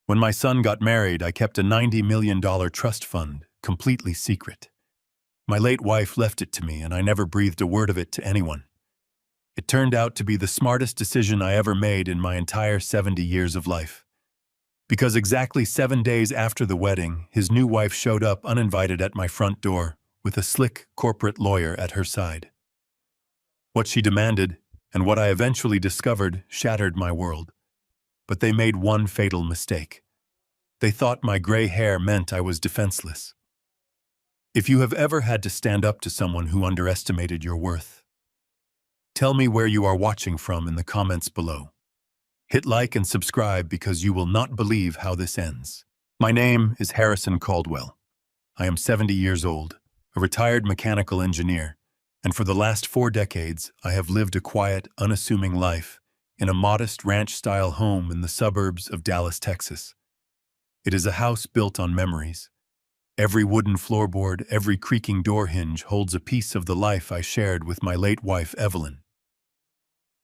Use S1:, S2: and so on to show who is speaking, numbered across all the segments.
S1: When my son got married, I kept a $90 million trust fund, completely secret. My late wife left it to me, and I never breathed a word of it to anyone. It turned out to be the smartest decision I ever made in my entire 70 years of life. Because exactly 7 days after the wedding, his new wife showed up uninvited at my front door, with a slick corporate lawyer at her side. What she demanded, and what I eventually discovered, shattered my world. But they made one fatal mistake. They thought my gray hair meant I was defenseless. If you have ever had to stand up to someone who underestimated your worth, tell me where you are watching from in the comments below. Hit like and subscribe because you will not believe how this ends. My name is Harrison Caldwell. I am 70 years old, a retired mechanical engineer, and for the last 4 decades, I have lived a quiet, unassuming life in a modest ranch-style home in the suburbs of Dallas, Texas. It is a house built on memories. Every wooden floorboard, every creaking door hinge holds a piece of the life I shared with my late wife, Evelyn.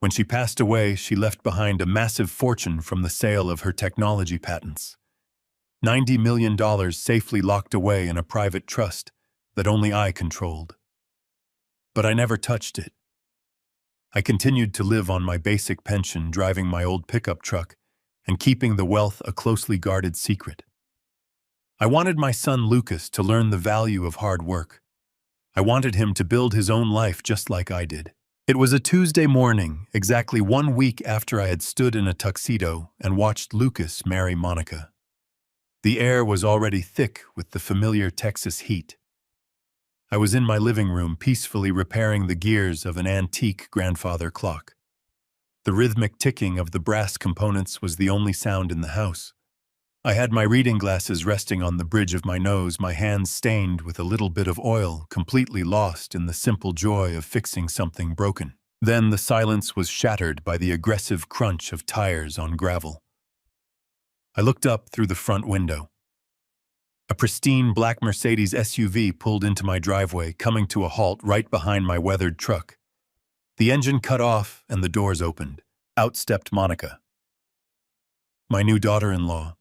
S1: When she passed away, she left behind a massive fortune from the sale of her technology patents. $90 million safely locked away in a private trust that only I controlled. But I never touched it. I continued to live on my basic pension, driving my old pickup truck and keeping the wealth a closely guarded secret. I wanted my son Lucas to learn the value of hard work. I wanted him to build his own life just like I did. It was a Tuesday morning, exactly 1 week after I had stood in a tuxedo and watched Lucas marry Monica. The air was already thick with the familiar Texas heat. I was in my living room peacefully repairing the gears of an antique grandfather clock. The rhythmic ticking of the brass components was the only sound in the house. I had my reading glasses resting on the bridge of my nose, my hands stained with a little bit of oil, completely lost in the simple joy of fixing something broken. Then the silence was shattered by the aggressive crunch of tires on gravel. I looked up through the front window. A pristine black Mercedes SUV pulled into my driveway, coming to a halt right behind my weathered truck. The engine cut off and the doors opened. Out stepped Monica, my new daughter-in-law.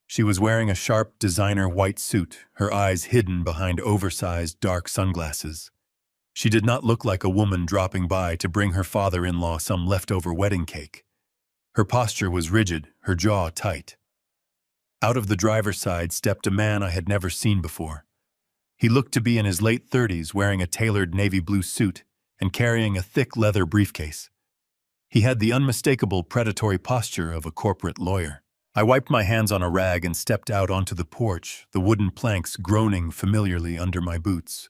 S1: She was wearing a sharp designer white suit, her eyes hidden behind oversized dark sunglasses. She did not look like a woman dropping by to bring her father-in-law some leftover wedding cake. Her posture was rigid, her jaw tight. Out of the driver's side stepped a man I had never seen before. He looked to be in his late 30s, wearing a tailored navy blue suit and carrying a thick leather briefcase. He had the unmistakable predatory posture of a corporate lawyer. I wiped my hands on a rag and stepped out onto the porch, the wooden planks groaning familiarly under my boots.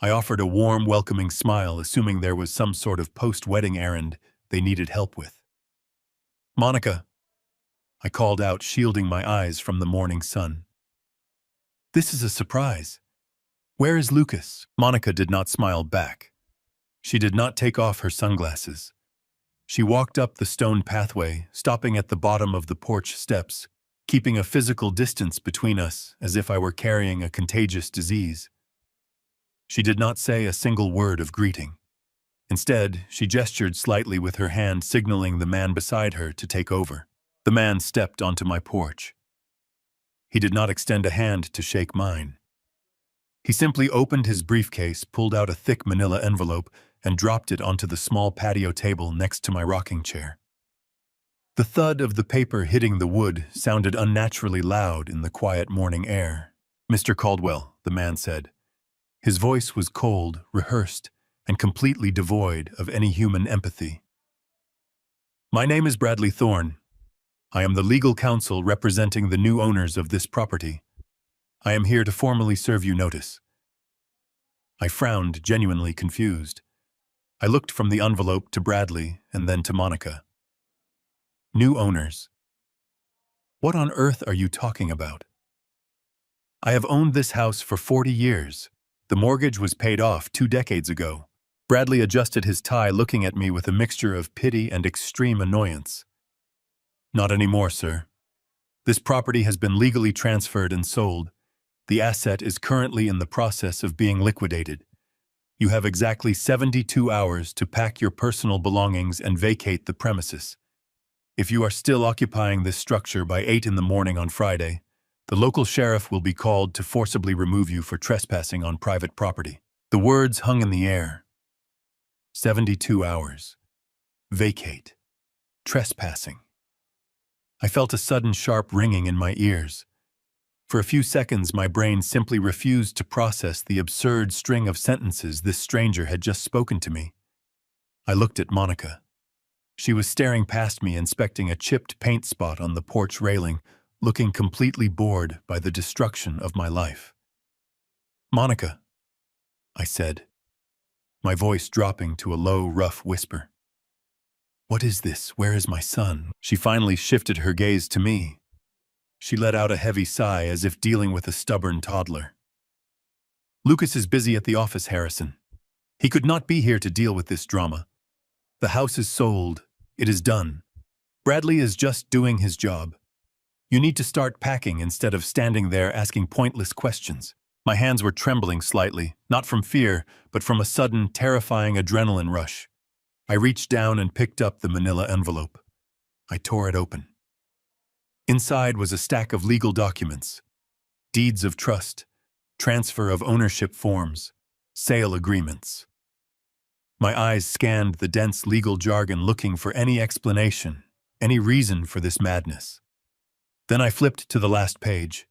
S1: I offered a warm, welcoming smile, assuming there was some sort of post-wedding errand they needed help with. "Monica," I called out, shielding my eyes from the morning sun. "This is a surprise. Where is Lucas?" Monica did not smile back. She did not take off her sunglasses. She walked up the stone pathway, stopping at the bottom of the porch steps, keeping a physical distance between us as if I were carrying a contagious disease. She did not say a single word of greeting. Instead, she gestured slightly with her hand, signaling the man beside her to take over. The man stepped onto my porch. He did not extend a hand to shake mine. He simply opened his briefcase, pulled out a thick manila envelope, and dropped it onto the small patio table next to my rocking chair. The thud of the paper hitting the wood sounded unnaturally loud in the quiet morning air. "Mr. Caldwell," the man said. His voice was cold, rehearsed, and completely devoid of any human empathy. "My name is Bradley Thorne. I am the legal counsel representing the new owners of this property. I am here to formally serve you notice." I frowned, genuinely confused. I looked from the envelope to Bradley and then to Monica. "New owners? What on earth are you talking about? I have owned this house for 40 years. The mortgage was paid off 2 decades ago." Bradley adjusted his tie, looking at me with a mixture of pity and extreme annoyance. "Not anymore, sir. This property has been legally transferred and sold. The asset is currently in the process of being liquidated. You have exactly 72 hours to pack your personal belongings and vacate the premises. If you are still occupying this structure by 8 in the morning on Friday, the local sheriff will be called to forcibly remove you for trespassing on private property. The words hung in the air. 72 hours. Vacate. Trespassing. I felt a sudden sharp ringing in my ears. For a few seconds, my brain simply refused to process the absurd string of sentences this stranger had just spoken to me. I looked at Monica. She was staring past me, inspecting a chipped paint spot on the porch railing, looking completely bored by the destruction of my life. "Monica," I said, my voice dropping to a low, rough whisper. "What is this? Where is my son?" She finally shifted her gaze to me. She let out a heavy sigh as if dealing with a stubborn toddler. "Lucas is busy at the office, Harrison. He could not be here to deal with this drama. The house is sold. It is done. Bradley is just doing his job. You need to start packing instead of standing there asking pointless questions." My hands were trembling slightly, not from fear, but from a sudden, terrifying adrenaline rush. I reached down and picked up the manila envelope. I tore it open. Inside was a stack of legal documents: deeds of trust, transfer of ownership forms, sale agreements. My eyes scanned the dense legal jargon, looking for any explanation, any reason for this madness. Then I flipped to the last page.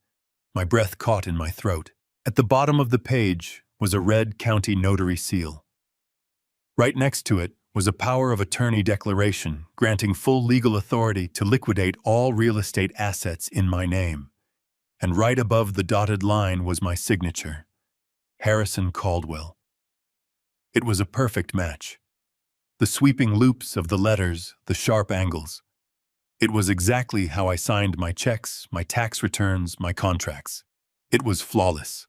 S1: My breath caught in my throat. At the bottom of the page was a red county notary seal. Right next to it was a power of attorney declaration granting full legal authority to liquidate all real estate assets in my name. And right above the dotted line was my signature, Harrison Caldwell. It was a perfect match. The sweeping loops of the letters, the sharp angles. It was exactly how I signed my checks, my tax returns, my contracts. It was flawless.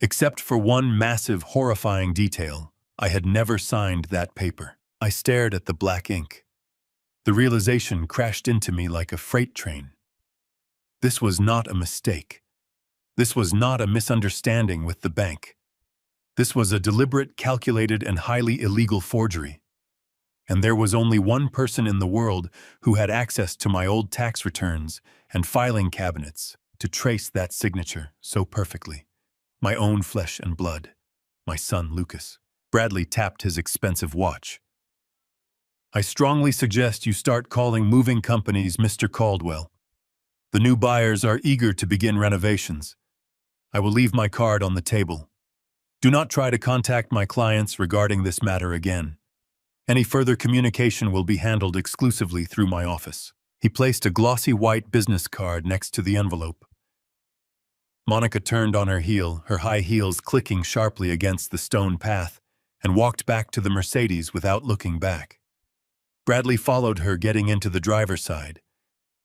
S1: Except for one massive, horrifying detail, I had never signed that paper. I stared at the black ink. The realization crashed into me like a freight train. This was not a mistake. This was not a misunderstanding with the bank. This was a deliberate, calculated, and highly illegal forgery. And there was only one person in the world who had access to my old tax returns and filing cabinets to trace that signature so perfectly. My own flesh and blood. My son, Lucas. Bradley tapped his expensive watch. "I strongly suggest you start calling moving companies Mr. Caldwell. The new buyers are eager to begin renovations. I will leave my card on the table. Do not try to contact my clients regarding this matter again. Any further communication will be handled exclusively through my office." He placed a glossy white business card next to the envelope. Monica turned on her heel, her high heels clicking sharply against the stone path, and walked back to the Mercedes without looking back. Bradley followed her, getting into the driver's side.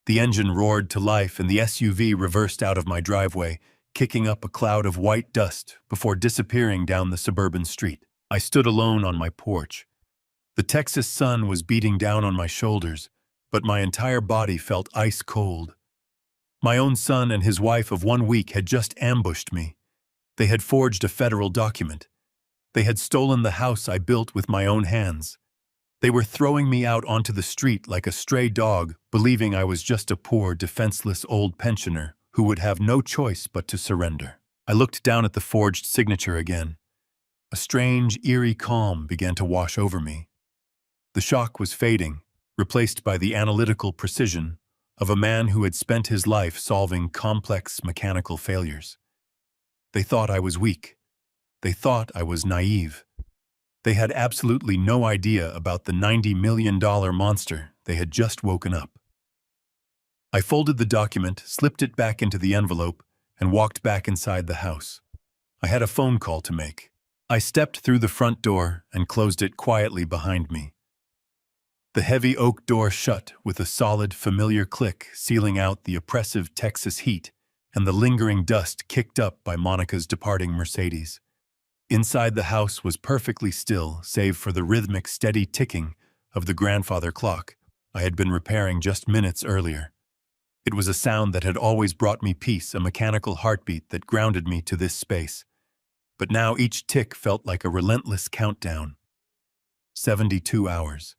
S1: The engine roared to life and the SUV reversed out of my driveway, kicking up a cloud of white dust before disappearing down the suburban street. I stood alone on my porch. The Texas sun was beating down on my shoulders, but my entire body felt ice cold. My own son and his wife of 1 week had just ambushed me. They had forged a federal document. They had stolen the house I built with my own hands. They were throwing me out onto the street like a stray dog, believing I was just a poor, defenseless old pensioner who would have no choice but to surrender. I looked down at the forged signature again. A strange, eerie calm began to wash over me. The shock was fading, replaced by the analytical precision of a man who had spent his life solving complex mechanical failures. They thought I was weak. They thought I was naive. They had absolutely no idea about the $90 million monster they had just woken up. I folded the document, slipped it back into the envelope, and walked back inside the house. I had a phone call to make. I stepped through the front door and closed it quietly behind me. The heavy oak door shut with a solid, familiar click, sealing out the oppressive Texas heat and the lingering dust kicked up by Monica's departing Mercedes. Inside the house was perfectly still, save for the rhythmic, steady ticking of the grandfather clock I had been repairing just minutes earlier. It was a sound that had always brought me peace, a mechanical heartbeat that grounded me to this space. But now each tick felt like a relentless countdown. 72 hours.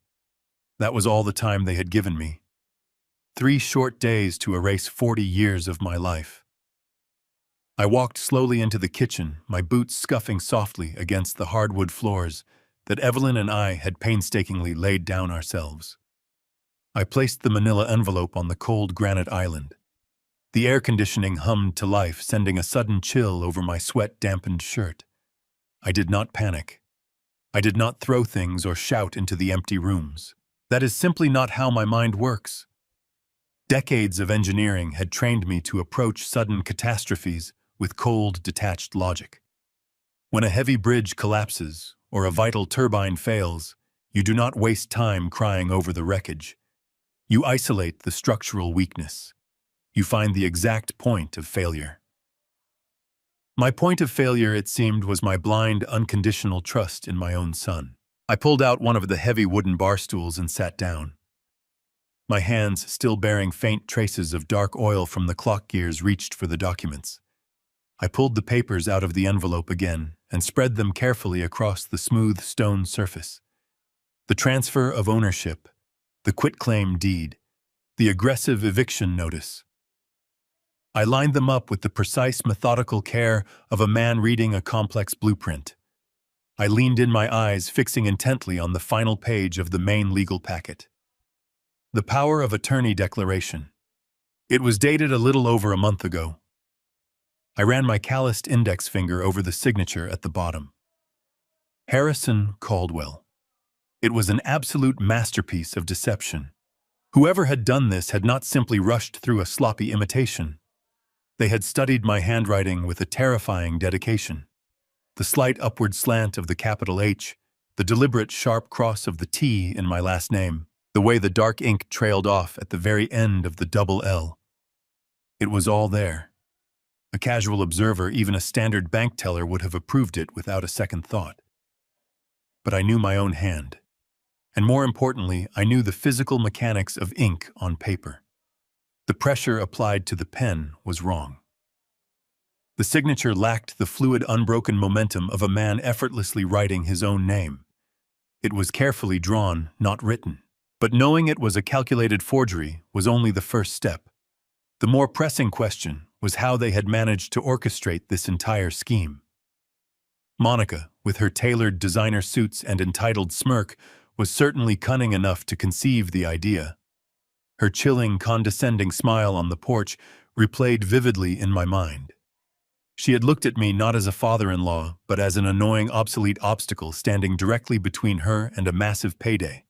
S1: That was all the time they had given me. 3 short days to erase 40 years of my life. I walked slowly into the kitchen, my boots scuffing softly against the hardwood floors that Evelyn and I had painstakingly laid down ourselves. I placed the manila envelope on the cold granite island. The air conditioning hummed to life, sending a sudden chill over my sweat-dampened shirt. I did not panic. I did not throw things or shout into the empty rooms. That is simply not how my mind works. Decades of engineering had trained me to approach sudden catastrophes with cold, detached logic. When a heavy bridge collapses or a vital turbine fails, you do not waste time crying over the wreckage. You isolate the structural weakness. You find the exact point of failure. My point of failure, it seemed, was my blind, unconditional trust in my own son. I pulled out one of the heavy wooden bar stools and sat down. My hands, still bearing faint traces of dark oil from the clock gears, reached for the documents. I pulled the papers out of the envelope again and spread them carefully across the smooth stone surface. The transfer of ownership, the quitclaim deed, the aggressive eviction notice. I lined them up with the precise, methodical care of a man reading a complex blueprint. I leaned in, my eyes fixing intently on the final page of the main legal packet. The Power of Attorney Declaration. It was dated a little over a month ago. I ran my calloused index finger over the signature at the bottom. Harrison Caldwell. It was an absolute masterpiece of deception. Whoever had done this had not simply rushed through a sloppy imitation. They had studied my handwriting with a terrifying dedication. The slight upward slant of the capital H, the deliberate sharp cross of the T in my last name, the way the dark ink trailed off at the very end of the double L. It was all there. A casual observer, even a standard bank teller, would have approved it without a second thought. But I knew my own hand. And more importantly, I knew the physical mechanics of ink on paper. The pressure applied to the pen was wrong. The signature lacked the fluid, unbroken momentum of a man effortlessly writing his own name. It was carefully drawn, not written. But knowing it was a calculated forgery was only the first step. The more pressing question was how they had managed to orchestrate this entire scheme. Monica, with her tailored designer suits and entitled smirk, was certainly cunning enough to conceive the idea. Her chilling, condescending smile on the porch replayed vividly in my mind. She had looked at me not as a father-in-law, but as an annoying, obsolete obstacle standing directly between her and a massive payday.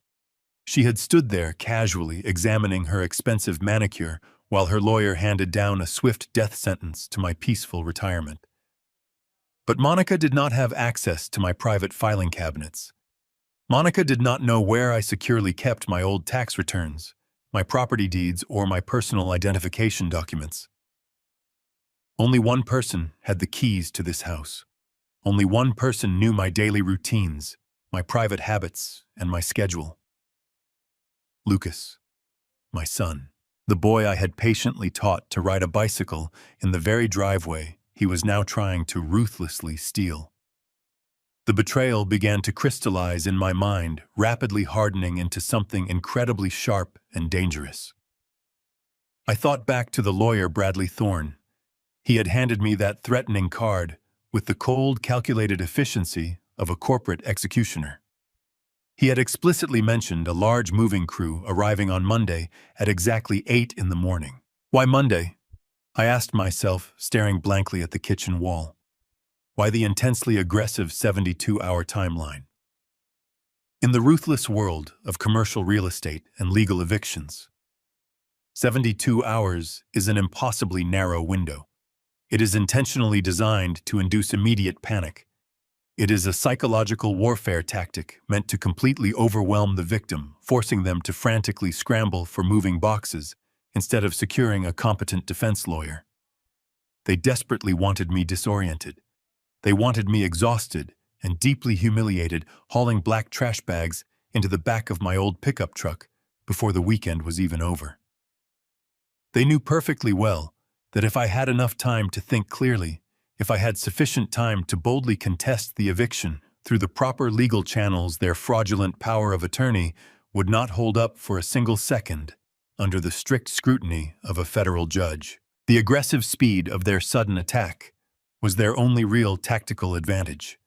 S1: She had stood there casually examining her expensive manicure while her lawyer handed down a swift death sentence to my peaceful retirement. But Monica did not have access to my private filing cabinets. Monica did not know where I securely kept my old tax returns, my property deeds, or my personal identification documents. Only one person had the keys to this house. Only one person knew my daily routines, my private habits, and my schedule. Lucas, my son, the boy I had patiently taught to ride a bicycle in the very driveway he was now trying to ruthlessly steal. The betrayal began to crystallize in my mind, rapidly hardening into something incredibly sharp and dangerous. I thought back to the lawyer Bradley Thorne. He had handed me that threatening card with the cold, calculated efficiency of a corporate executioner. He had explicitly mentioned a large moving crew arriving on Monday at exactly 8 in the morning. Why Monday? I asked myself, staring blankly at the kitchen wall. Why the intensely aggressive 72-hour timeline? In the ruthless world of commercial real estate and legal evictions, 72 hours is an impossibly narrow window. It is intentionally designed to induce immediate panic. It is a psychological warfare tactic meant to completely overwhelm the victim, forcing them to frantically scramble for moving boxes instead of securing a competent defense lawyer. They desperately wanted me disoriented. They wanted me exhausted and deeply humiliated, hauling black trash bags into the back of my old pickup truck before the weekend was even over. They knew perfectly well that if I had enough time to think clearly, if I had sufficient time to boldly contest the eviction through the proper legal channels, their fraudulent power of attorney would not hold up for a single second under the strict scrutiny of a federal judge. The aggressive speed of their sudden attack was their only real tactical advantage.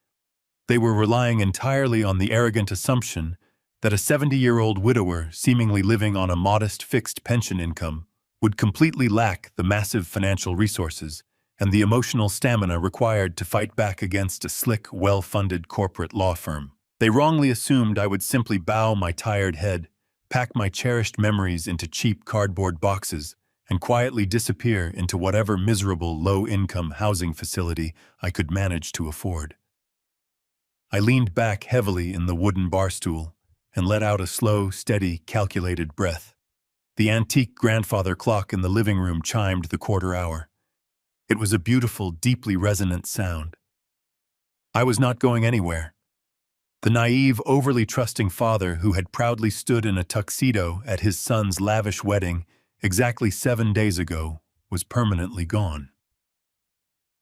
S1: They were relying entirely on the arrogant assumption that a 70-year-old widower seemingly living on a modest fixed pension income would completely lack the massive financial resources and the emotional stamina required to fight back against a slick, well-funded corporate law firm. They wrongly assumed I would simply bow my tired head, pack my cherished memories into cheap cardboard boxes, and quietly disappear into whatever miserable low-income housing facility I could manage to afford. I leaned back heavily in the wooden bar stool and let out a slow, steady, calculated breath. The antique grandfather clock in the living room chimed the quarter hour. It was a beautiful, deeply resonant sound. I was not going anywhere. The naive, overly trusting father who had proudly stood in a tuxedo at his son's lavish wedding exactly 7 days ago was permanently gone.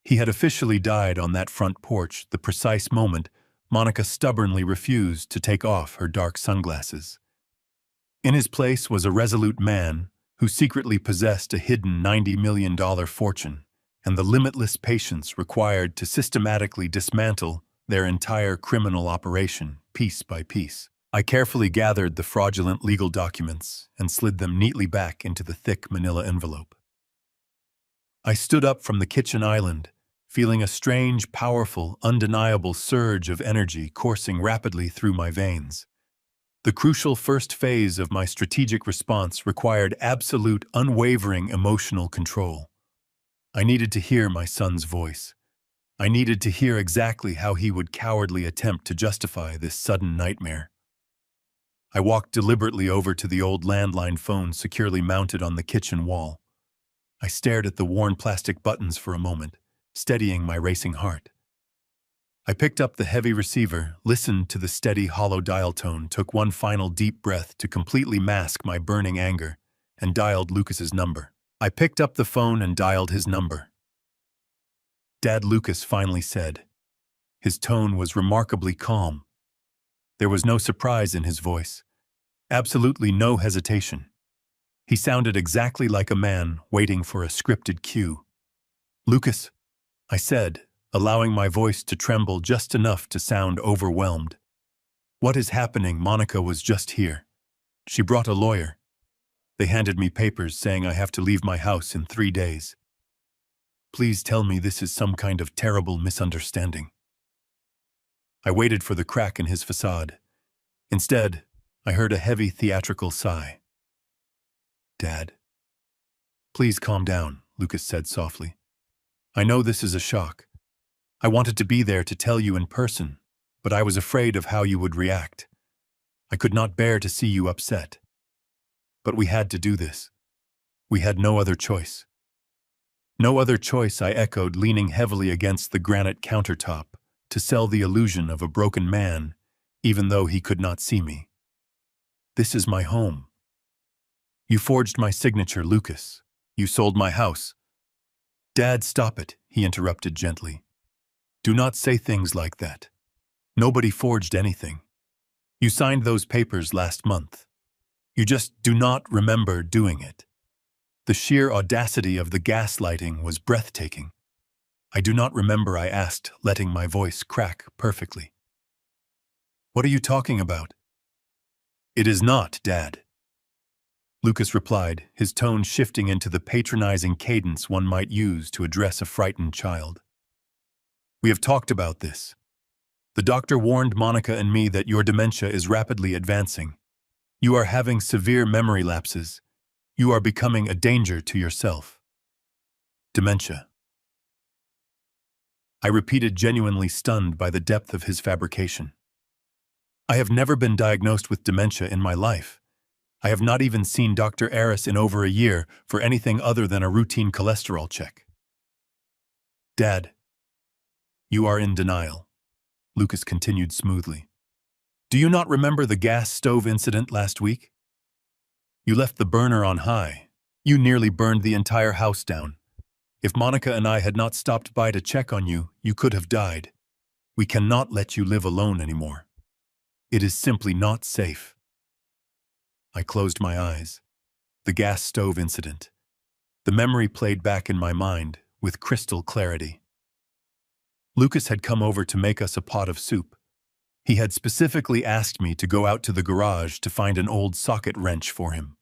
S1: He had officially died on that front porch the precise moment Monica stubbornly refused to take off her dark sunglasses. In his place was a resolute man who secretly possessed a hidden $90 million fortune and the limitless patience required to systematically dismantle their entire criminal operation, piece by piece. I carefully gathered the fraudulent legal documents and slid them neatly back into the thick manila envelope. I stood up from the kitchen island, feeling a strange, powerful, undeniable surge of energy coursing rapidly through my veins. The crucial first phase of my strategic response required absolute, unwavering emotional control. I needed to hear my son's voice. I needed to hear exactly how he would cowardly attempt to justify this sudden nightmare. I walked deliberately over to the old landline phone securely mounted on the kitchen wall. I stared at the worn plastic buttons for a moment, steadying my racing heart. I picked up the heavy receiver, listened to the steady, hollow dial tone, took one final deep breath to completely mask my burning anger, and dialed Lucas's number. I picked up the phone and dialed his number. "Dad," Lucas finally said. His tone was remarkably calm. There was no surprise in his voice. Absolutely no hesitation. He sounded exactly like a man waiting for a scripted cue. "Lucas," I said, allowing my voice to tremble just enough to sound overwhelmed. "What is happening? Monica was just here. She brought a lawyer. They handed me papers saying I have to leave my house in 3 days. Please tell me this is some kind of terrible misunderstanding." I waited for the crack in his facade. Instead, I heard a heavy theatrical sigh. "Dad." "Please calm down," Lucas said softly. "I know this is a shock. I wanted to be there to tell you in person, but I was afraid of how you would react. I could not bear to see you upset. But we had to do this. We had no other choice." "No other choice," I echoed, leaning heavily against the granite countertop to sell the illusion of a broken man, even though he could not see me. "This is my home. You forged my signature, Lucas. You sold my house." "Dad, stop it," he interrupted gently. "Do not say things like that. Nobody forged anything. You signed those papers last month. You just do not remember doing it." The sheer audacity of the gaslighting was breathtaking. "I do not remember," I asked, letting my voice crack perfectly. "What are you talking about?" "It is not, Dad," Lucas replied, his tone shifting into the patronizing cadence one might use to address a frightened child. "We have talked about this. The doctor warned Monica and me that your dementia is rapidly advancing. You are having severe memory lapses. You are becoming a danger to yourself." "Dementia," I repeated, genuinely stunned by the depth of his fabrication. "I have never been diagnosed with dementia in my life. I have not even seen Dr. Aris in over a year for anything other than a routine cholesterol check." "Dad, you are in denial," Lucas continued smoothly. "Do you not remember the gas stove incident last week? You left the burner on high. You nearly burned the entire house down. If Monica and I had not stopped by to check on you, you could have died. We cannot let you live alone anymore. It is simply not safe." I closed my eyes. the gas stove incident. The memory played back in my mind with crystal clarity. Lucas had come over to make us a pot of soup. He had specifically asked me to go out to the garage to find an old socket wrench for him.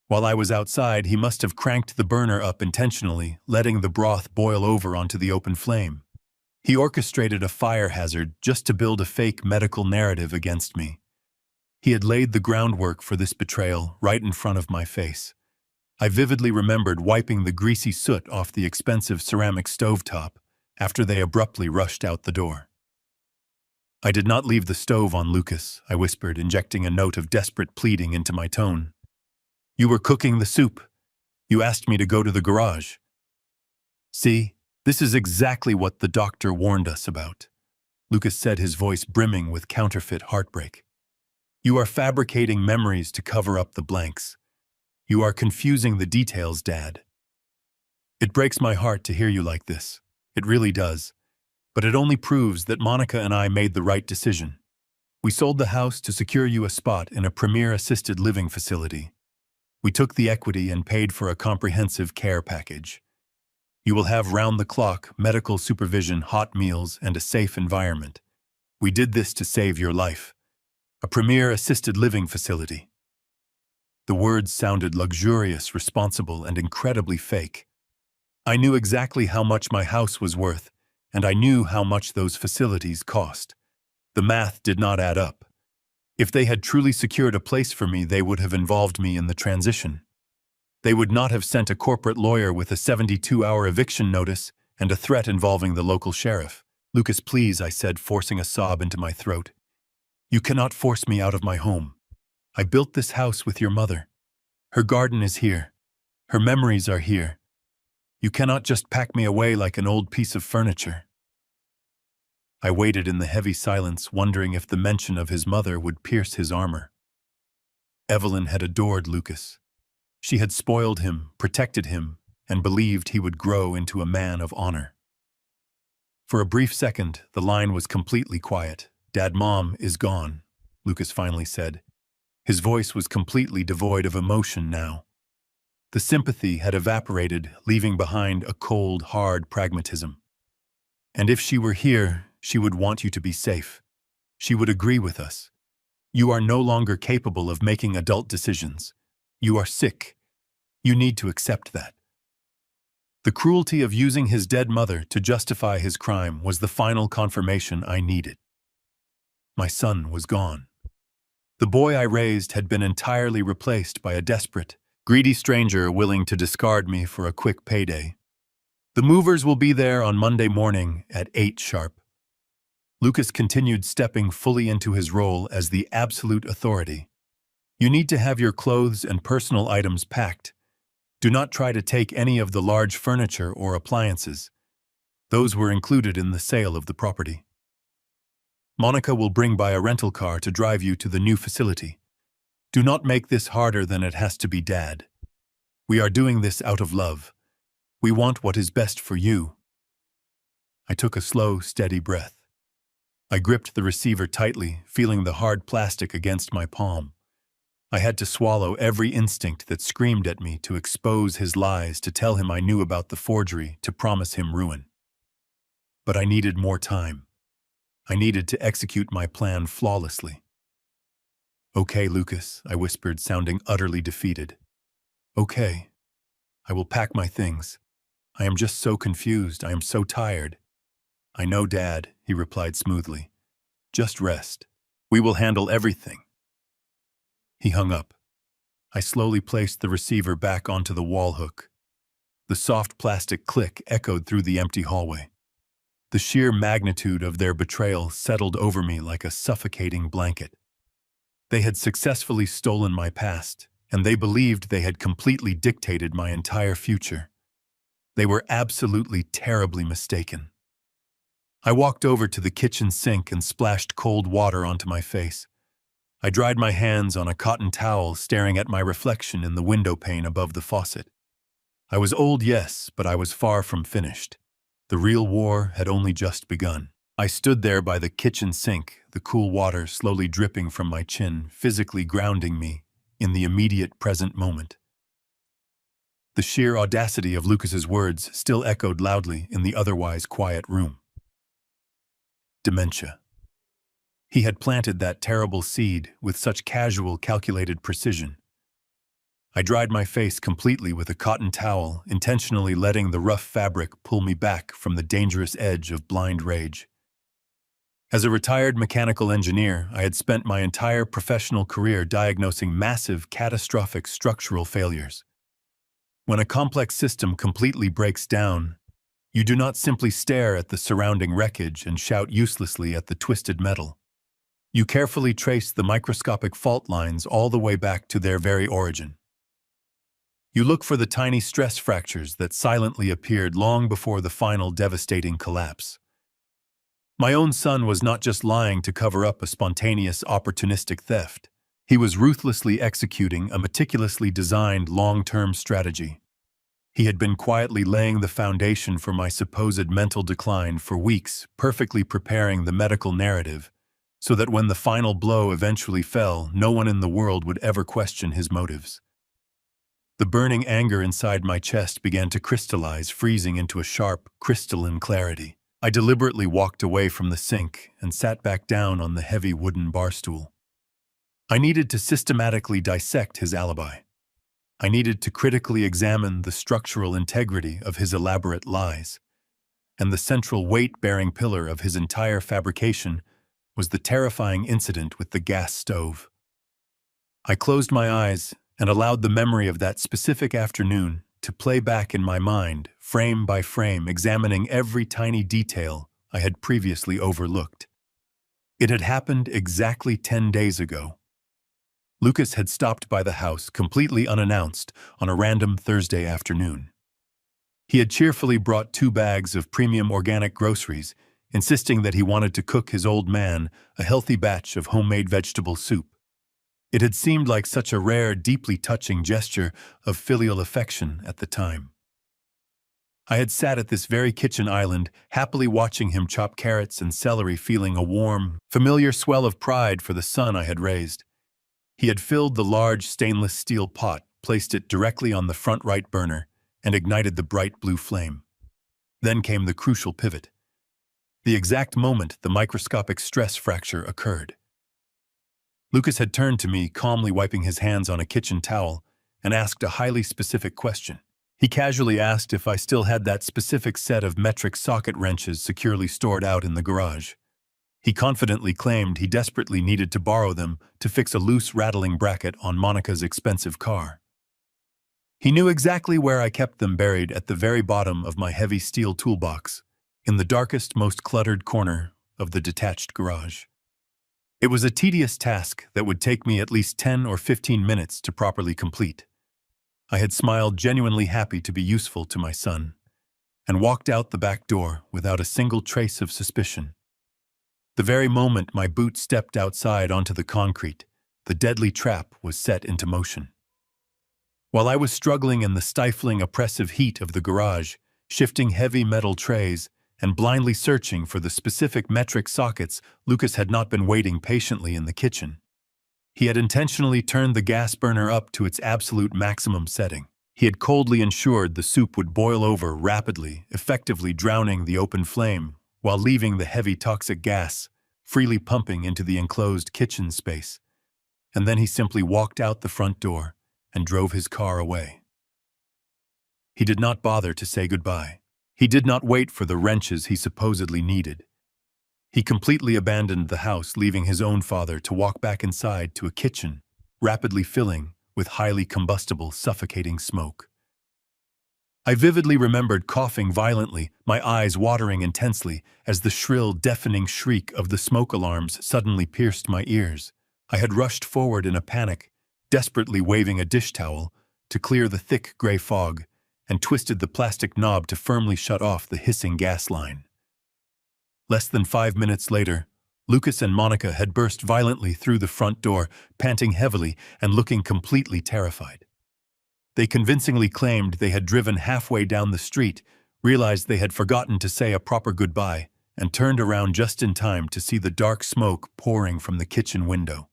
S1: While I was outside, he must have cranked the burner up intentionally, letting the broth boil over onto the open flame. He orchestrated a fire hazard just to build a fake medical narrative against me. He had laid the groundwork for this betrayal right in front of my face. I vividly remembered wiping the greasy soot off the expensive ceramic stovetop after they abruptly rushed out the door. "I did not leave the stove on, Lucas," I whispered, injecting a note of desperate pleading into my tone. "You were cooking the soup. You asked me to go to the garage." "See, this is exactly what the doctor warned us about," Lucas said, his voice brimming with counterfeit heartbreak. "You are fabricating memories to cover up the blanks. You are confusing the details, Dad. It breaks my heart to hear you like this. It really does. But it only proves that Monica and I made the right decision. We sold the house to secure you a spot in a premier assisted living facility. We took the equity and paid for a comprehensive care package. You will have round-the-clock medical supervision, hot meals, and a safe environment. We did this to save your life. A premier assisted living facility." The words sounded luxurious, responsible, and incredibly fake. I knew exactly how much my house was worth, and I knew how much those facilities cost. The math did not add up. If they had truly secured a place for me, they would have involved me in the transition. They would not have sent a corporate lawyer with a 72-hour eviction notice and a threat involving the local sheriff. "Lucas, please," I said, forcing a sob into my throat. "You cannot force me out of my home. I built this house with your mother. Her garden is here. Her memories are here. You cannot just pack me away like an old piece of furniture." I waited in the heavy silence, wondering if the mention of his mother would pierce his armor. Evelyn had adored Lucas. She had spoiled him, protected him, and believed he would grow into a man of honor. For a brief second, the line was completely quiet. "Dad, Mom is gone," Lucas finally said. His voice was completely devoid of emotion now. The sympathy had evaporated, leaving behind a cold, hard pragmatism. "And if she were here, she would want you to be safe. She would agree with us. You are no longer capable of making adult decisions. You are sick. You need to accept that." The cruelty of using his dead mother to justify his crime was the final confirmation I needed. My son was gone. The boy I raised had been entirely replaced by a desperate, greedy stranger willing to discard me for a quick payday. "The movers will be there on Monday morning at 8 sharp. Lucas continued, stepping fully into his role as the absolute authority. "You need to have your clothes and personal items packed. Do not try to take any of the large furniture or appliances. Those were included in the sale of the property. Monica will bring by a rental car to drive you to the new facility. Do not make this harder than it has to be, Dad. We are doing this out of love. We want what is best for you." I took a slow, steady breath. I gripped the receiver tightly, feeling the hard plastic against my palm. I had to swallow every instinct that screamed at me to expose his lies, to tell him I knew about the forgery, to promise him ruin. But I needed more time. I needed to execute my plan flawlessly. "Okay, Lucas," I whispered, sounding utterly defeated. "Okay. I will pack my things. I am just so confused. I am so tired." "I know, Dad," he replied smoothly. "Just rest. We will handle everything." He hung up. I slowly placed the receiver back onto the wall hook. The soft plastic click echoed through the empty hallway. The sheer magnitude of their betrayal settled over me like a suffocating blanket. They had successfully stolen my past, and they believed they had completely dictated my entire future. They were absolutely terribly mistaken. I walked over to the kitchen sink and splashed cold water onto my face. I dried my hands on a cotton towel, staring at my reflection in the window pane above the faucet. I was old, yes, but I was far from finished. The real war had only just begun. I stood there by the kitchen sink, the cool water slowly dripping from my chin, physically grounding me in the immediate present moment. The sheer audacity of Lucas's words still echoed loudly in the otherwise quiet room. Dementia. He had planted that terrible seed with such casual, calculated precision. I dried my face completely with a cotton towel, intentionally letting the rough fabric pull me back from the dangerous edge of blind rage. As a retired mechanical engineer, I had spent my entire professional career diagnosing massive, catastrophic structural failures. When a complex system completely breaks down, you do not simply stare at the surrounding wreckage and shout uselessly at the twisted metal. You carefully trace the microscopic fault lines all the way back to their very origin. You look for the tiny stress fractures that silently appeared long before the final devastating collapse. My own son was not just lying to cover up a spontaneous, opportunistic theft. He was ruthlessly executing a meticulously designed long-term strategy. He had been quietly laying the foundation for my supposed mental decline for weeks, perfectly preparing the medical narrative, so that when the final blow eventually fell, no one in the world would ever question his motives. The burning anger inside my chest began to crystallize, freezing into a sharp, crystalline clarity. I deliberately walked away from the sink and sat back down on the heavy wooden bar stool. I needed to systematically dissect his alibi. I needed to critically examine the structural integrity of his elaborate lies. And the central weight-bearing pillar of his entire fabrication was the terrifying incident with the gas stove. I closed my eyes and allowed the memory of that specific afternoon to play back in my mind, frame by frame, examining every tiny detail I had previously overlooked. It had happened exactly 10 days ago. Lucas had stopped by the house completely unannounced on a random Thursday afternoon. He had cheerfully brought 2 bags of premium organic groceries, insisting that he wanted to cook his old man a healthy batch of homemade vegetable soup. It had seemed like such a rare, deeply touching gesture of filial affection at the time. I had sat at this very kitchen island, happily watching him chop carrots and celery, feeling a warm, familiar swell of pride for the son I had raised. He had filled the large stainless steel pot, placed it directly on the front right burner, and ignited the bright blue flame. Then came the crucial pivot. The exact moment the microscopic stress fracture occurred. Lucas had turned to me, calmly wiping his hands on a kitchen towel, and asked a highly specific question. He casually asked if I still had that specific set of metric socket wrenches securely stored out in the garage. He confidently claimed he desperately needed to borrow them to fix a loose rattling bracket on Monica's expensive car. He knew exactly where I kept them, buried at the very bottom of my heavy steel toolbox, in the darkest, most cluttered corner of the detached garage. It was a tedious task that would take me at least 10 or 15 minutes to properly complete. I had smiled, genuinely happy to be useful to my son, and walked out the back door without a single trace of suspicion. The very moment my boot stepped outside onto the concrete, the deadly trap was set into motion. While I was struggling in the stifling, oppressive heat of the garage, shifting heavy metal trays, and blindly searching for the specific metric sockets, Lucas had not been waiting patiently in the kitchen. He had intentionally turned the gas burner up to its absolute maximum setting. He had coldly ensured the soup would boil over rapidly, effectively drowning the open flame, while leaving the heavy toxic gas freely pumping into the enclosed kitchen space. And then he simply walked out the front door and drove his car away. He did not bother to say goodbye. He did not wait for the wrenches he supposedly needed. He completely abandoned the house, leaving his own father to walk back inside to a kitchen, rapidly filling with highly combustible, suffocating smoke. I vividly remembered coughing violently, my eyes watering intensely, as the shrill, deafening shriek of the smoke alarms suddenly pierced my ears. I had rushed forward in a panic, desperately waving a dish towel to clear the thick gray fog, and twisted the plastic knob to firmly shut off the hissing gas line. Less than 5 minutes later, Lucas and Monica had burst violently through the front door, panting heavily and looking completely terrified. They convincingly claimed they had driven halfway down the street, realized they had forgotten to say a proper goodbye, and turned around just in time to see the dark smoke pouring from the kitchen window.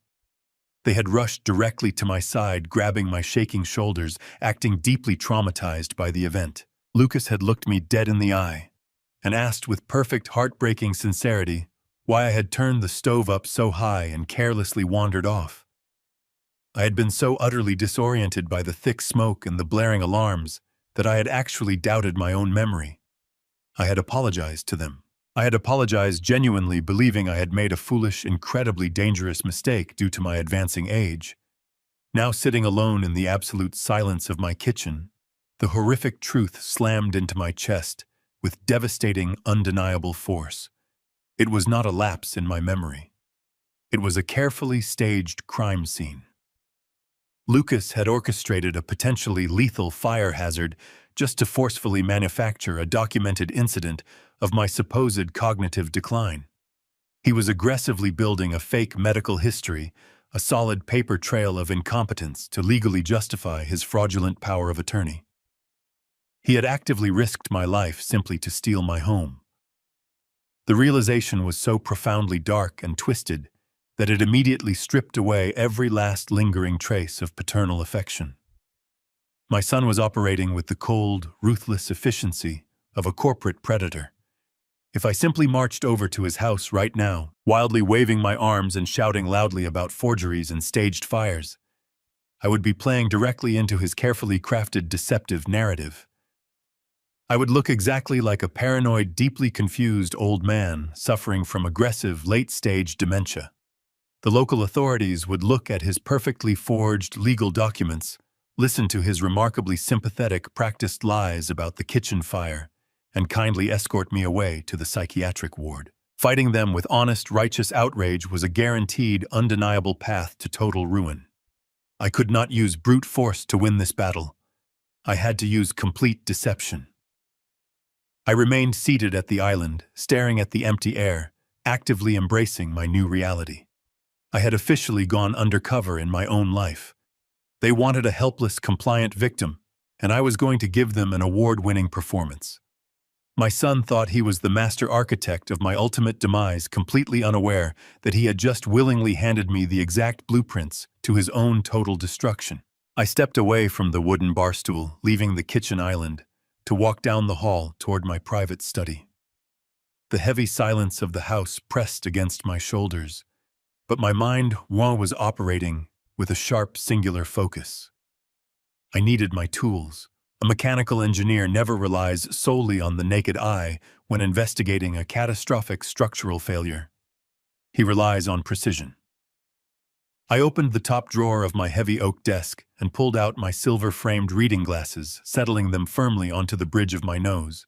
S1: They had rushed directly to my side, grabbing my shaking shoulders, acting deeply traumatized by the event. Lucas had looked me dead in the eye and asked with perfect heartbreaking sincerity why I had turned the stove up so high and carelessly wandered off. I had been so utterly disoriented by the thick smoke and the blaring alarms that I had actually doubted my own memory. I had apologized to them. I had apologized genuinely, believing I had made a foolish, incredibly dangerous mistake due to my advancing age. Now sitting alone in the absolute silence of my kitchen, the horrific truth slammed into my chest with devastating, undeniable force. It was not a lapse in my memory. It was a carefully staged crime scene. Lucas had orchestrated a potentially lethal fire hazard just to forcefully manufacture a documented incident of my supposed cognitive decline. He was aggressively building a fake medical history, a solid paper trail of incompetence to legally justify his fraudulent power of attorney. He had actively risked my life simply to steal my home. The realization was so profoundly dark and twisted that it immediately stripped away every last lingering trace of paternal affection. My son was operating with the cold, ruthless efficiency of a corporate predator. If I simply marched over to his house right now, wildly waving my arms and shouting loudly about forgeries and staged fires, I would be playing directly into his carefully crafted deceptive narrative. I would look exactly like a paranoid, deeply confused old man suffering from aggressive, late-stage dementia. The local authorities would look at his perfectly forged legal documents, listen to his remarkably sympathetic, practiced lies about the kitchen fire, and kindly escort me away to the psychiatric ward. Fighting them with honest, righteous outrage was a guaranteed, undeniable path to total ruin. I could not use brute force to win this battle. I had to use complete deception. I remained seated at the island, staring at the empty air, actively embracing my new reality. I had officially gone undercover in my own life. They wanted a helpless, compliant victim, and I was going to give them an award-winning performance. My son thought he was the master architect of my ultimate demise, completely unaware that he had just willingly handed me the exact blueprints to his own total destruction. I stepped away from the wooden barstool, leaving the kitchen island, to walk down the hall toward my private study. The heavy silence of the house pressed against my shoulders, but my mind was operating with a sharp, singular focus. I needed my tools. A mechanical engineer never relies solely on the naked eye when investigating a catastrophic structural failure. He relies on precision. I opened the top drawer of my heavy oak desk and pulled out my silver-framed reading glasses, settling them firmly onto the bridge of my nose.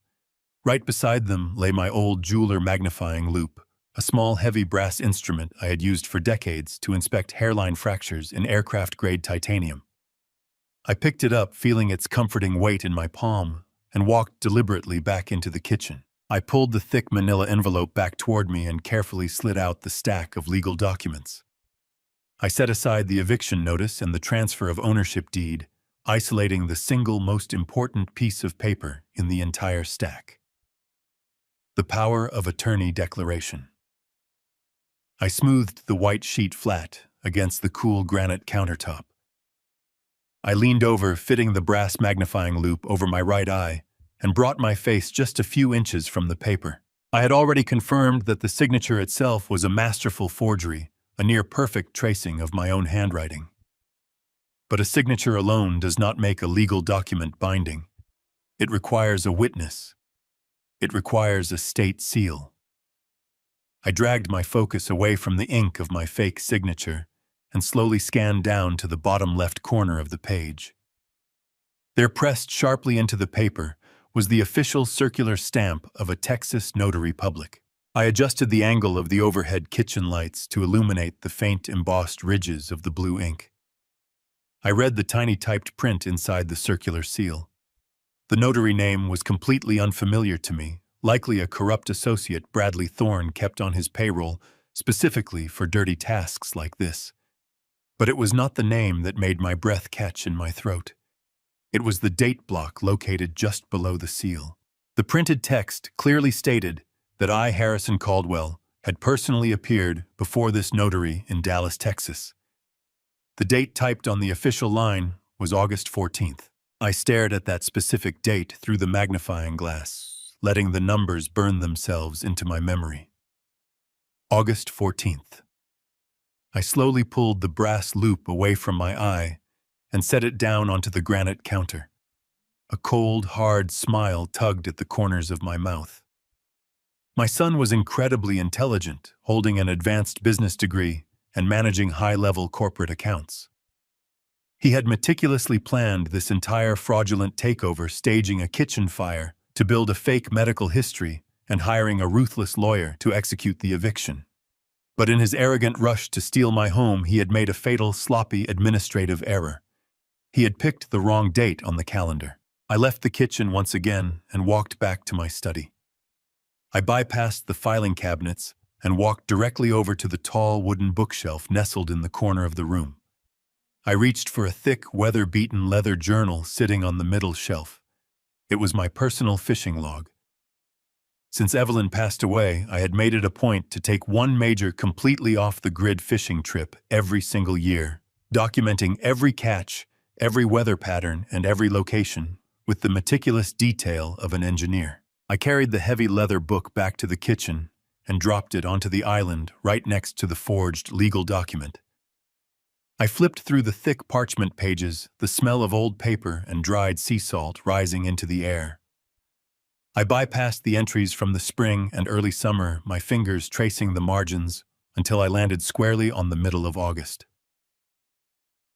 S1: Right beside them lay my old jeweler magnifying loupe, a small, heavy brass instrument I had used for decades to inspect hairline fractures in aircraft-grade titanium. I picked it up, feeling its comforting weight in my palm, and walked deliberately back into the kitchen. I pulled the thick manila envelope back toward me and carefully slid out the stack of legal documents. I set aside the eviction notice and the transfer of ownership deed, isolating the single most important piece of paper in the entire stack. The power of attorney declaration. I smoothed the white sheet flat against the cool granite countertop. I leaned over, fitting the brass magnifying loupe over my right eye, and brought my face just a few inches from the paper. I had already confirmed that the signature itself was a masterful forgery, a near-perfect tracing of my own handwriting. But a signature alone does not make a legal document binding. It requires a witness. It requires a state seal. I dragged my focus away from the ink of my fake signature and slowly scanned down to the bottom left corner of the page. There, pressed sharply into the paper, was the official circular stamp of a Texas notary public. I adjusted the angle of the overhead kitchen lights to illuminate the faint embossed ridges of the blue ink. I read the tiny typed print inside the circular seal. The notary name was completely unfamiliar to me, likely a corrupt associate Bradley Thorne kept on his payroll specifically for dirty tasks like this. But it was not the name that made my breath catch in my throat. It was the date block located just below the seal. The printed text clearly stated that I, Harrison Caldwell, had personally appeared before this notary in Dallas, Texas. The date typed on the official line was August 14th. I stared at that specific date through the magnifying glass, letting the numbers burn themselves into my memory. August 14th. I slowly pulled the brass loop away from my eye and set it down onto the granite counter. A cold, hard smile tugged at the corners of my mouth. My son was incredibly intelligent, holding an advanced business degree and managing high-level corporate accounts. He had meticulously planned this entire fraudulent takeover, staging a kitchen fire to build a fake medical history and hiring a ruthless lawyer to execute the eviction. But in his arrogant rush to steal my home, he had made a fatal, sloppy administrative error. He had picked the wrong date on the calendar. I left the kitchen once again and walked back to my study. I bypassed the filing cabinets and walked directly over to the tall wooden bookshelf nestled in the corner of the room. I reached for a thick, weather-beaten leather journal sitting on the middle shelf. It was my personal fishing log. Since Evelyn passed away, I had made it a point to take one major, completely off-the-grid fishing trip every single year, documenting every catch, every weather pattern, and every location with the meticulous detail of an engineer. I carried the heavy leather book back to the kitchen and dropped it onto the island right next to the forged legal document. I flipped through the thick parchment pages, the smell of old paper and dried sea salt rising into the air. I bypassed the entries from the spring and early summer, my fingers tracing the margins until I landed squarely on the middle of August.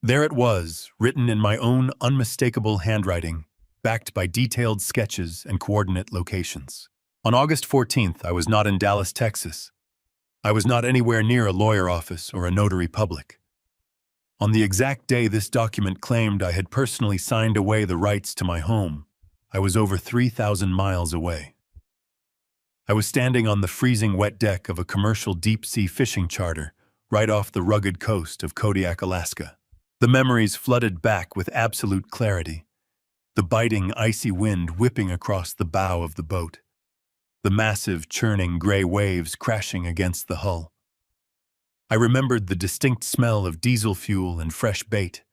S1: There it was, written in my own unmistakable handwriting, backed by detailed sketches and coordinate locations. On August 14th, I was not in Dallas, Texas. I was not anywhere near a lawyer office or a notary public. On the exact day this document claimed I had personally signed away the rights to my home, I was over 3,000 miles away. I was standing on the freezing wet deck of a commercial deep-sea fishing charter right off the rugged coast of Kodiak, Alaska. The memories flooded back with absolute clarity. The biting, icy wind whipping across the bow of the boat. The massive, churning gray waves crashing against the hull. I remembered the distinct smell of diesel fuel and fresh bait.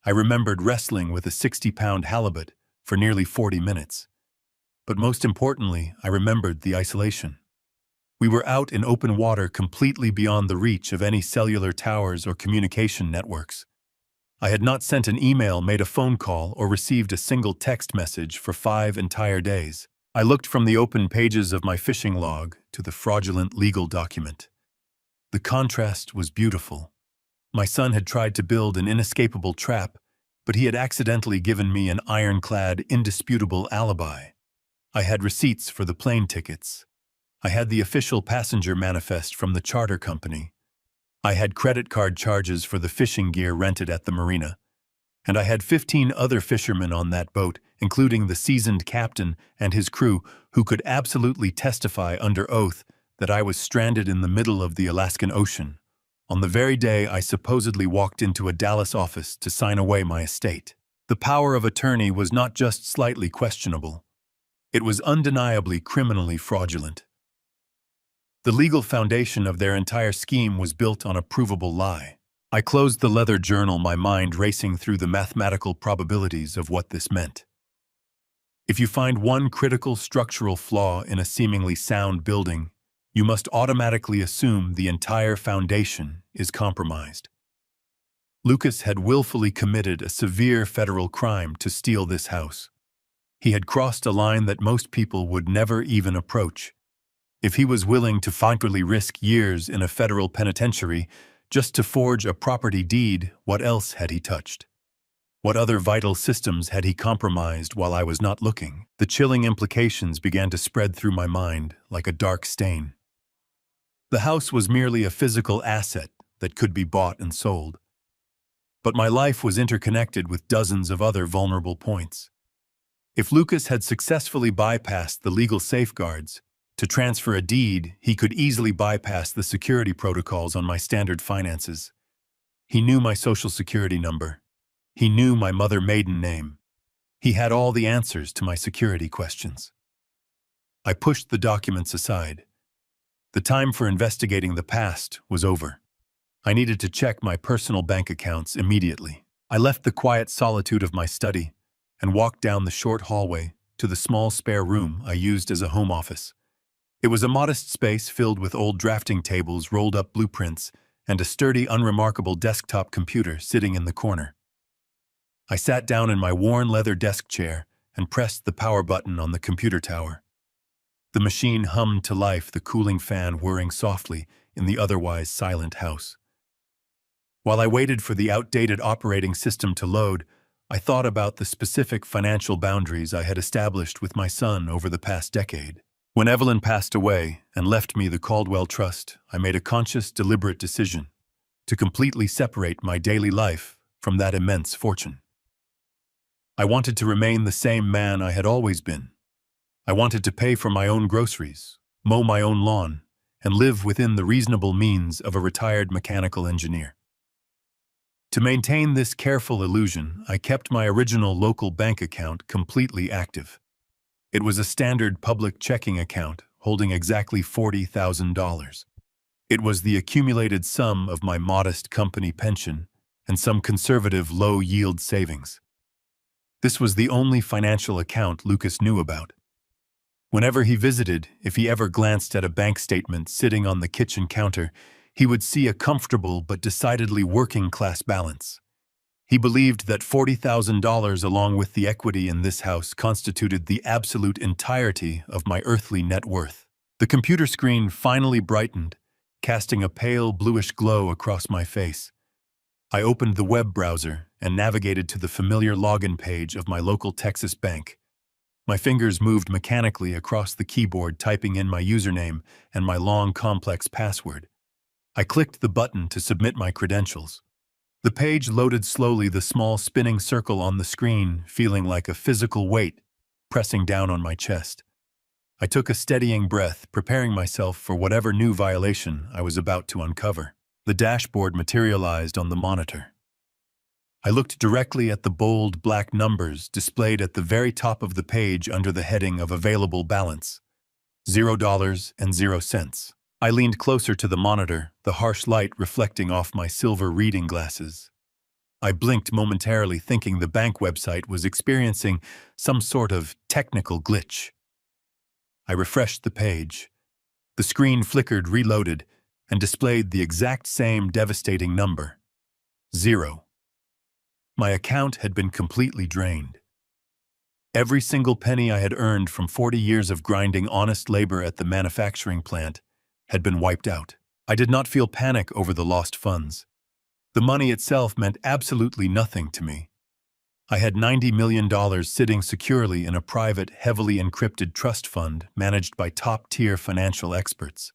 S1: I remembered wrestling with a 60-pound halibut for nearly 40 minutes. But most importantly, I remembered the isolation. We were out in open water completely beyond the reach of any cellular towers or communication networks. I had not sent an email, made a phone call, or received a single text message for 5 entire days. I looked from the open pages of my fishing log to the fraudulent legal document. The contrast was beautiful. My son had tried to build an inescapable trap, but he had accidentally given me an ironclad, indisputable alibi. I had receipts for the plane tickets. I had the official passenger manifest from the charter company. I had credit card charges for the fishing gear rented at the marina. And I had 15 other fishermen on that boat, including the seasoned captain and his crew, who could absolutely testify under oath that I was stranded in the middle of the Alaskan Ocean, on the very day I supposedly walked into a Dallas office to sign away my estate. The power of attorney was not just slightly questionable. It was undeniably criminally fraudulent. The legal foundation of their entire scheme was built on a provable lie. I closed the leather journal, my mind racing through the mathematical probabilities of what this meant. If you find one critical structural flaw in a seemingly sound building, you must automatically assume the entire foundation is compromised. Lucas had willfully committed a severe federal crime to steal this house. He had crossed a line that most people would never even approach. If he was willing to frankly risk years in a federal penitentiary just to forge a property deed, what else had he touched? What other vital systems had he compromised while I was not looking? The chilling implications began to spread through my mind like a dark stain. The house was merely a physical asset that could be bought and sold. But my life was interconnected with dozens of other vulnerable points. If Lucas had successfully bypassed the legal safeguards to transfer a deed, he could easily bypass the security protocols on my standard finances. He knew my social security number. He knew my maiden name. He had all the answers to my security questions. I pushed the documents aside. The time for investigating the past was over. I needed to check my personal bank accounts immediately. I left the quiet solitude of my study and walked down the short hallway to the small spare room I used as a home office. It was a modest space filled with old drafting tables, rolled-up blueprints, and a sturdy, unremarkable desktop computer sitting in the corner. I sat down in my worn leather desk chair and pressed the power button on the computer tower. The machine hummed to life, the cooling fan whirring softly in the otherwise silent house. While I waited for the outdated operating system to load, I thought about the specific financial boundaries I had established with my son over the past decade. When Evelyn passed away and left me the Caldwell Trust, I made a conscious, deliberate decision to completely separate my daily life from that immense fortune. I wanted to remain the same man I had always been. I wanted to pay for my own groceries, mow my own lawn, and live within the reasonable means of a retired mechanical engineer. To maintain this careful illusion, I kept my original local bank account completely active. It was a standard public checking account holding exactly $40,000. It was the accumulated sum of my modest company pension and some conservative low-yield savings. This was the only financial account Lucas knew about. Whenever he visited, if he ever glanced at a bank statement sitting on the kitchen counter, he would see a comfortable but decidedly working-class balance. He believed that $40,000 along with the equity in this house constituted the absolute entirety of my earthly net worth. The computer screen finally brightened, casting a pale bluish glow across my face. I opened the web browser and navigated to the familiar login page of my local Texas bank. My fingers moved mechanically across the keyboard, typing in my username and my long, complex password. I clicked the button to submit my credentials. The page loaded slowly, the small spinning circle on the screen feeling like a physical weight pressing down on my chest. I took a steadying breath, preparing myself for whatever new violation I was about to uncover. The dashboard materialized on the monitor. I looked directly at the bold black numbers displayed at the very top of the page under the heading of available balance, $0.00. I leaned closer to the monitor, the harsh light reflecting off my silver reading glasses. I blinked momentarily, thinking the bank website was experiencing some sort of technical glitch. I refreshed the page. The screen flickered, reloaded, and displayed the exact same devastating number, 0. My account had been completely drained. Every single penny I had earned from 40 years of grinding honest labor at the manufacturing plant had been wiped out. I did not feel panic over the lost funds. The money itself meant absolutely nothing to me. I had $90 million sitting securely in a private, heavily encrypted trust fund managed by top-tier financial experts.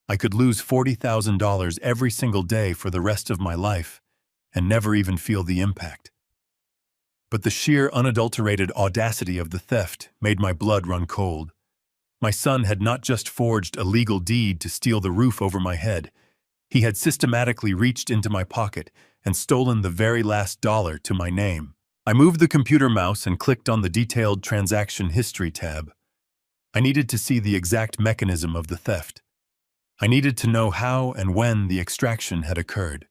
S1: I could lose $40,000 every single day for the rest of my life and never even feel the impact. But the sheer, unadulterated audacity of the theft made my blood run cold. My son had not just forged a legal deed to steal the roof over my head. He had systematically reached into my pocket and stolen the very last dollar to my name. I moved the computer mouse and clicked on the detailed transaction history tab. I needed to see the exact mechanism of the theft. I needed to know how and when the extraction had occurred.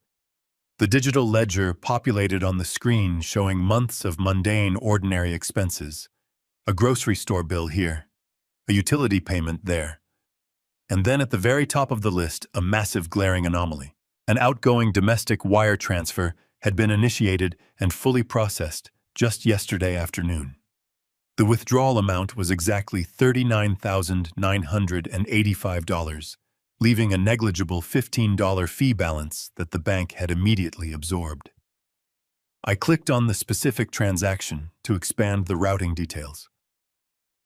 S1: The digital ledger populated on the screen, showing months of mundane, ordinary expenses. A grocery store bill here, a utility payment there. And then at the very top of the list, a massive glaring anomaly. An outgoing domestic wire transfer had been initiated and fully processed just yesterday afternoon. The withdrawal amount was exactly $39,985, leaving a negligible $15 fee balance that the bank had immediately absorbed. I clicked on the specific transaction to expand the routing details.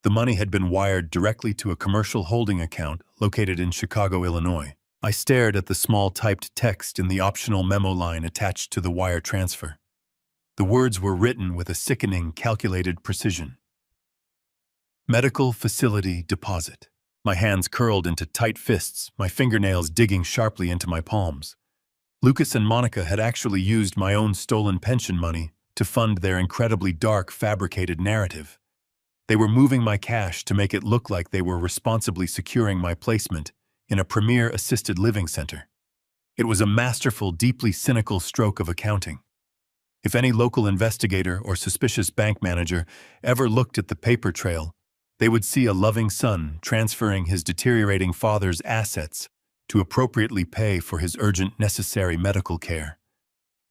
S1: The money had been wired directly to a commercial holding account located in Chicago, Illinois. I stared at the small typed text in the optional memo line attached to the wire transfer. The words were written with a sickening, calculated precision. Medical facility deposit. My hands curled into tight fists, my fingernails digging sharply into my palms. Lucas and Monica had actually used my own stolen pension money to fund their incredibly dark, fabricated narrative. They were moving my cash to make it look like they were responsibly securing my placement in a premier assisted living center. It was a masterful, deeply cynical stroke of accounting. If any local investigator or suspicious bank manager ever looked at the paper trail, they would see a loving son transferring his deteriorating father's assets to appropriately pay for his urgent necessary medical care.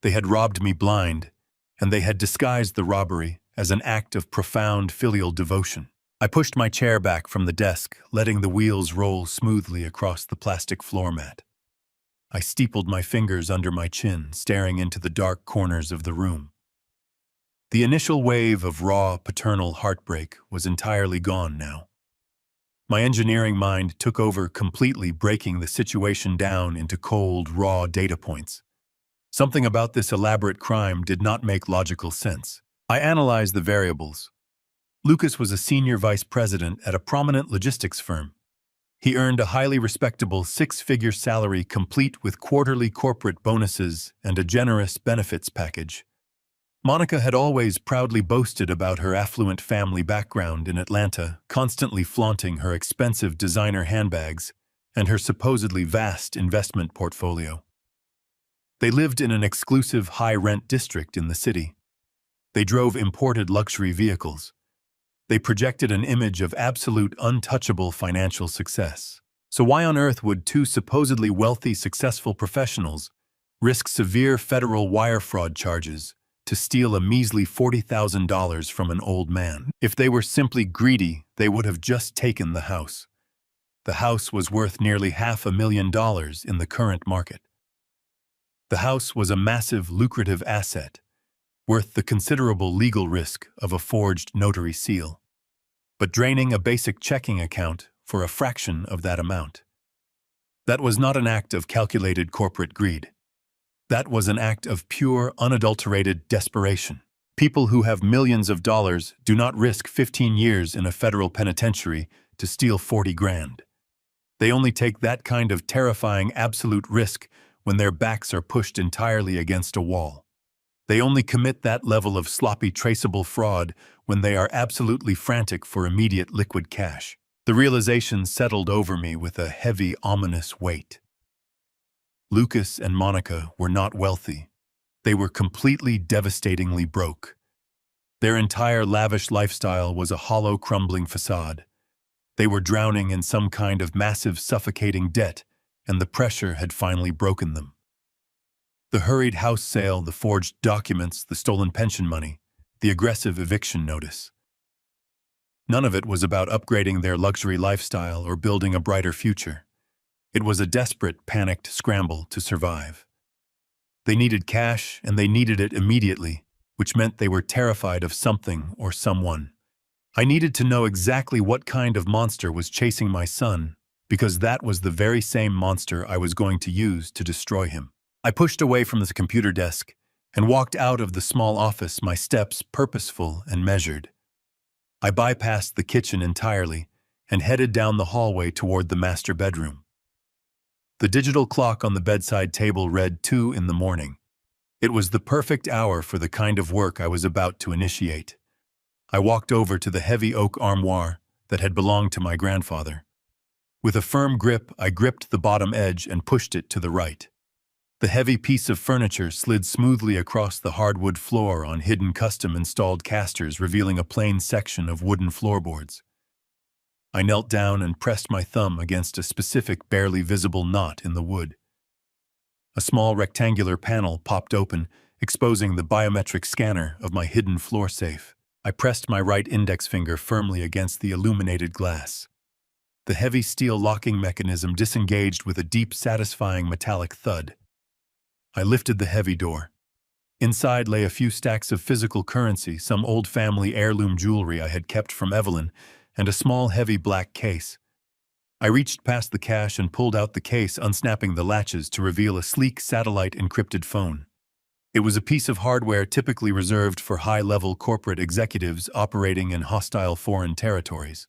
S1: They had robbed me blind, and they had disguised the robbery as an act of profound filial devotion. I pushed my chair back from the desk, letting the wheels roll smoothly across the plastic floor mat. I steepled my fingers under my chin, staring into the dark corners of the room. The initial wave of raw, paternal heartbreak was entirely gone now. My engineering mind took over completely, breaking the situation down into cold, raw data points. Something about this elaborate crime did not make logical sense. I analyzed the variables. Lucas was a senior vice president at a prominent logistics firm. He earned a highly respectable six-figure salary complete with quarterly corporate bonuses and a generous benefits package. Monica had always proudly boasted about her affluent family background in Atlanta, constantly flaunting her expensive designer handbags and her supposedly vast investment portfolio. They lived in an exclusive high-rent district in the city. They drove imported luxury vehicles. They projected an image of absolute untouchable financial success. So why on earth would two supposedly wealthy, successful professionals risk severe federal wire fraud charges to steal a measly $40,000 from an old man? If they were simply greedy, they would have just taken the house. The house was worth nearly $500,000 in the current market. The house was a massive, lucrative asset, worth the considerable legal risk of a forged notary seal, but draining a basic checking account for a fraction of that amount. That was not an act of calculated corporate greed. That was an act of pure, unadulterated desperation. People who have millions of dollars do not risk 15 years in a federal penitentiary to steal 40 grand. They only take that kind of terrifying absolute risk when their backs are pushed entirely against a wall. They only commit that level of sloppy, traceable fraud when they are absolutely frantic for immediate liquid cash. The realization settled over me with a heavy, ominous weight. Lucas and Monica were not wealthy. They were completely, devastatingly broke. Their entire lavish lifestyle was a hollow, crumbling facade. They were drowning in some kind of massive, suffocating debt, and the pressure had finally broken them. The hurried house sale, the forged documents, the stolen pension money, the aggressive eviction notice. None of it was about upgrading their luxury lifestyle or building a brighter future. It was a desperate, panicked scramble to survive. They needed cash, and they needed it immediately, which meant they were terrified of something or someone. I needed to know exactly what kind of monster was chasing my son, because that was the very same monster I was going to use to destroy him. I pushed away from the computer desk and walked out of the small office, my steps purposeful and measured. I bypassed the kitchen entirely and headed down the hallway toward the master bedroom. The digital clock on the bedside table read 2 in the morning. It was the perfect hour for the kind of work I was about to initiate. I walked over to the heavy oak armoire that had belonged to my grandfather. With a firm grip, I gripped the bottom edge and pushed it to the right. The heavy piece of furniture slid smoothly across the hardwood floor on hidden custom-installed casters, revealing a plain section of wooden floorboards. I knelt down and pressed my thumb against a specific, barely visible knot in the wood. A small rectangular panel popped open, exposing the biometric scanner of my hidden floor safe. I pressed my right index finger firmly against the illuminated glass. The heavy steel locking mechanism disengaged with a deep, satisfying metallic thud. I lifted the heavy door. Inside lay a few stacks of physical currency, some old family heirloom jewelry I had kept from Evelyn, and a small, heavy black case. I reached past the cash and pulled out the case, unsnapping the latches to reveal a sleek satellite-encrypted phone. It was a piece of hardware typically reserved for high-level corporate executives operating in hostile foreign territories.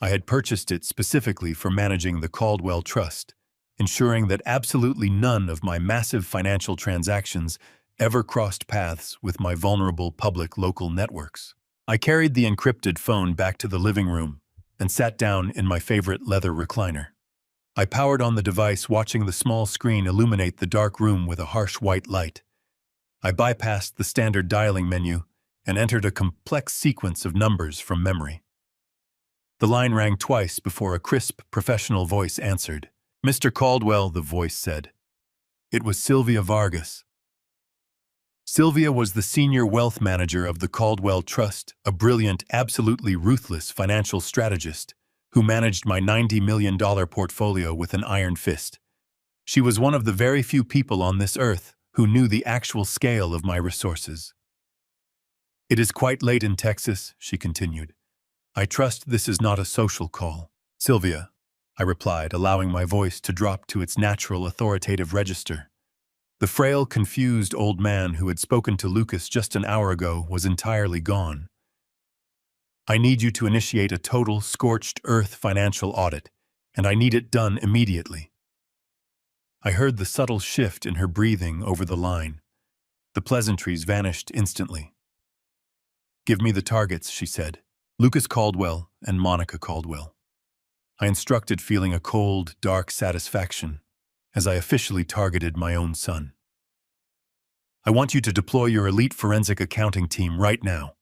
S1: I had purchased it specifically for managing the Caldwell Trust, ensuring that absolutely none of my massive financial transactions ever crossed paths with my vulnerable public local networks. I carried the encrypted phone back to the living room and sat down in my favorite leather recliner. I powered on the device, watching the small screen illuminate the dark room with a harsh white light. I bypassed the standard dialing menu and entered a complex sequence of numbers from memory. The line rang twice before a crisp, professional voice answered. "Mr. Caldwell," the voice said. It was Sylvia Vargas. Sylvia was the senior wealth manager of the Caldwell Trust, a brilliant, absolutely ruthless financial strategist who managed my $90 million portfolio with an iron fist. She was one of the very few people on this earth who knew the actual scale of my resources. "It is quite late in Texas," she continued. "I trust this is not a social call." "Sylvia," I replied, allowing my voice to drop to its natural authoritative register. The frail, confused old man who had spoken to Lucas just an hour ago was entirely gone. "I need you to initiate a total, scorched earth financial audit, and I need it done immediately." I heard the subtle shift in her breathing over the line. The pleasantries vanished instantly. "Give me the targets," she said. "Lucas Caldwell and Monica Caldwell." I instructed, feeling a cold, dark satisfaction as I officially targeted my own son. "I want you to deploy your elite forensic accounting team right now.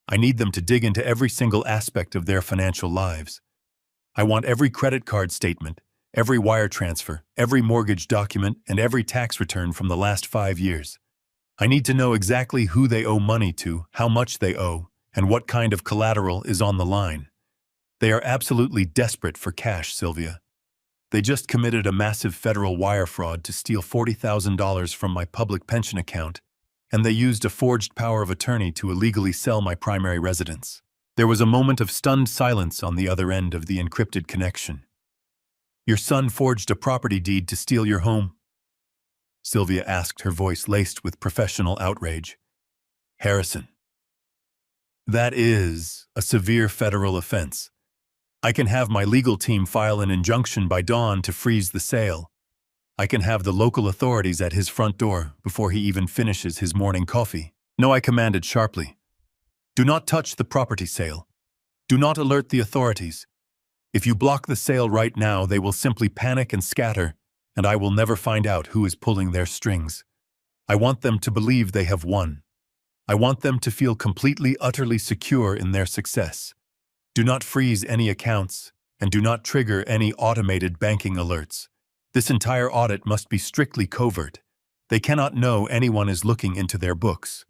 S1: I need them to dig into every single aspect of their financial lives. I want every credit card statement, every wire transfer, every mortgage document, and every tax return from the last 5 years. I need to know exactly who they owe money to, how much they owe, and what kind of collateral is on the line. They are absolutely desperate for cash, Sylvia. They just committed a massive federal wire fraud to steal $40,000 from my public pension account, and they used a forged power of attorney to illegally sell my primary residence." There was a moment of stunned silence on the other end of the encrypted connection. "Your son forged a property deed to steal your home?" Sylvia asked, her voice laced with professional outrage. "Harrison, that is a severe federal offense. I can have my legal team file an injunction by dawn to freeze the sale. I can have the local authorities at his front door before he even finishes his morning coffee." "No," I commanded sharply. "Do not touch the property sale. Do not alert the authorities. If you block the sale right now, they will simply panic and scatter, and I will never find out who is pulling their strings. I want them to believe they have won. I want them to feel completely, utterly secure in their success. Do not freeze any accounts, and do not trigger any automated banking alerts. This entire audit must be strictly covert. They cannot know anyone is looking into their books.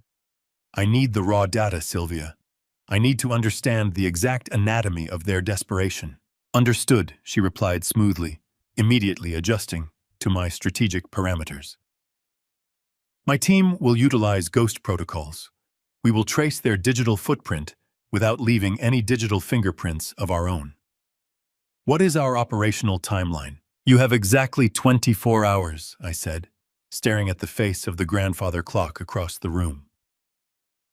S1: I need the raw data, Sylvia. I need to understand the exact anatomy of their desperation." "Understood," she replied smoothly, immediately adjusting to my strategic parameters. "My team will utilize ghost protocols. We will trace their digital footprint without leaving any digital fingerprints of our own." "What is our operational timeline?" "You have exactly 24 hours, I said, staring at the face of the grandfather clock across the room.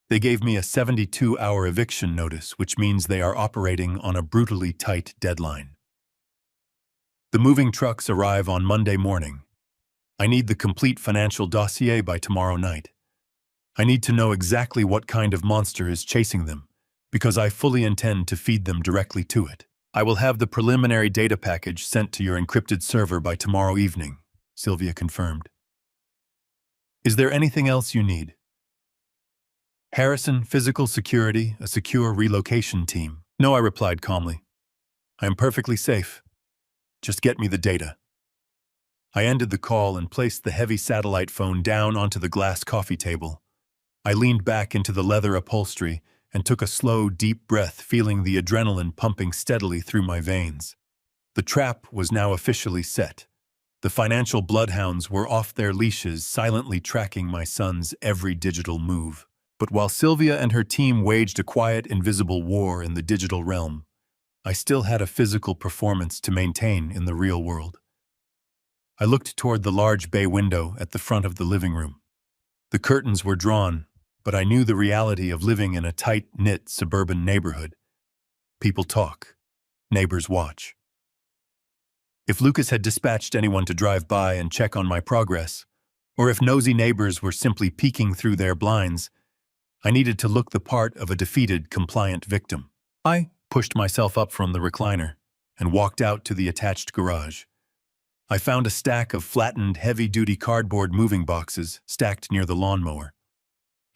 S1: They gave me a 72-hour eviction notice, which means they are operating on a brutally tight deadline. The moving trucks arrive on Monday morning. I need the complete financial dossier by tomorrow night. I need to know exactly what kind of monster is chasing them, because I fully intend to feed them directly to it. I will have the preliminary data package sent to your encrypted server by tomorrow evening," Sylvia confirmed. "Is there anything else you need?" "Harrison, physical security, a secure relocation team." "No," I replied calmly. "I am perfectly safe. Just get me the data." I ended the call and placed the heavy satellite phone down onto the glass coffee table. I leaned back into the leather upholstery and took a slow, deep breath, feeling the adrenaline pumping steadily through my veins. The trap was now officially set. The financial bloodhounds were off their leashes, silently tracking my son's every digital move. But while Sylvia and her team waged a quiet, invisible war in the digital realm, I still had a physical performance to maintain in the real world. I looked toward the large bay window at the front of the living room. The curtains were drawn, but I knew the reality of living in a tight-knit suburban neighborhood. People talk. Neighbors watch. If Lucas had dispatched anyone to drive by and check on my progress, or if nosy neighbors were simply peeking through their blinds, I needed to look the part of a defeated, compliant victim. I pushed myself up from the recliner and walked out to the attached garage. I found a stack of flattened, heavy-duty cardboard moving boxes stacked near the lawnmower.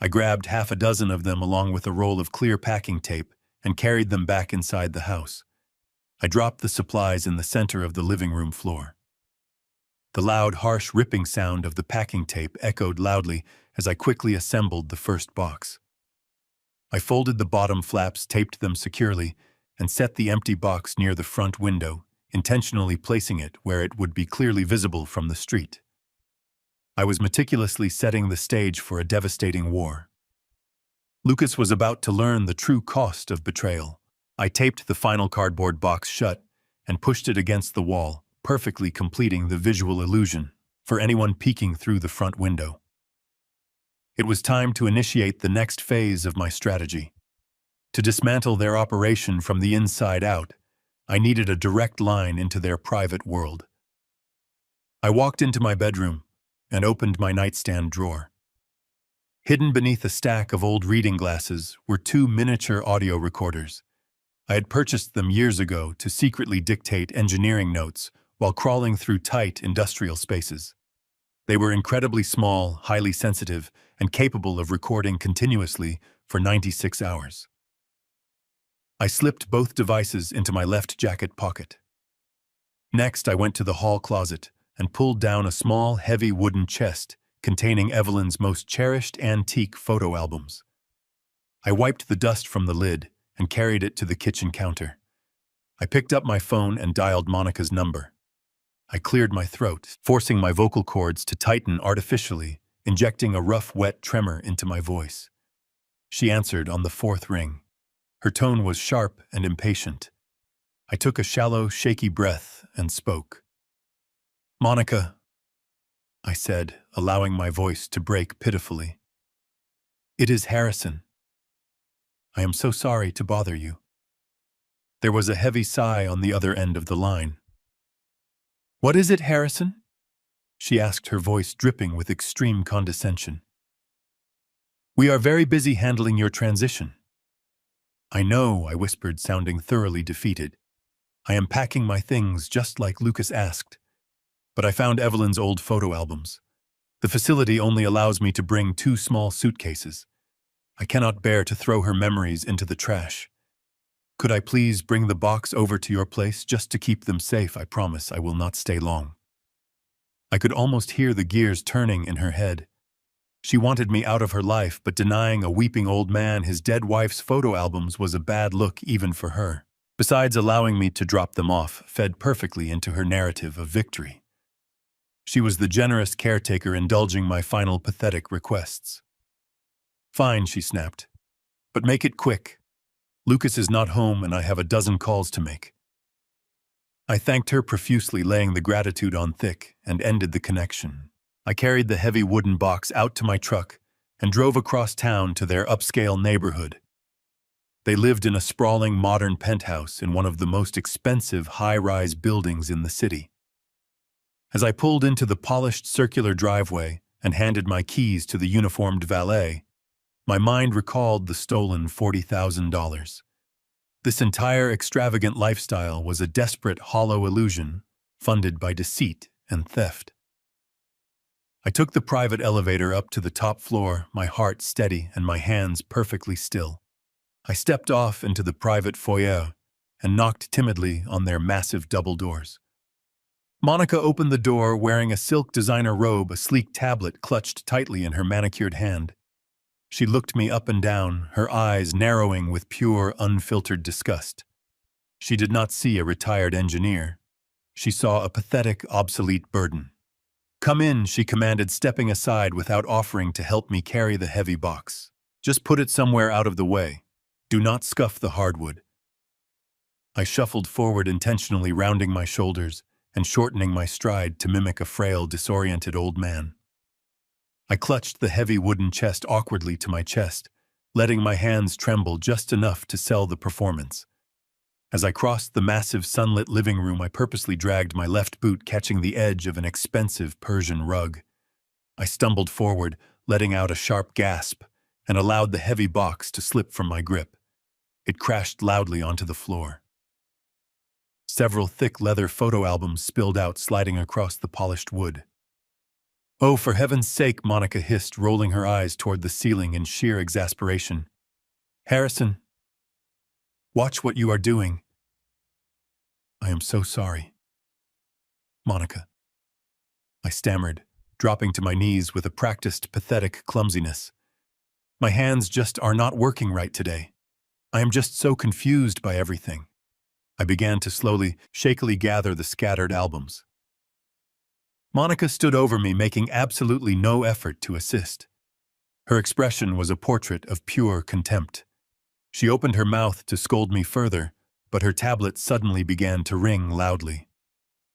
S1: I grabbed half a dozen of them along with a roll of clear packing tape and carried them back inside the house. I dropped the supplies in the center of the living room floor. The loud, harsh ripping sound of the packing tape echoed loudly as I quickly assembled the first box. I folded the bottom flaps, taped them securely, and set the empty box near the front window, intentionally placing it where it would be clearly visible from the street. I was meticulously setting the stage for a devastating war. Lucas was about to learn the true cost of betrayal. I taped the final cardboard box shut and pushed it against the wall, perfectly completing the visual illusion for anyone peeking through the front window. It was time to initiate the next phase of my strategy. To dismantle their operation from the inside out, I needed a direct line into their private world. I walked into my bedroom and opened my nightstand drawer. Hidden beneath a stack of old reading glasses were two miniature audio recorders. I had purchased them years ago to secretly dictate engineering notes while crawling through tight industrial spaces. They were incredibly small, highly sensitive, and capable of recording continuously for 96 hours. I slipped both devices into my left jacket pocket. Next, I went to the hall closet and pulled down a small, heavy wooden chest containing Evelyn's most cherished antique photo albums. I wiped the dust from the lid and carried it to the kitchen counter. I picked up my phone and dialed Monica's number. I cleared my throat, forcing my vocal cords to tighten artificially, injecting a rough, wet tremor into my voice. She answered on the fourth ring. Her tone was sharp and impatient. I took a shallow, shaky breath and spoke. "Monica," I said, allowing my voice to break pitifully. "It is Harrison. I am so sorry to bother you." There was a heavy sigh on the other end of the line. "What is it, Harrison?" she asked, her voice dripping with extreme condescension. "We are very busy handling your transition." "I know," I whispered, sounding thoroughly defeated. "I am packing my things just like Lucas asked. But I found Evelyn's old photo albums. The facility only allows me to bring 2 small suitcases. I cannot bear to throw her memories into the trash. Could I please bring the box over to your place just to keep them safe? I promise I will not stay long." I could almost hear the gears turning in her head. She wanted me out of her life, but denying a weeping old man his dead wife's photo albums was a bad look even for her. Besides, allowing me to drop them off fed perfectly into her narrative of victory. She was the generous caretaker indulging my final pathetic requests. "Fine," she snapped. "But make it quick. Lucas is not home and I have a dozen calls to make." I thanked her profusely, laying the gratitude on thick, and ended the connection. I carried the heavy wooden box out to my truck and drove across town to their upscale neighborhood. They lived in a sprawling modern penthouse in one of the most expensive high-rise buildings in the city. As I pulled into the polished circular driveway and handed my keys to the uniformed valet, my mind recalled the stolen $40,000. This entire extravagant lifestyle was a desperate, hollow illusion funded by deceit and theft. I took the private elevator up to the top floor, my heart steady and my hands perfectly still. I stepped off into the private foyer and knocked timidly on their massive double doors. Monica opened the door wearing a silk designer robe, a sleek tablet clutched tightly in her manicured hand. She looked me up and down, her eyes narrowing with pure, unfiltered disgust. She did not see a retired engineer. She saw a pathetic, obsolete burden. "Come in," she commanded, stepping aside without offering to help me carry the heavy box. "Just put it somewhere out of the way. Do not scuff the hardwood." I shuffled forward, intentionally rounding my shoulders and shortening my stride to mimic a frail, disoriented old man. I clutched the heavy wooden chest awkwardly to my chest, letting my hands tremble just enough to sell the performance. As I crossed the massive sunlit living room, I purposely dragged my left boot, catching the edge of an expensive Persian rug. I stumbled forward, letting out a sharp gasp, and allowed the heavy box to slip from my grip. It crashed loudly onto the floor. Several thick leather photo albums spilled out, sliding across the polished wood. "Oh, for heaven's sake," Monica hissed, rolling her eyes toward the ceiling in sheer exasperation. "Harrison, watch what you are doing." "I am so sorry, Monica," I stammered, dropping to my knees with a practiced, pathetic clumsiness. "My hands just are not working right today. I am just so confused by everything." I began to slowly, shakily gather the scattered albums. Monica stood over me, making absolutely no effort to assist. Her expression was a portrait of pure contempt. She opened her mouth to scold me further, but her tablet suddenly began to ring loudly.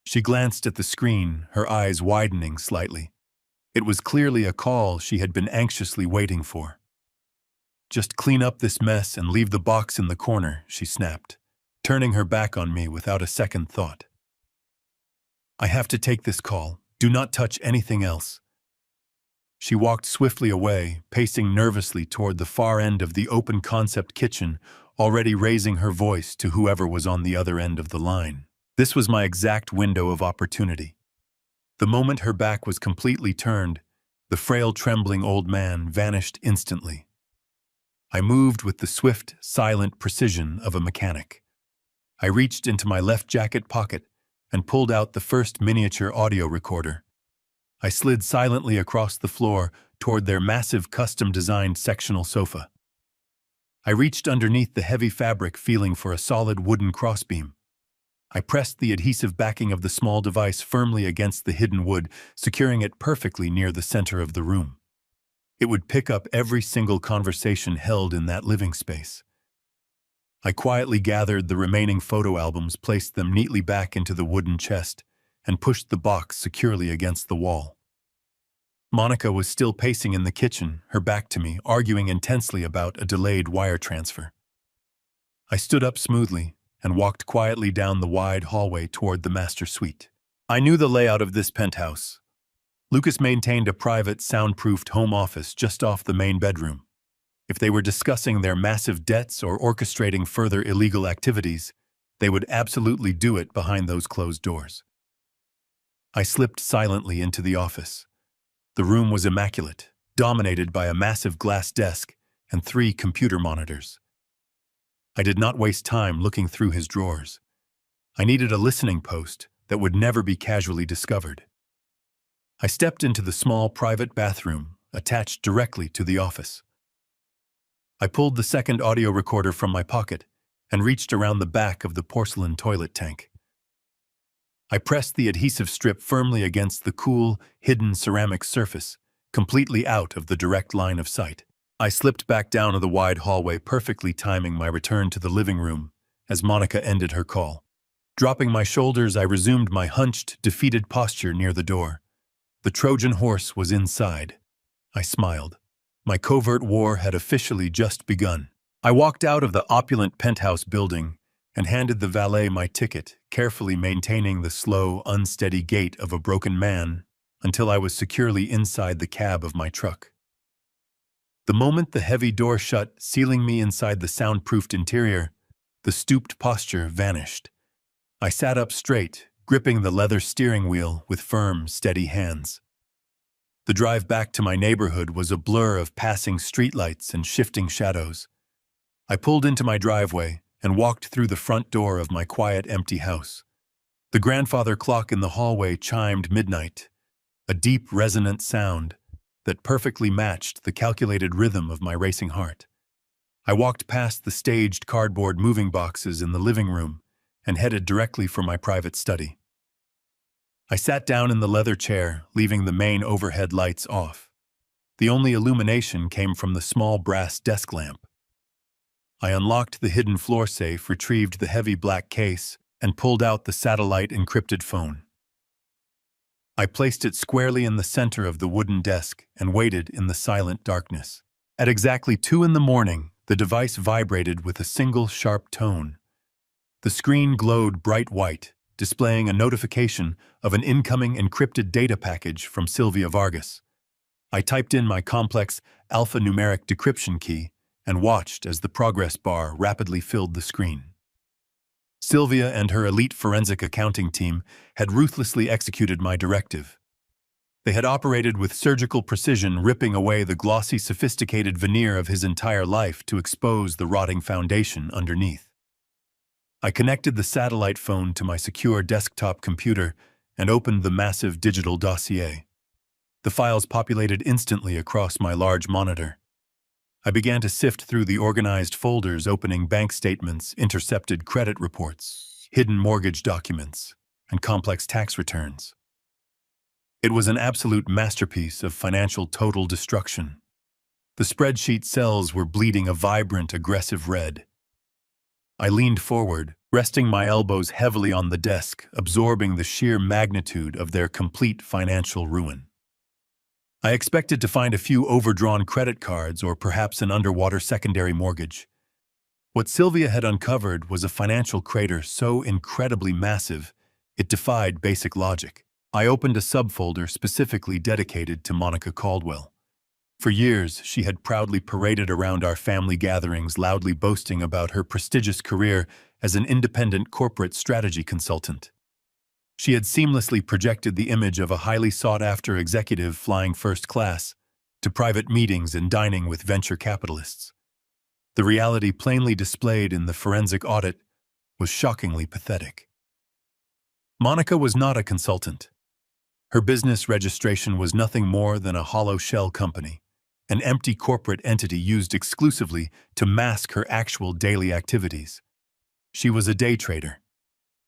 S1: She glanced at the screen, her eyes widening slightly. It was clearly a call she had been anxiously waiting for. "Just clean up this mess and leave the box in the corner," she snapped, turning her back on me without a second thought. "I have to take this call. Do not touch anything else." She walked swiftly away, pacing nervously toward the far end of the open-concept kitchen, already raising her voice to whoever was on the other end of the line. This was my exact window of opportunity. The moment her back was completely turned, the frail, trembling old man vanished instantly. I moved with the swift, silent precision of a mechanic. I reached into my left jacket pocket and pulled out the first miniature audio recorder. I slid silently across the floor toward their massive custom-designed sectional sofa. I reached underneath the heavy fabric, feeling for a solid wooden crossbeam. I pressed the adhesive backing of the small device firmly against the hidden wood, securing it perfectly near the center of the room. It would pick up every single conversation held in that living space. I quietly gathered the remaining photo albums, placed them neatly back into the wooden chest, and pushed the box securely against the wall. Monica was still pacing in the kitchen, her back to me, arguing intensely about a delayed wire transfer. I stood up smoothly and walked quietly down the wide hallway toward the master suite. I knew the layout of this penthouse. Lucas maintained a private, soundproofed home office just off the main bedroom. If they were discussing their massive debts or orchestrating further illegal activities, they would absolutely do it behind those closed doors. I slipped silently into the office. The room was immaculate, dominated by a massive glass desk and 3 computer monitors. I did not waste time looking through his drawers. I needed a listening post that would never be casually discovered. I stepped into the small private bathroom attached directly to the office. I pulled the second audio recorder from my pocket and reached around the back of the porcelain toilet tank. I pressed the adhesive strip firmly against the cool, hidden ceramic surface, completely out of the direct line of sight. I slipped back down the wide hallway, perfectly timing my return to the living room as Monica ended her call. Dropping my shoulders, I resumed my hunched, defeated posture near the door. The Trojan horse was inside. I smiled. My covert war had officially just begun. I walked out of the opulent penthouse building and handed the valet my ticket, carefully maintaining the slow, unsteady gait of a broken man until I was securely inside the cab of my truck. The moment the heavy door shut, sealing me inside the soundproofed interior, the stooped posture vanished. I sat up straight, gripping the leather steering wheel with firm, steady hands. The drive back to my neighborhood was a blur of passing streetlights and shifting shadows. I pulled into my driveway and walked through the front door of my quiet, empty house. The grandfather clock in the hallway chimed midnight, a deep, resonant sound that perfectly matched the calculated rhythm of my racing heart. I walked past the staged cardboard moving boxes in the living room and headed directly for my private study. I sat down in the leather chair, leaving the main overhead lights off. The only illumination came from the small brass desk lamp. I unlocked the hidden floor safe, retrieved the heavy black case, and pulled out the satellite-encrypted phone. I placed it squarely in the center of the wooden desk and waited in the silent darkness. At exactly 2 a.m, the device vibrated with a single sharp tone. The screen glowed bright white, displaying a notification of an incoming encrypted data package from Sylvia Vargas. I typed in my complex alphanumeric decryption key and watched as the progress bar rapidly filled the screen. Sylvia and her elite forensic accounting team had ruthlessly executed my directive. They had operated with surgical precision, ripping away the glossy, sophisticated veneer of his entire life to expose the rotting foundation underneath. I connected the satellite phone to my secure desktop computer and opened the massive digital dossier. The files populated instantly across my large monitor. I began to sift through the organized folders, opening bank statements, intercepted credit reports, hidden mortgage documents, and complex tax returns. It was an absolute masterpiece of financial total destruction. The spreadsheet cells were bleeding a vibrant, aggressive red. I leaned forward, resting my elbows heavily on the desk, absorbing the sheer magnitude of their complete financial ruin. I expected to find a few overdrawn credit cards or perhaps an underwater secondary mortgage. What Sylvia had uncovered was a financial crater so incredibly massive, it defied basic logic. I opened a subfolder specifically dedicated to Monica Caldwell. For years, she had proudly paraded around our family gatherings, loudly boasting about her prestigious career as an independent corporate strategy consultant. She had seamlessly projected the image of a highly sought-after executive flying first class to private meetings and dining with venture capitalists. The reality plainly displayed in the forensic audit was shockingly pathetic. Monica was not a consultant. Her business registration was nothing more than a hollow shell company, an empty corporate entity used exclusively to mask her actual daily activities. She was a day trader,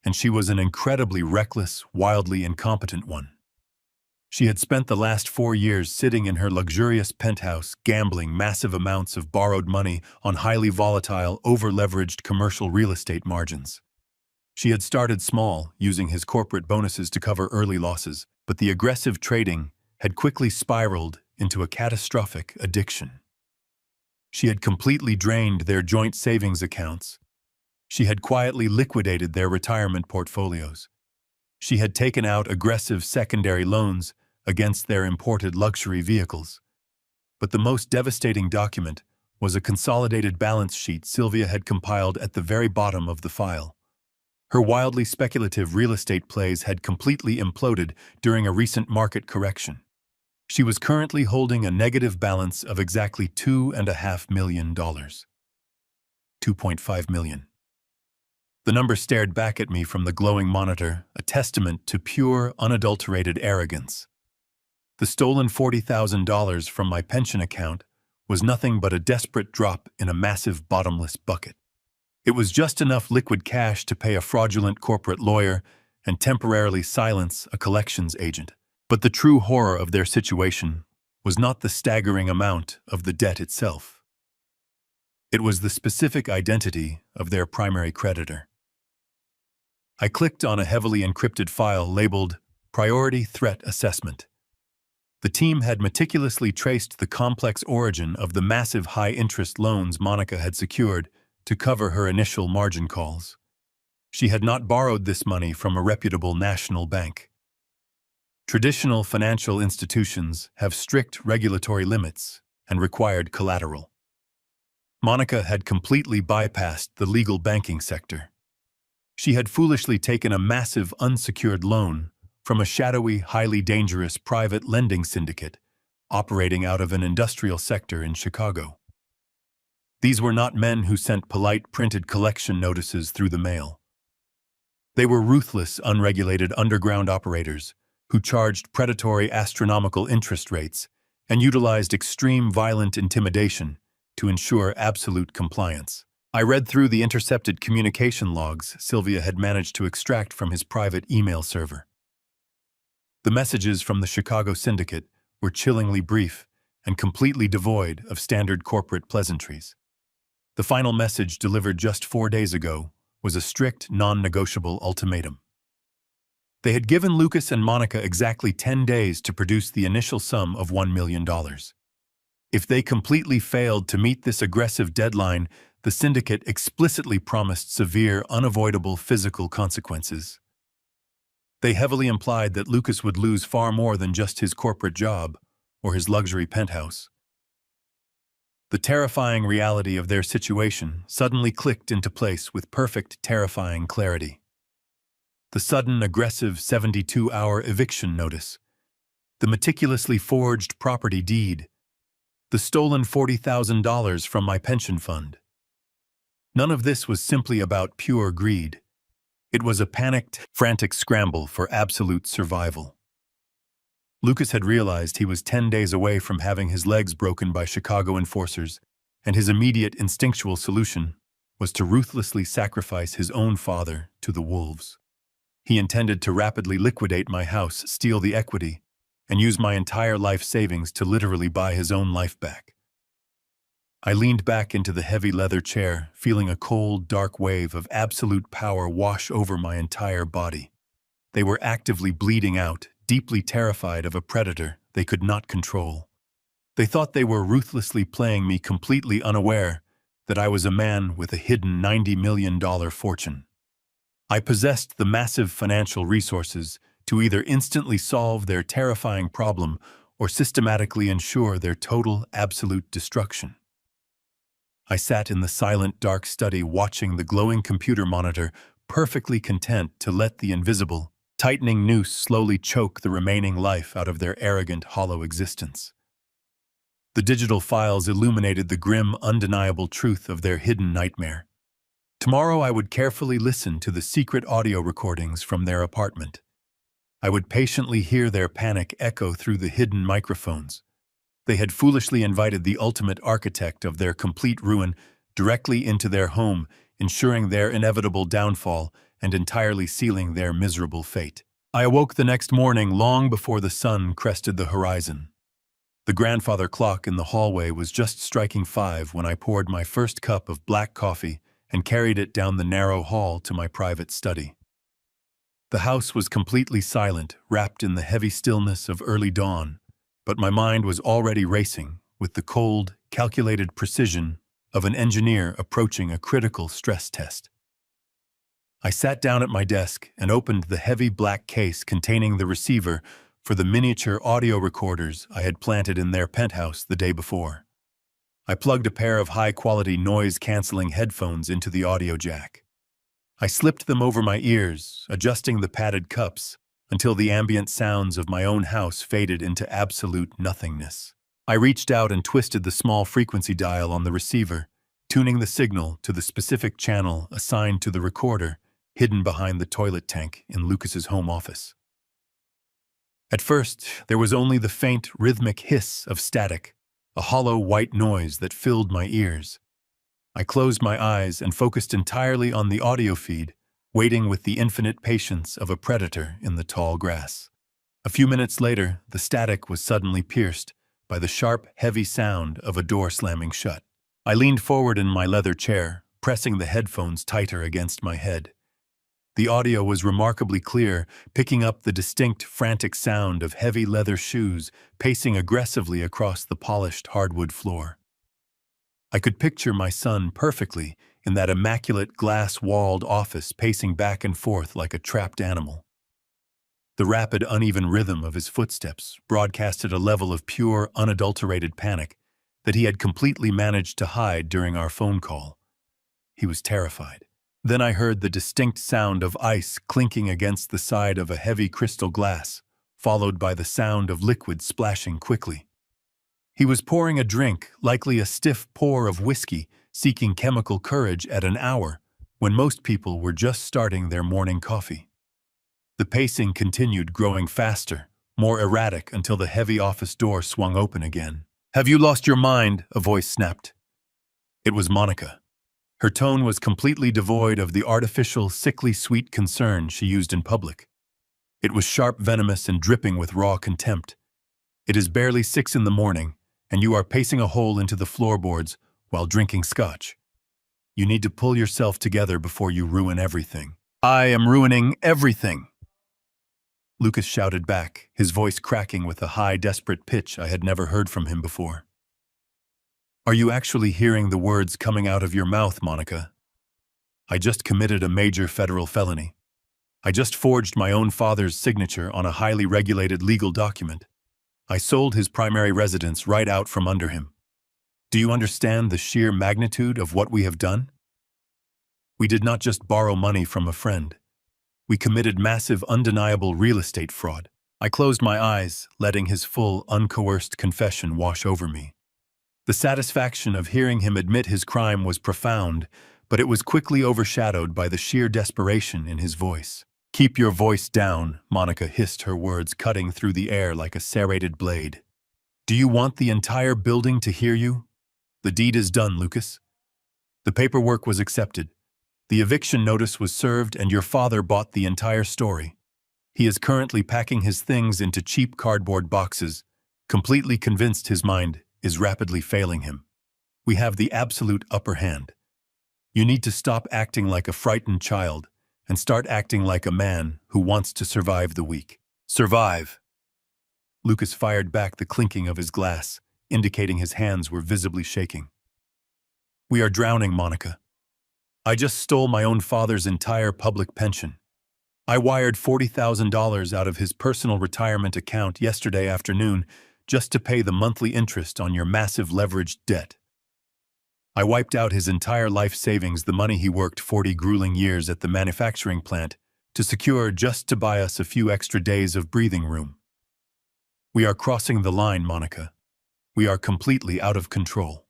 S1: and she was an incredibly reckless, wildly incompetent one. She had spent the last 4 years sitting in her luxurious penthouse, gambling massive amounts of borrowed money on highly volatile, over-leveraged commercial real estate margins. She had started small, using his corporate bonuses to cover early losses, but the aggressive trading had quickly spiraled into a catastrophic addiction. She had completely drained their joint savings accounts. She had quietly liquidated their retirement portfolios. She had taken out aggressive secondary loans against their imported luxury vehicles. But the most devastating document was a consolidated balance sheet Sylvia had compiled at the very bottom of the file. Her wildly speculative real estate plays had completely imploded during a recent market correction. She was currently holding a negative balance of exactly $2.5 million. $2.5 million. The number stared back at me from the glowing monitor, a testament to pure, unadulterated arrogance. The stolen $40,000 from my pension account was nothing but a desperate drop in a massive bottomless bucket. It was just enough liquid cash to pay a fraudulent corporate lawyer and temporarily silence a collections agent. But the true horror of their situation was not the staggering amount of the debt itself. It was the specific identity of their primary creditor. I clicked on a heavily encrypted file labeled Priority Threat Assessment. The team had meticulously traced the complex origin of the massive high-interest loans Monica had secured to cover her initial margin calls. She had not borrowed this money from a reputable national bank. Traditional financial institutions have strict regulatory limits and required collateral. Monica had completely bypassed the legal banking sector. She had foolishly taken a massive unsecured loan from a shadowy, highly dangerous private lending syndicate operating out of an industrial sector in Chicago. These were not men who sent polite printed collection notices through the mail. They were ruthless, unregulated underground operators who charged predatory astronomical interest rates and utilized extreme violent intimidation to ensure absolute compliance. I read through the intercepted communication logs Sylvia had managed to extract from his private email server. The messages from the Chicago syndicate were chillingly brief and completely devoid of standard corporate pleasantries. The final message, delivered just 4 days ago, was a strict, non-negotiable ultimatum. They had given Lucas and Monica exactly 10 days to produce the initial sum of $1 million. If they completely failed to meet this aggressive deadline, the syndicate explicitly promised severe, unavoidable physical consequences. They heavily implied that Lucas would lose far more than just his corporate job or his luxury penthouse. The terrifying reality of their situation suddenly clicked into place with perfect, terrifying clarity. The sudden, aggressive 72-hour eviction notice, the meticulously forged property deed, the stolen $40,000 from my pension fund. None of this was simply about pure greed. It was a panicked, frantic scramble for absolute survival. Lucas had realized he was 10 days away from having his legs broken by Chicago enforcers, and his immediate instinctual solution was to ruthlessly sacrifice his own father to the wolves. He intended to rapidly liquidate my house, steal the equity, and use my entire life savings to literally buy his own life back. I leaned back into the heavy leather chair, feeling a cold, dark wave of absolute power wash over my entire body. They were actively bleeding out, deeply terrified of a predator they could not control. They thought they were ruthlessly playing me, completely unaware that I was a man with a hidden $90 million fortune. I possessed the massive financial resources to either instantly solve their terrifying problem or systematically ensure their total, absolute destruction. I sat in the silent, dark study watching the glowing computer monitor, perfectly content to let the invisible, tightening noose slowly choke the remaining life out of their arrogant, hollow existence. The digital files illuminated the grim, undeniable truth of their hidden nightmare. Tomorrow I would carefully listen to the secret audio recordings from their apartment. I would patiently hear their panic echo through the hidden microphones. They had foolishly invited the ultimate architect of their complete ruin directly into their home, ensuring their inevitable downfall and entirely sealing their miserable fate. I awoke the next morning long before the sun crested the horizon. The grandfather clock in the hallway was just striking 5 when I poured my first cup of black coffee and carried it down the narrow hall to my private study. The house was completely silent, wrapped in the heavy stillness of early dawn, but my mind was already racing with the cold, calculated precision of an engineer approaching a critical stress test. I sat down at my desk and opened the heavy black case containing the receiver for the miniature audio recorders I had planted in their penthouse the day before. I plugged a pair of high-quality noise-canceling headphones into the audio jack. I slipped them over my ears, adjusting the padded cups until the ambient sounds of my own house faded into absolute nothingness. I reached out and twisted the small frequency dial on the receiver, tuning the signal to the specific channel assigned to the recorder hidden behind the toilet tank in Lucas's home office. At first, there was only the faint, rhythmic hiss of static, a hollow white noise that filled my ears. I closed my eyes and focused entirely on the audio feed, waiting with the infinite patience of a predator in the tall grass. A few minutes later, the static was suddenly pierced by the sharp, heavy sound of a door slamming shut. I leaned forward in my leather chair, pressing the headphones tighter against my head. The audio was remarkably clear, picking up the distinct, frantic sound of heavy leather shoes pacing aggressively across the polished hardwood floor. I could picture my son perfectly in that immaculate glass-walled office pacing back and forth like a trapped animal. The rapid, uneven rhythm of his footsteps broadcasted a level of pure, unadulterated panic that he had completely managed to hide during our phone call. He was terrified. Then I heard the distinct sound of ice clinking against the side of a heavy crystal glass, followed by the sound of liquid splashing quickly. He was pouring a drink, likely a stiff pour of whiskey, seeking chemical courage at an hour when most people were just starting their morning coffee. The pacing continued, growing faster, more erratic until the heavy office door swung open again. "Have you lost your mind?" a voice snapped. It was Monica. Her tone was completely devoid of the artificial, sickly sweet concern she used in public. It was sharp, venomous, and dripping with raw contempt. "It is barely 6 in the morning, and you are pacing a hole into the floorboards while drinking scotch. You need to pull yourself together before you ruin everything." "I am ruining everything!" Lucas shouted back, his voice cracking with a high, desperate pitch I had never heard from him before. "Are you actually hearing the words coming out of your mouth, Monica? I just committed a major federal felony. I just forged my own father's signature on a highly regulated legal document. I sold his primary residence right out from under him. Do you understand the sheer magnitude of what we have done? We did not just borrow money from a friend. We committed massive, undeniable real estate fraud. I closed my eyes, letting his full, uncoerced confession wash over me. The satisfaction of hearing him admit his crime was profound, but it was quickly overshadowed by the sheer desperation in his voice. "Keep your voice down," Monica hissed, her words cutting through the air like a serrated blade. "Do you want the entire building to hear you? The deed is done, Lucas. The paperwork was accepted. The eviction notice was served, and your father bought the entire story. He is currently packing his things into cheap cardboard boxes, completely convinced his mind is rapidly failing him. We have the absolute upper hand. You need to stop acting like a frightened child and start acting like a man who wants to survive the week." "Survive!" Lucas fired back, the clinking of his glass, indicating his hands were visibly shaking. "We are drowning, Monica. I just stole my own father's entire public pension. I wired $40,000 out of his personal retirement account yesterday afternoon just to pay the monthly interest on your massive leveraged debt. I wiped out his entire life savings, the money he worked 40 grueling years at the manufacturing plant to secure just to buy us a few extra days of breathing room. We are crossing the line, Monica. We are completely out of control.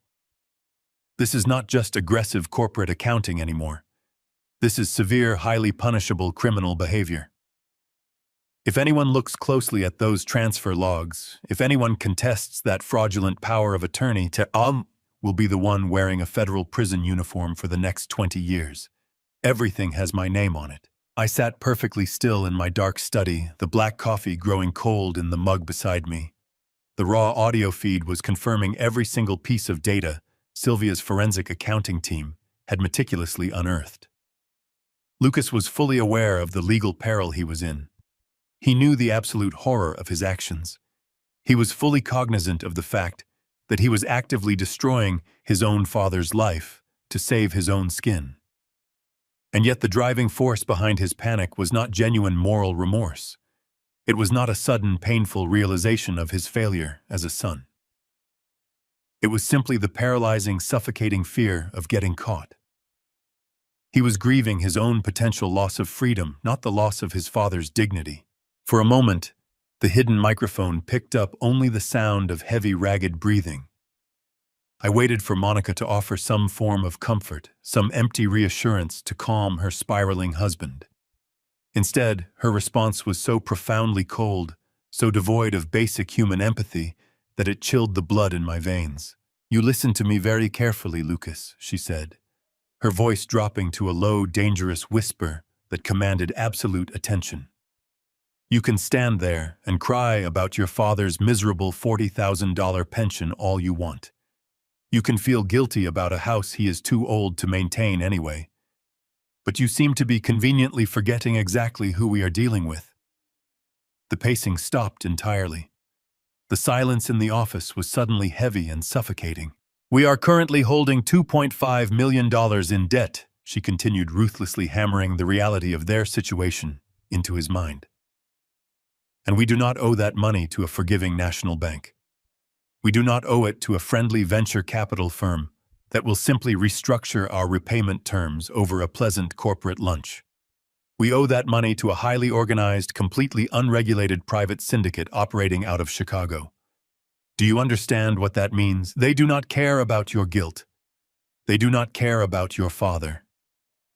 S1: This is not just aggressive corporate accounting anymore. This is severe, highly punishable criminal behavior. If anyone looks closely at those transfer logs, if anyone contests that fraudulent power of attorney will be the one wearing a federal prison uniform for the next 20 years. Everything has my name on it." I sat perfectly still in my dark study, the black coffee growing cold in the mug beside me. The raw audio feed was confirming every single piece of data Sylvia's forensic accounting team had meticulously unearthed. Lucas was fully aware of the legal peril he was in. He knew the absolute horror of his actions. He was fully cognizant of the fact that he was actively destroying his own father's life to save his own skin. And yet the driving force behind his panic was not genuine moral remorse. It was not a sudden, painful realization of his failure as a son. It was simply the paralyzing, suffocating fear of getting caught. He was grieving his own potential loss of freedom, not the loss of his father's dignity. For a moment, the hidden microphone picked up only the sound of heavy, ragged breathing. I waited for Monica to offer some form of comfort, some empty reassurance to calm her spiraling husband. Instead, her response was so profoundly cold, so devoid of basic human empathy, that it chilled the blood in my veins. "You listen to me very carefully, Lucas," she said, her voice dropping to a low, dangerous whisper that commanded absolute attention. "You can stand there and cry about your father's miserable $40,000 pension all you want. You can feel guilty about a house he is too old to maintain anyway. But you seem to be conveniently forgetting exactly who we are dealing with." The pacing stopped entirely. The silence in the office was suddenly heavy and suffocating. "We are currently holding $2.5 million in debt," she continued, ruthlessly hammering the reality of their situation into his mind. "And we do not owe that money to a forgiving national bank. We do not owe it to a friendly venture capital firm that will simply restructure our repayment terms over a pleasant corporate lunch. We owe that money to a highly organized, completely unregulated private syndicate operating out of Chicago. Do you understand what that means? They do not care about your guilt. They do not care about your father.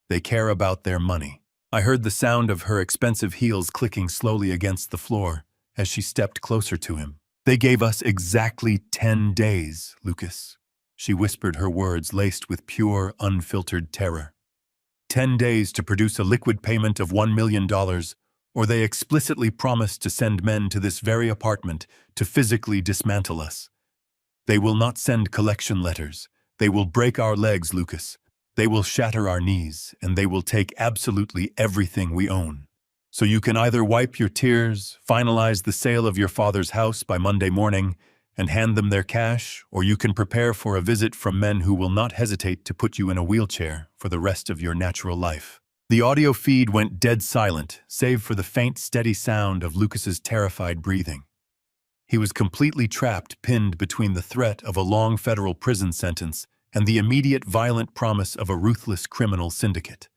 S1: They care about their money." I heard the sound of her expensive heels clicking slowly against the floor as she stepped closer to him. "They gave us exactly 10 days, Lucas," she whispered, her words laced with pure, unfiltered terror. 10 days to produce a liquid payment of $1 million, or they explicitly promised to send men to this very apartment to physically dismantle us. They will not send collection letters. They will break our legs, Lucas. They will shatter our knees, and they will take absolutely everything we own. So you can either wipe your tears, finalize the sale of your father's house by Monday morning, and hand them their cash, or you can prepare for a visit from men who will not hesitate to put you in a wheelchair for the rest of your natural life." The audio feed went dead silent, save for the faint, steady sound of Lucas's terrified breathing. He was completely trapped, pinned between the threat of a long federal prison sentence and the immediate violent promise of a ruthless criminal syndicate.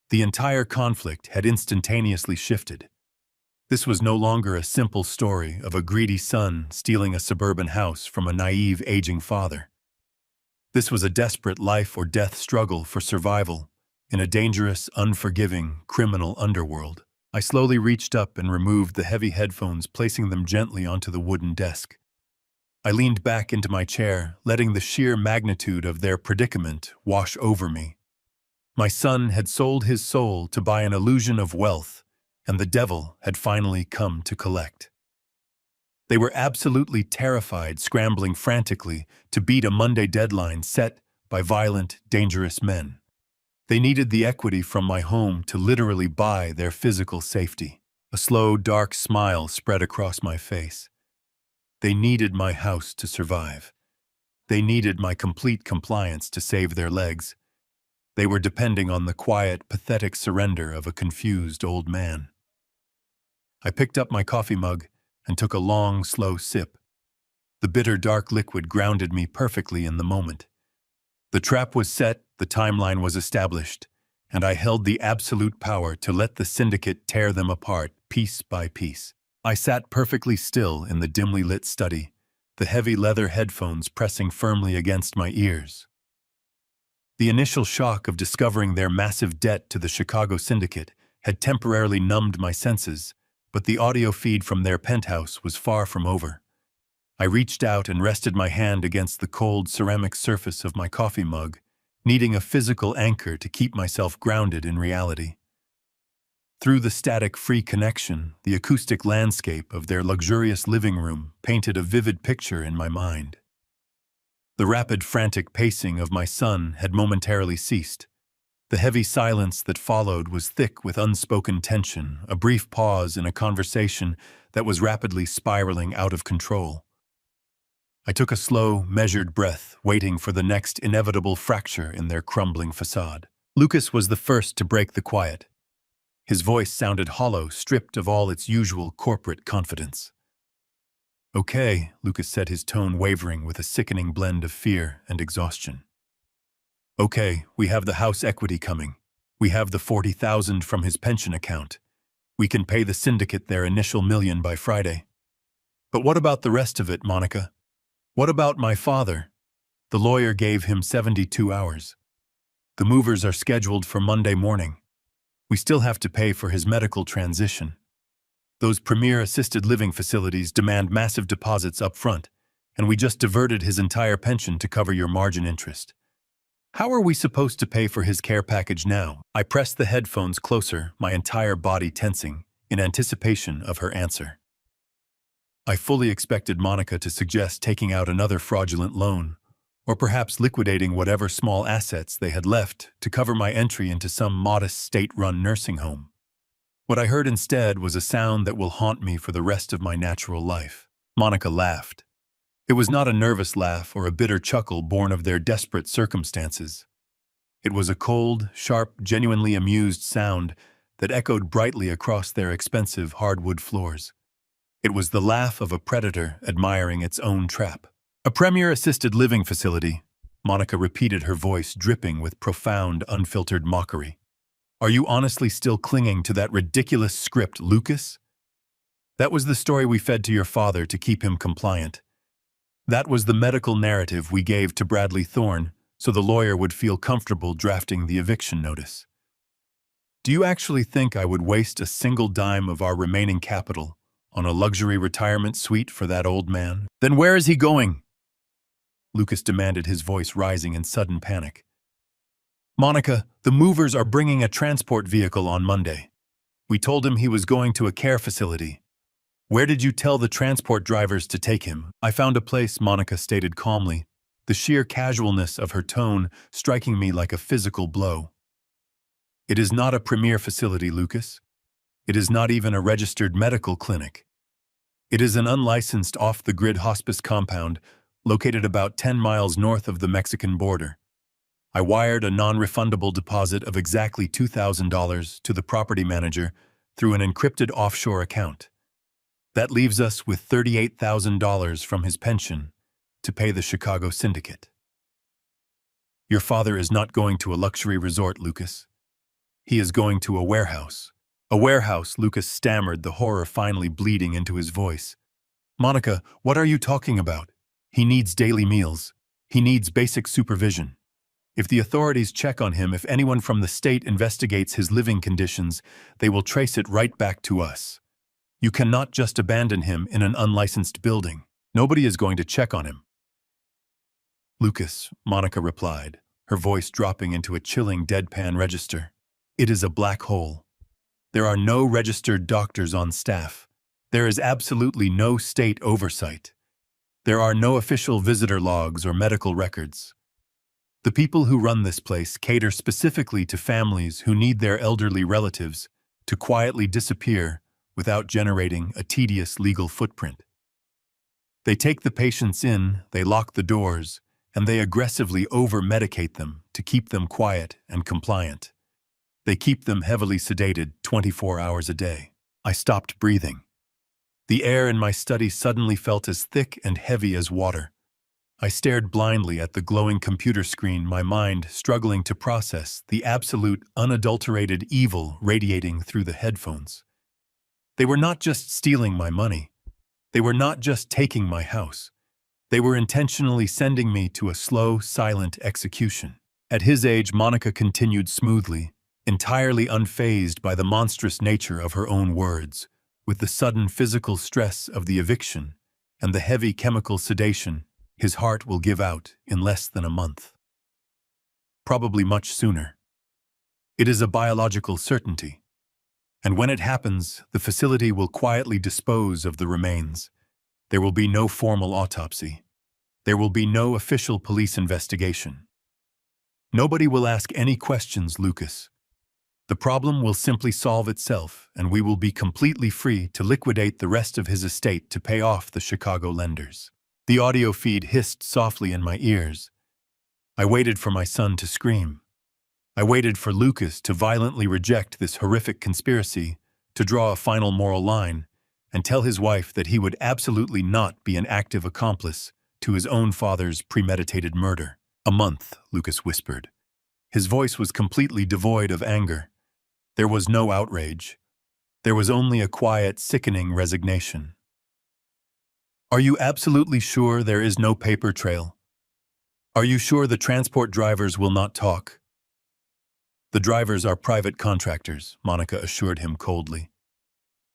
S1: The entire conflict had instantaneously shifted. This was no longer a simple story of a greedy son stealing a suburban house from a naive, aging father. This was a desperate life-or-death struggle for survival in a dangerous, unforgiving, criminal underworld. I slowly reached up and removed the heavy headphones, placing them gently onto the wooden desk. I leaned back into my chair, letting the sheer magnitude of their predicament wash over me. My son had sold his soul to buy an illusion of wealth, and the devil had finally come to collect. They were absolutely terrified, scrambling frantically to beat a Monday deadline set by violent, dangerous men. They needed the equity from my home to literally buy their physical safety. A slow, dark smile spread across my face. They needed my house to survive. They needed my complete compliance to save their legs. They were depending on the quiet, pathetic surrender of a confused old man. I picked up my coffee mug and took a long, slow sip. The bitter, dark liquid grounded me perfectly in the moment. The trap was set, the timeline was established, and I held the absolute power to let the syndicate tear them apart, piece by piece. I sat perfectly still in the dimly lit study, the heavy leather headphones pressing firmly against my ears. The initial shock of discovering their massive debt to the Chicago syndicate had temporarily numbed my senses, but the audio feed from their penthouse was far from over. I reached out and rested my hand against the cold ceramic surface of my coffee mug, needing a physical anchor to keep myself grounded in reality. Through the static-free connection, the acoustic landscape of their luxurious living room painted a vivid picture in my mind. The rapid, frantic pacing of my son had momentarily ceased. The heavy silence that followed was thick with unspoken tension, a brief pause in a conversation that was rapidly spiraling out of control. I took a slow, measured breath, waiting for the next inevitable fracture in their crumbling facade. Lucas was the first to break the quiet. His voice sounded hollow, stripped of all its usual corporate confidence. "Okay," Lucas said, his tone wavering with a sickening blend of fear and exhaustion. "Okay, we have the house equity coming. We have the $40,000 from his pension account. We can pay the syndicate their initial $1 million by Friday. But what about the rest of it, Monica? What about my father?" The lawyer gave him 72 hours. "The movers are scheduled for Monday morning. We still have to pay for his medical transition. Those premier assisted living facilities demand massive deposits up front, and we just diverted his entire pension to cover your margin interest. How are we supposed to pay for his care package now?" I pressed the headphones closer, my entire body tensing, in anticipation of her answer. I fully expected Monica to suggest taking out another fraudulent loan, or perhaps liquidating whatever small assets they had left to cover my entry into some modest state-run nursing home. What I heard instead was a sound that will haunt me for the rest of my natural life. Monica laughed. It was not a nervous laugh or a bitter chuckle born of their desperate circumstances. It was a cold, sharp, genuinely amused sound that echoed brightly across their expensive hardwood floors. It was the laugh of a predator admiring its own trap. "A premier assisted living facility," Monica repeated, her voice dripping with profound, unfiltered mockery. "Are you honestly still clinging to that ridiculous script, Lucas? That was the story we fed to your father to keep him compliant. That was the medical narrative we gave to Bradley Thorne so the lawyer would feel comfortable drafting the eviction notice. Do you actually think I would waste a single dime of our remaining capital on a luxury retirement suite for that old man? Then where is he going?" Lucas demanded, his voice rising in sudden panic. "Monica, the movers are bringing a transport vehicle on Monday. We told him he was going to a care facility. Where did you tell the transport drivers to take him?" "I found a place," Monica stated calmly, the sheer casualness of her tone striking me like a physical blow. "It is not a premier facility, Lucas. It is not even a registered medical clinic. It is an unlicensed off-the-grid hospice compound located about 10 miles north of the Mexican border. I wired a non-refundable deposit of exactly $2,000 to the property manager through an encrypted offshore account. That leaves us with $38,000 from his pension to pay the Chicago syndicate. Your father is not going to a luxury resort, Lucas. He is going to a warehouse. A warehouse, Lucas stammered, the horror finally bleeding into his voice. Monica, what are you talking about? He needs daily meals. He needs basic supervision. If the authorities check on him, if anyone from the state investigates his living conditions, they will trace it right back to us. You cannot just abandon him in an unlicensed building. Nobody is going to check on him. Lucas, Monica replied, her voice dropping into a chilling deadpan register. It is a black hole. There are no registered doctors on staff. There is absolutely no state oversight. There are no official visitor logs or medical records. The people who run this place cater specifically to families who need their elderly relatives to quietly disappear without generating a tedious legal footprint. They take the patients in, they lock the doors, and they aggressively over-medicate them to keep them quiet and compliant. They keep them heavily sedated 24 hours a day. I stopped breathing. The air in my study suddenly felt as thick and heavy as water. I stared blindly at the glowing computer screen, my mind struggling to process the absolute, unadulterated evil radiating through the headphones. They were not just stealing my money. They were not just taking my house. They were intentionally sending me to a slow, silent execution. At his age, Monica continued smoothly, entirely unfazed by the monstrous nature of her own words, with the sudden physical stress of the eviction and the heavy chemical sedation. His heart will give out in less than a month. Probably much sooner. It is a biological certainty. And when it happens, the facility will quietly dispose of the remains. There will be no formal autopsy. There will be no official police investigation. Nobody will ask any questions, Lucas. The problem will simply solve itself, and we will be completely free to liquidate the rest of his estate to pay off the Chicago lenders. The audio feed hissed softly in my ears. I waited for my son to scream. I waited for Lucas to violently reject this horrific conspiracy, to draw a final moral line, and tell his wife that he would absolutely not be an active accomplice to his own father's premeditated murder. A month, Lucas whispered. His voice was completely devoid of anger. There was no outrage. There was only a quiet, sickening resignation. Are you absolutely sure there is no paper trail? Are you sure the transport drivers will not talk? The drivers are private contractors, Monica assured him coldly.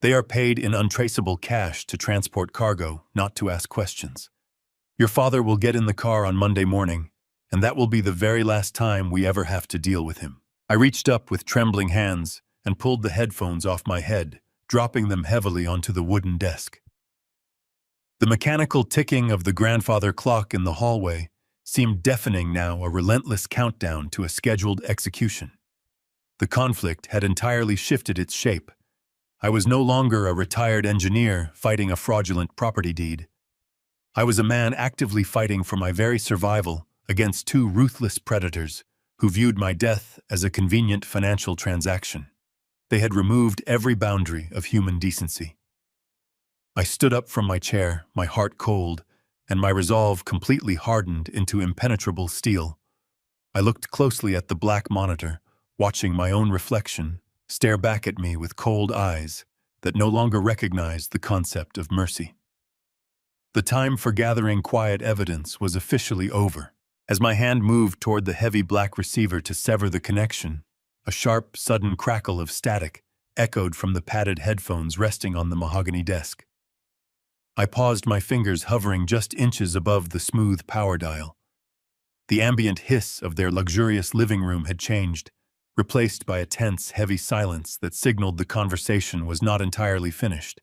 S1: They are paid in untraceable cash to transport cargo, not to ask questions. Your father will get in the car on Monday morning, and that will be the very last time we ever have to deal with him. I reached up with trembling hands and pulled the headphones off my head, dropping them heavily onto the wooden desk. The mechanical ticking of the grandfather clock in the hallway seemed deafening now, a relentless countdown to a scheduled execution. The conflict had entirely shifted its shape. I was no longer a retired engineer fighting a fraudulent property deed. I was a man actively fighting for my very survival against two ruthless predators who viewed my death as a convenient financial transaction. They had removed every boundary of human decency. I stood up from my chair, my heart cold, and my resolve completely hardened into impenetrable steel. I looked closely at the black monitor, watching my own reflection stare back at me with cold eyes that no longer recognized the concept of mercy. The time for gathering quiet evidence was officially over. As my hand moved toward the heavy black receiver to sever the connection, a sharp, sudden crackle of static echoed from the padded headphones resting on the mahogany desk. I paused, my fingers hovering just inches above the smooth power dial. The ambient hiss of their luxurious living room had changed, replaced by a tense, heavy silence that signaled the conversation was not entirely finished.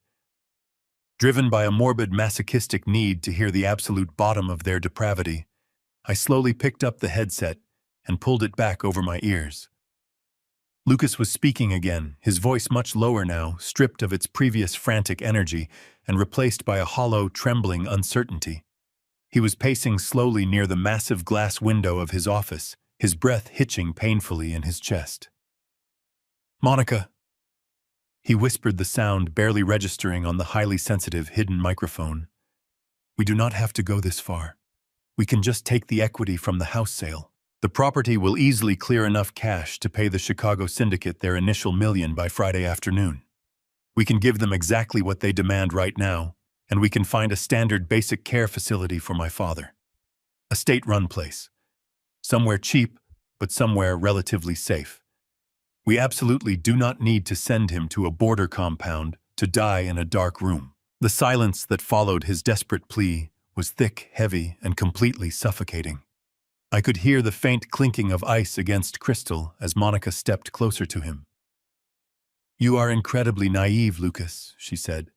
S1: Driven by a morbid, masochistic need to hear the absolute bottom of their depravity, I slowly picked up the headset and pulled it back over my ears. Lucas was speaking again, his voice much lower now, stripped of its previous frantic energy and replaced by a hollow, trembling uncertainty. He was pacing slowly near the massive glass window of his office, his breath hitching painfully in his chest. Monica. He whispered, the sound barely registering on the highly sensitive hidden microphone. "We do not have to go this far. We can just take the equity from the house sale. The property will easily clear enough cash to pay the Chicago syndicate their initial $1 million by Friday afternoon. We can give them exactly what they demand right now, and we can find a standard basic care facility for my father. A state-run place. Somewhere cheap, but somewhere relatively safe. We absolutely do not need to send him to a border compound to die in a dark room." The silence that followed his desperate plea was thick, heavy, and completely suffocating. I could hear the faint clinking of ice against crystal as Monica stepped closer to him. "You are incredibly naive, Lucas," she said,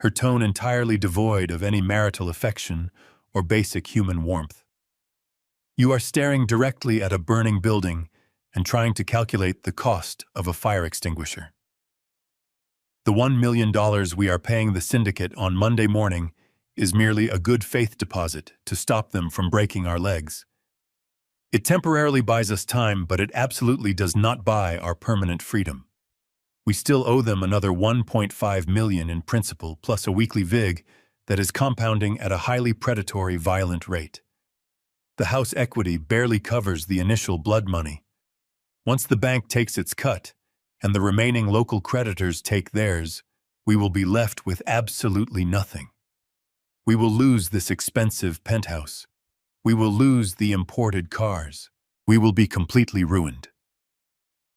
S1: her tone entirely devoid of any marital affection or basic human warmth. "You are staring directly at a burning building and trying to calculate the cost of a fire extinguisher. The $1 million we are paying the syndicate on Monday morning is merely a good faith deposit to stop them from breaking our legs. It temporarily buys us time, but it absolutely does not buy our permanent freedom. We still owe them another $1.5 million in principal plus a weekly VIG that is compounding at a highly predatory, violent rate. The house equity barely covers the initial blood money. Once the bank takes its cut and the remaining local creditors take theirs, we will be left with absolutely nothing. We will lose this expensive penthouse. We will lose the imported cars. We will be completely ruined."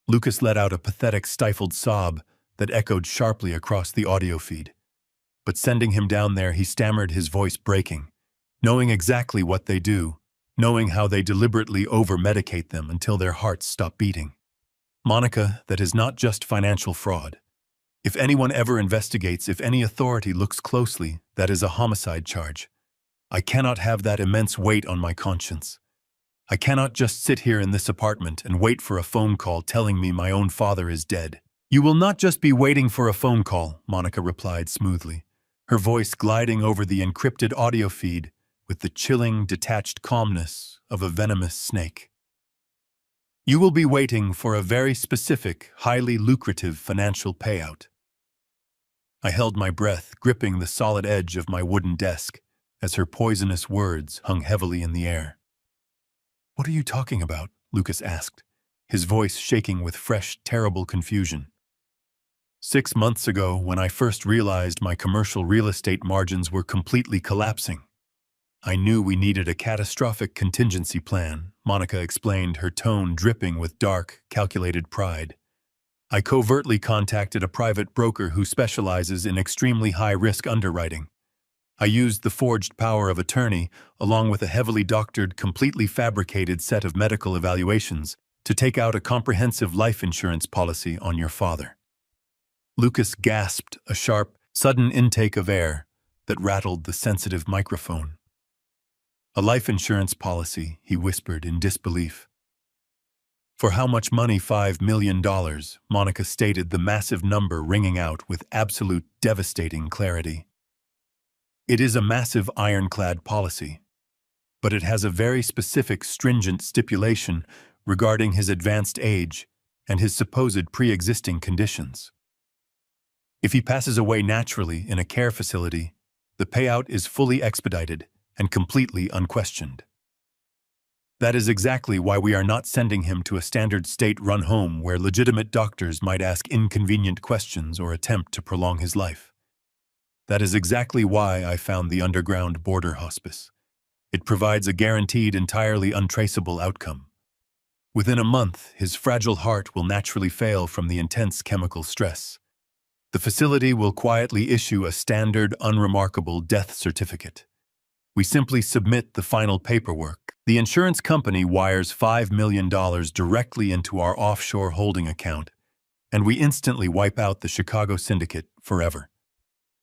S1: Lucas let out a pathetic, stifled sob that echoed sharply across the audio feed. But sending him down there, he stammered, his voice breaking, knowing exactly what they do, knowing how they deliberately over-medicate them until their hearts stop beating. "Monica, that is not just financial fraud. If anyone ever investigates, if any authority looks closely, that is a homicide charge. I cannot have that immense weight on my conscience. I cannot just sit here in this apartment and wait for a phone call telling me my own father is dead." "You will not just be waiting for a phone call," Monica replied smoothly, her voice gliding over the encrypted audio feed with the chilling, detached calmness of a venomous snake. "You will be waiting for a very specific, highly lucrative financial payout." I held my breath, gripping the solid edge of my wooden desk, as her poisonous words hung heavily in the air. "What are you talking about?" Lucas asked, his voice shaking with fresh, terrible confusion. 6 months ago, when I first realized my commercial real estate margins were completely collapsing. I knew we needed a catastrophic contingency plan, Monica explained, her tone dripping with dark, calculated pride. I covertly contacted a private broker who specializes in extremely high-risk underwriting. I used the forged power of attorney, along with a heavily doctored, completely fabricated set of medical evaluations, to take out a comprehensive life insurance policy on your father. Lucas gasped, a sharp, sudden intake of air that rattled the sensitive microphone. "A life insurance policy," he whispered in disbelief. "For how much money?" $5 million, Monica stated, the massive number ringing out with absolute, devastating clarity. "It is a massive ironclad policy, but it has a very specific, stringent stipulation regarding his advanced age and his supposed pre-existing conditions. If he passes away naturally in a care facility, the payout is fully expedited and completely unquestioned. That is exactly why we are not sending him to a standard state-run home where legitimate doctors might ask inconvenient questions or attempt to prolong his life. That is exactly why I found the underground border hospice. It provides a guaranteed, entirely untraceable outcome. Within a month, his fragile heart will naturally fail from the intense chemical stress. The facility will quietly issue a standard, unremarkable death certificate. We simply submit the final paperwork. The insurance company wires $5 million directly into our offshore holding account, and we instantly wipe out the Chicago syndicate forever.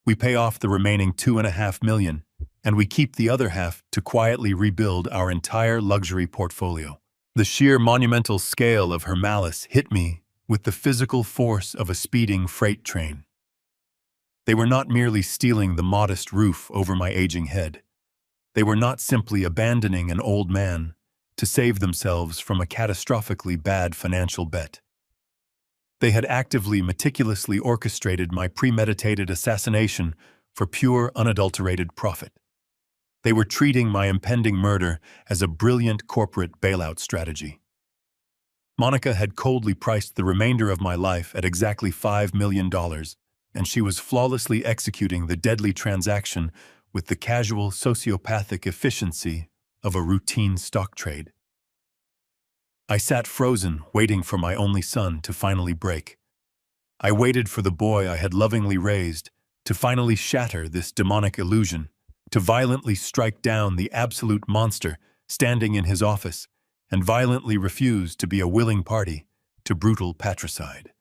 S1: We pay off the remaining $2.5 million, and we keep the other half to quietly rebuild our entire luxury portfolio." The sheer monumental scale of her malice hit me with the physical force of a speeding freight train. They were not merely stealing the modest roof over my aging head. They were not simply abandoning an old man to save themselves from a catastrophically bad financial bet. They had actively, meticulously orchestrated my premeditated assassination for pure, unadulterated profit. They were treating my impending murder as a brilliant corporate bailout strategy. Monica had coldly priced the remainder of my life at exactly $5 million, and she was flawlessly executing the deadly transaction with the casual, sociopathic efficiency of a routine stock trade. I sat frozen, waiting for my only son to finally break. I waited for the boy I had lovingly raised to finally shatter this demonic illusion, to violently strike down the absolute monster standing in his office, and violently refuse to be a willing party to brutal patricide.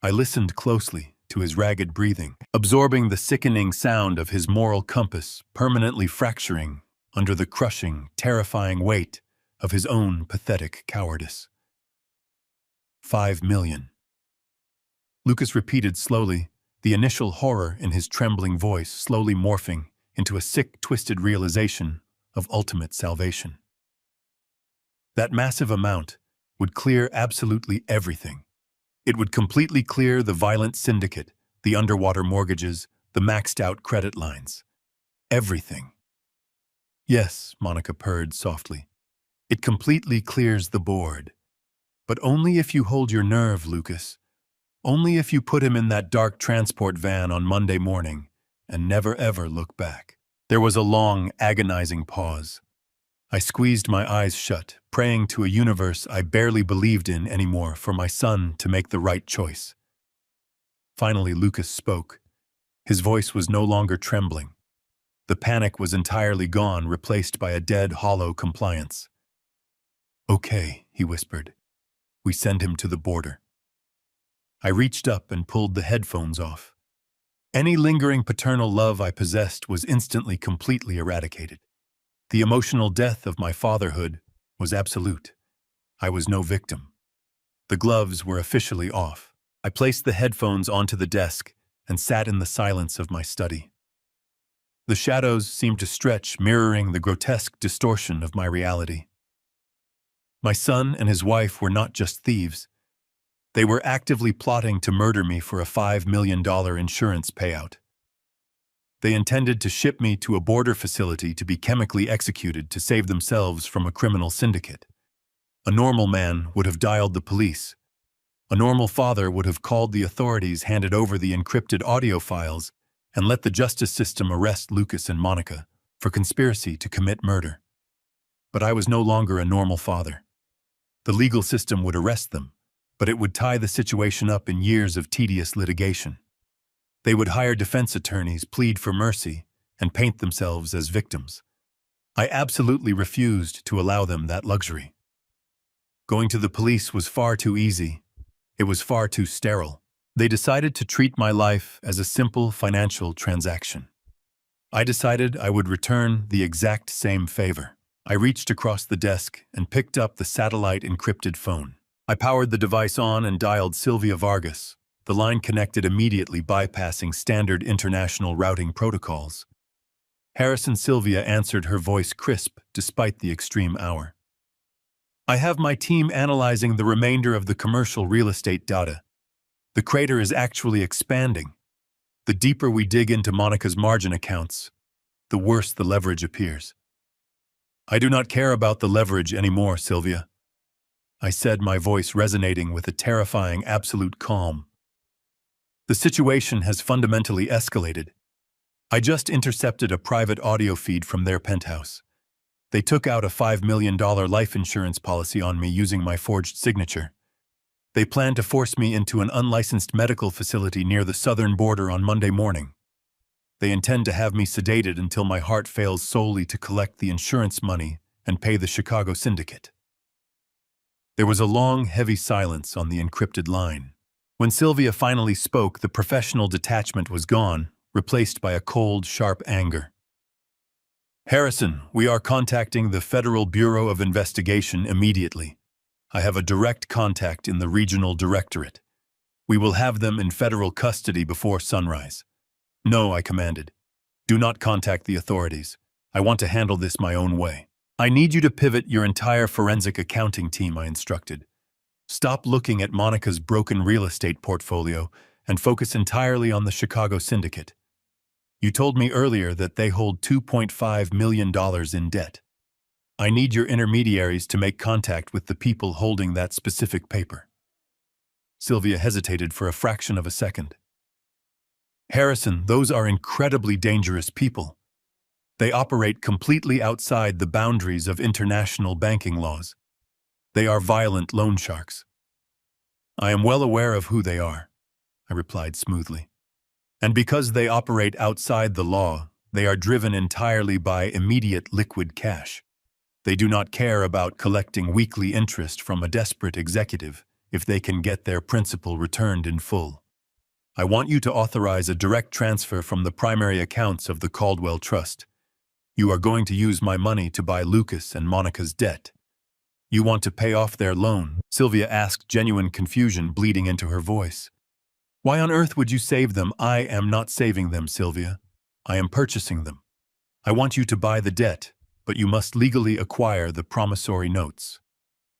S1: I listened closely to his ragged breathing, absorbing the sickening sound of his moral compass permanently fracturing under the crushing, terrifying weight of his own pathetic cowardice. 5 million. Lucas repeated slowly, the initial horror in his trembling voice slowly morphing into a sick, twisted realization of ultimate salvation. That massive amount would clear absolutely everything. It would completely clear the violent syndicate, the underwater mortgages, the maxed-out credit lines. Everything. Yes, Monica purred softly. It completely clears the board. But only if you hold your nerve, Lucas. Only if you put him in that dark transport van on Monday morning and never ever look back. There was a long, agonizing pause. I squeezed my eyes shut, praying to a universe I barely believed in anymore for my son to make the right choice. Finally, Lucas spoke. His voice was no longer trembling. The panic was entirely gone, replaced by a dead, hollow compliance. "Okay," he whispered. "We send him to the border." I reached up and pulled the headphones off. Any lingering paternal love I possessed was instantly completely eradicated. The emotional death of my fatherhood was absolute. I was no victim. The gloves were officially off. I placed the headphones onto the desk and sat in the silence of my study. The shadows seemed to stretch, mirroring the grotesque distortion of my reality. My son and his wife were not just thieves. They were actively plotting to murder me for a $5 million insurance payout. They intended to ship me to a border facility to be chemically executed to save themselves from a criminal syndicate. A normal man would have dialed the police. A normal father would have called the authorities, handed over the encrypted audio files, and let the justice system arrest Lucas and Monica for conspiracy to commit murder. But I was no longer a normal father. The legal system would arrest them, but it would tie the situation up in years of tedious litigation. They would hire defense attorneys, plead for mercy, and paint themselves as victims. I absolutely refused to allow them that luxury. Going to the police was far too easy. It was far too sterile. They decided to treat my life as a simple financial transaction. I decided I would return the exact same favor. I reached across the desk and picked up the satellite-encrypted phone. I powered the device on and dialed Sylvia Vargas. The line connected immediately, bypassing standard international routing protocols. Harrison Sylvia answered, her voice crisp despite the extreme hour. "I have my team analyzing the remainder of the commercial real estate data. The crater is actually expanding. The deeper we dig into Monica's margin accounts, the worse the leverage appears." "I do not care about the leverage anymore, Sylvia," I said, my voice resonating with a terrifying absolute calm. "The situation has fundamentally escalated. I just intercepted a private audio feed from their penthouse. They took out a $5 million life insurance policy on me using my forged signature. They plan to force me into an unlicensed medical facility near the southern border on Monday morning. They intend to have me sedated until my heart fails solely to collect the insurance money and pay the Chicago syndicate." There was a long, heavy silence on the encrypted line. When Sylvia finally spoke, the professional detachment was gone, replaced by a cold, sharp anger. "Harrison, we are contacting the Federal Bureau of Investigation immediately. I have a direct contact in the regional directorate. We will have them in federal custody before sunrise." "No," I commanded. "Do not contact the authorities. I want to handle this my own way." "I need you to pivot your entire forensic accounting team," I instructed. Stop looking at Monica's broken real estate portfolio and focus entirely on the Chicago syndicate. You told me earlier that they hold $2.5 million in debt. I need your intermediaries to make contact with the people holding that specific paper. Sylvia hesitated for a fraction of a second. Harrison, those are incredibly dangerous people. They operate completely outside the boundaries of international banking laws. They are violent loan sharks. I am well aware of who they are, I replied smoothly. And because they operate outside the law, they are driven entirely by immediate liquid cash. They do not care about collecting weekly interest from a desperate executive if they can get their principal returned in full. I want you to authorize a direct transfer from the primary accounts of the Caldwell Trust. You are going to use my money to buy Lucas and Monica's debt. You want to pay off their loan? Sylvia asked, genuine confusion bleeding into her voice. Why on earth would you save them? I am not saving them, Sylvia. I am purchasing them. I want you to buy the debt, but you must legally acquire the promissory notes.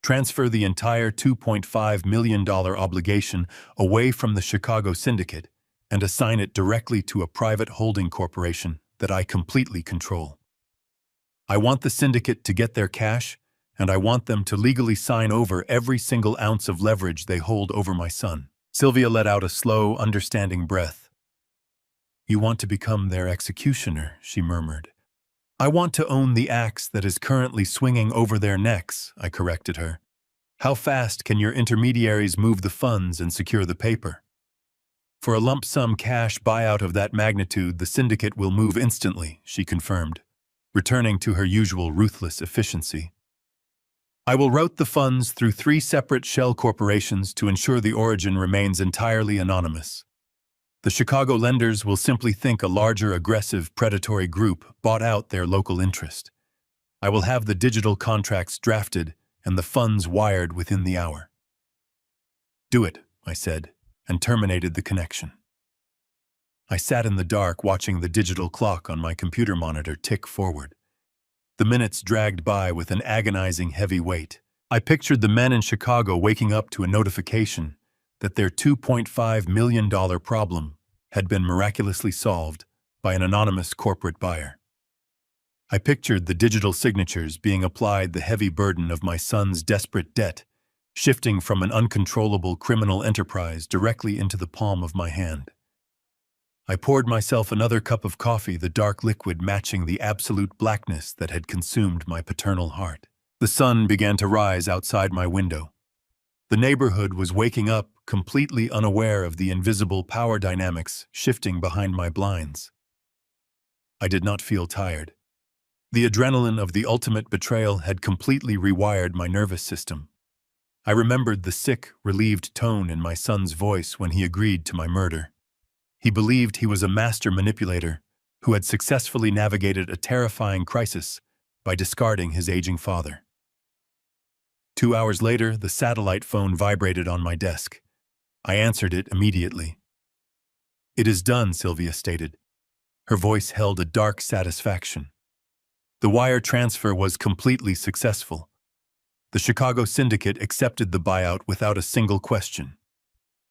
S1: Transfer the entire $2.5 million obligation away from the Chicago syndicate and assign it directly to a private holding corporation that I completely control. I want the syndicate to get their cash, and I want them to legally sign over every single ounce of leverage they hold over my son. Sylvia let out a slow, understanding breath. You want to become their executioner, she murmured. I want to own the axe that is currently swinging over their necks, I corrected her. How fast can your intermediaries move the funds and secure the paper? For a lump sum cash buyout of that magnitude, the syndicate will move instantly, she confirmed, returning to her usual ruthless efficiency. I will route the funds through 3 separate shell corporations to ensure the origin remains entirely anonymous. The Chicago lenders will simply think a larger, aggressive, predatory group bought out their local interest. I will have the digital contracts drafted and the funds wired within the hour. Do it, I said, and terminated the connection. I sat in the dark watching the digital clock on my computer monitor tick forward. The minutes dragged by with an agonizing heavy weight. I pictured the men in Chicago waking up to a notification that their $2.5 million problem had been miraculously solved by an anonymous corporate buyer. I pictured the digital signatures being applied the heavy burden of my son's desperate debt, shifting from an uncontrollable criminal enterprise directly into the palm of my hand. I poured myself another cup of coffee, the dark liquid matching the absolute blackness that had consumed my paternal heart. The sun began to rise outside my window. The neighborhood was waking up, completely unaware of the invisible power dynamics shifting behind my blinds. I did not feel tired. The adrenaline of the ultimate betrayal had completely rewired my nervous system. I remembered the sick, relieved tone in my son's voice when he agreed to my murder. He believed he was a master manipulator who had successfully navigated a terrifying crisis by discarding his aging father. 2 hours later, the satellite phone vibrated on my desk. I answered it immediately. It is done, Sylvia stated. Her voice held a dark satisfaction. The wire transfer was completely successful. The Chicago syndicate accepted the buyout without a single question.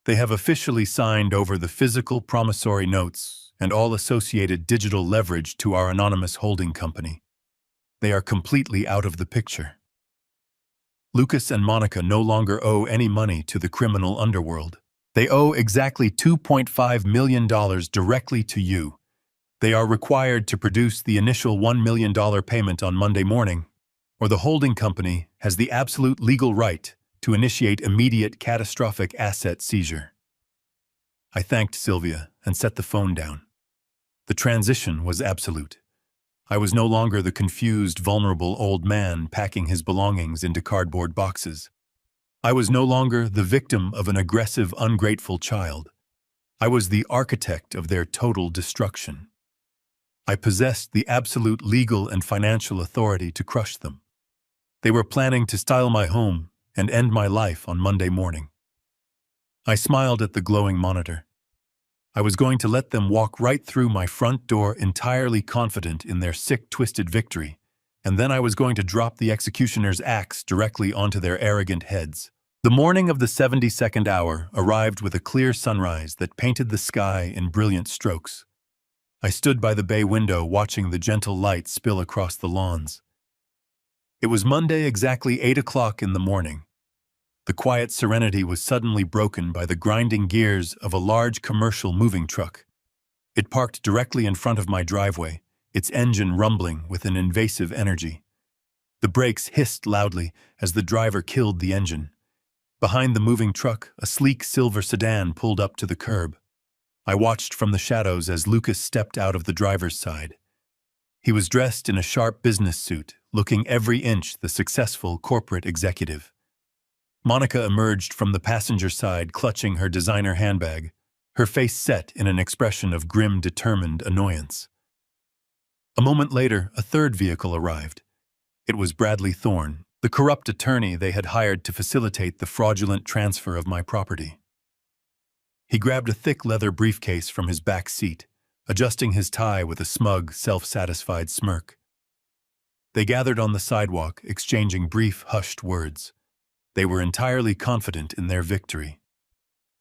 S1: They have officially signed over the physical promissory notes and all associated digital leverage to our anonymous holding company. They are completely out of the picture. Lucas and Monica no longer owe any money to the criminal underworld. They owe exactly $2.5 million directly to you. They are required to produce the initial $1 million payment on Monday morning, or the holding company has the absolute legal right to initiate immediate catastrophic asset seizure. I thanked Sylvia and set the phone down. The transition was absolute. I was no longer the confused, vulnerable old man packing his belongings into cardboard boxes. I was no longer the victim of an aggressive, ungrateful child. I was the architect of their total destruction. I possessed the absolute legal and financial authority to crush them. They were planning to steal my home and end my life on Monday morning. I smiled at the glowing monitor. I was going to let them walk right through my front door entirely confident in their sick, twisted victory, and then I was going to drop the executioner's axe directly onto their arrogant heads, The morning of the 72nd hour arrived with a clear sunrise that painted the sky in brilliant strokes. I stood by the bay window watching the gentle light spill across the lawns. It was Monday, exactly 8 o'clock in the morning. The quiet serenity was suddenly broken by the grinding gears of a large commercial moving truck. It parked directly in front of my driveway, its engine rumbling with an invasive energy. The brakes hissed loudly as the driver killed the engine. Behind the moving truck, a sleek silver sedan pulled up to the curb. I watched from the shadows as Lucas stepped out of the driver's side. He was dressed in a sharp business suit, looking every inch the successful corporate executive. Monica emerged from the passenger side clutching her designer handbag, her face set in an expression of grim, determined annoyance. A moment later, a third vehicle arrived. It was Bradley Thorne, the corrupt attorney they had hired to facilitate the fraudulent transfer of my property. He grabbed a thick leather briefcase from his back seat, adjusting his tie with a smug, self-satisfied smirk. They gathered on the sidewalk, exchanging brief, hushed words. They were entirely confident in their victory.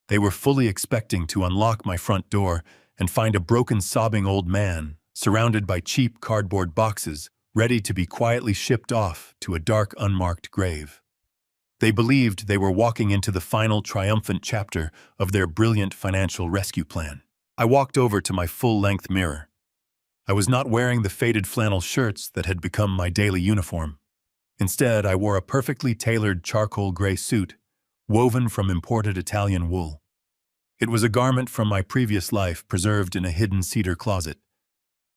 S1: They were fully expecting to unlock my front door and find a broken, sobbing old man, surrounded by cheap cardboard boxes, ready to be quietly shipped off to a dark, unmarked grave. They believed they were walking into the final triumphant chapter of their brilliant financial rescue plan. I walked over to my full-length mirror. I was not wearing the faded flannel shirts that had become my daily uniform. Instead, I wore a perfectly tailored charcoal gray suit, woven from imported Italian wool. It was a garment from my previous life preserved in a hidden cedar closet.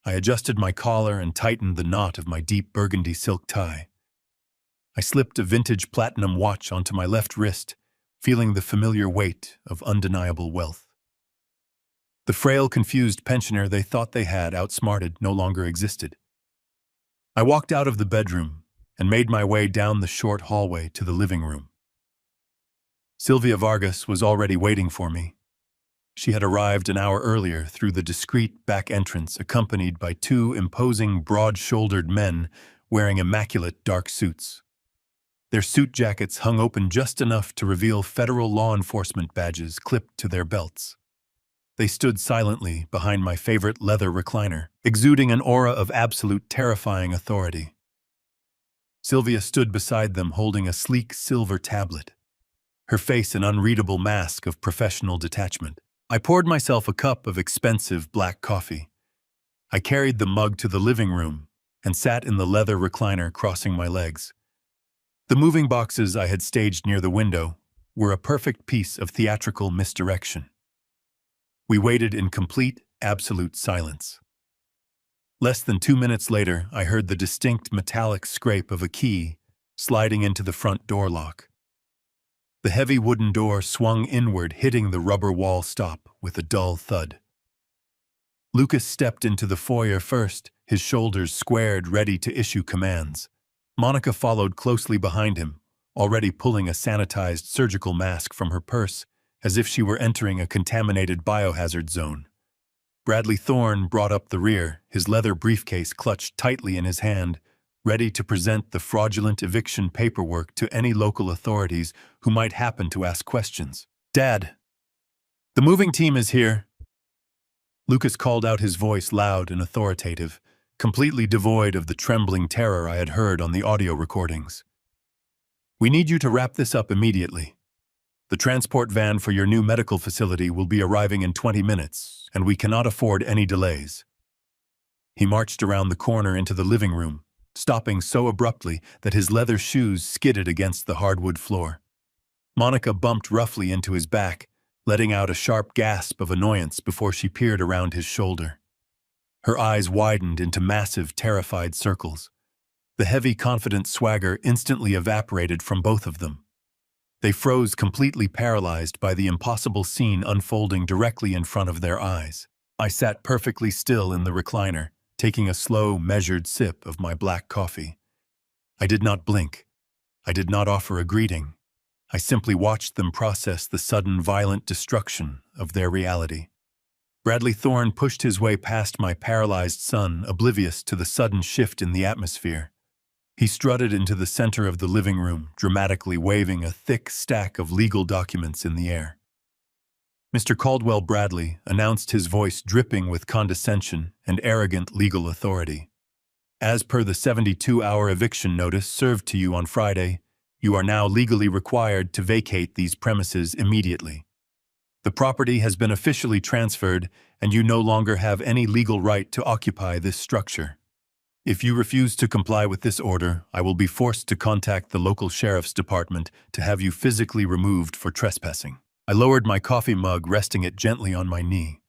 S1: I adjusted my collar and tightened the knot of my deep burgundy silk tie. I slipped a vintage platinum watch onto my left wrist, feeling the familiar weight of undeniable wealth. The frail, confused pensioner they thought they had outsmarted no longer existed. I walked out of the bedroom and made my way down the short hallway to the living room. Sylvia Vargas was already waiting for me. She had arrived an hour earlier through the discreet back entrance, accompanied by two imposing, broad-shouldered men wearing immaculate dark suits. Their suit jackets hung open just enough to reveal federal law enforcement badges clipped to their belts. They stood silently behind my favorite leather recliner, exuding an aura of absolute terrifying authority. Sylvia stood beside them holding a sleek silver tablet, her face an unreadable mask of professional detachment. I poured myself a cup of expensive black coffee. I carried the mug to the living room and sat in the leather recliner crossing my legs. The moving boxes I had staged near the window were a perfect piece of theatrical misdirection. We waited in complete, absolute silence. Less than 2 minutes later, I heard the distinct metallic scrape of a key sliding into the front door lock. The heavy wooden door swung inward, hitting the rubber wall stop with a dull thud. Lucas stepped into the foyer first, his shoulders squared, ready to issue commands. Monica followed closely behind him, already pulling a sanitized surgical mask from her purse, as if she were entering a contaminated biohazard zone. Bradley Thorne brought up the rear, his leather briefcase clutched tightly in his hand, ready to present the fraudulent eviction paperwork to any local authorities who might happen to ask questions. "Dad, the moving team is here." Lucas called out, his voice loud and authoritative, completely devoid of the trembling terror I had heard on the audio recordings. "We need you to wrap this up immediately. The transport van for your new medical facility will be arriving in 20 minutes, and we cannot afford any delays." He marched around the corner into the living room, stopping so abruptly that his leather shoes skidded against the hardwood floor. Monica bumped roughly into his back, letting out a sharp gasp of annoyance before she peered around his shoulder. Her eyes widened into massive, terrified circles. The heavy, confident swagger instantly evaporated from both of them. They froze, completely paralyzed by the impossible scene unfolding directly in front of their eyes. I sat perfectly still in the recliner, taking a slow, measured sip of my black coffee. I did not blink. I did not offer a greeting. I simply watched them process the sudden, violent destruction of their reality. Bradley Thorne pushed his way past my paralyzed son, oblivious to the sudden shift in the atmosphere. He strutted into the center of the living room, dramatically waving a thick stack of legal documents in the air. Mr. Caldwell Bradley announced, his voice dripping with condescension and arrogant legal authority. As per the 72-hour eviction notice served to you on Friday, you are now legally required to vacate these premises immediately. The property has been officially transferred, and you no longer have any legal right to occupy this structure. If you refuse to comply with this order, I will be forced to contact the local sheriff's department to have you physically removed for trespassing. I lowered my coffee mug, resting it gently on my knee.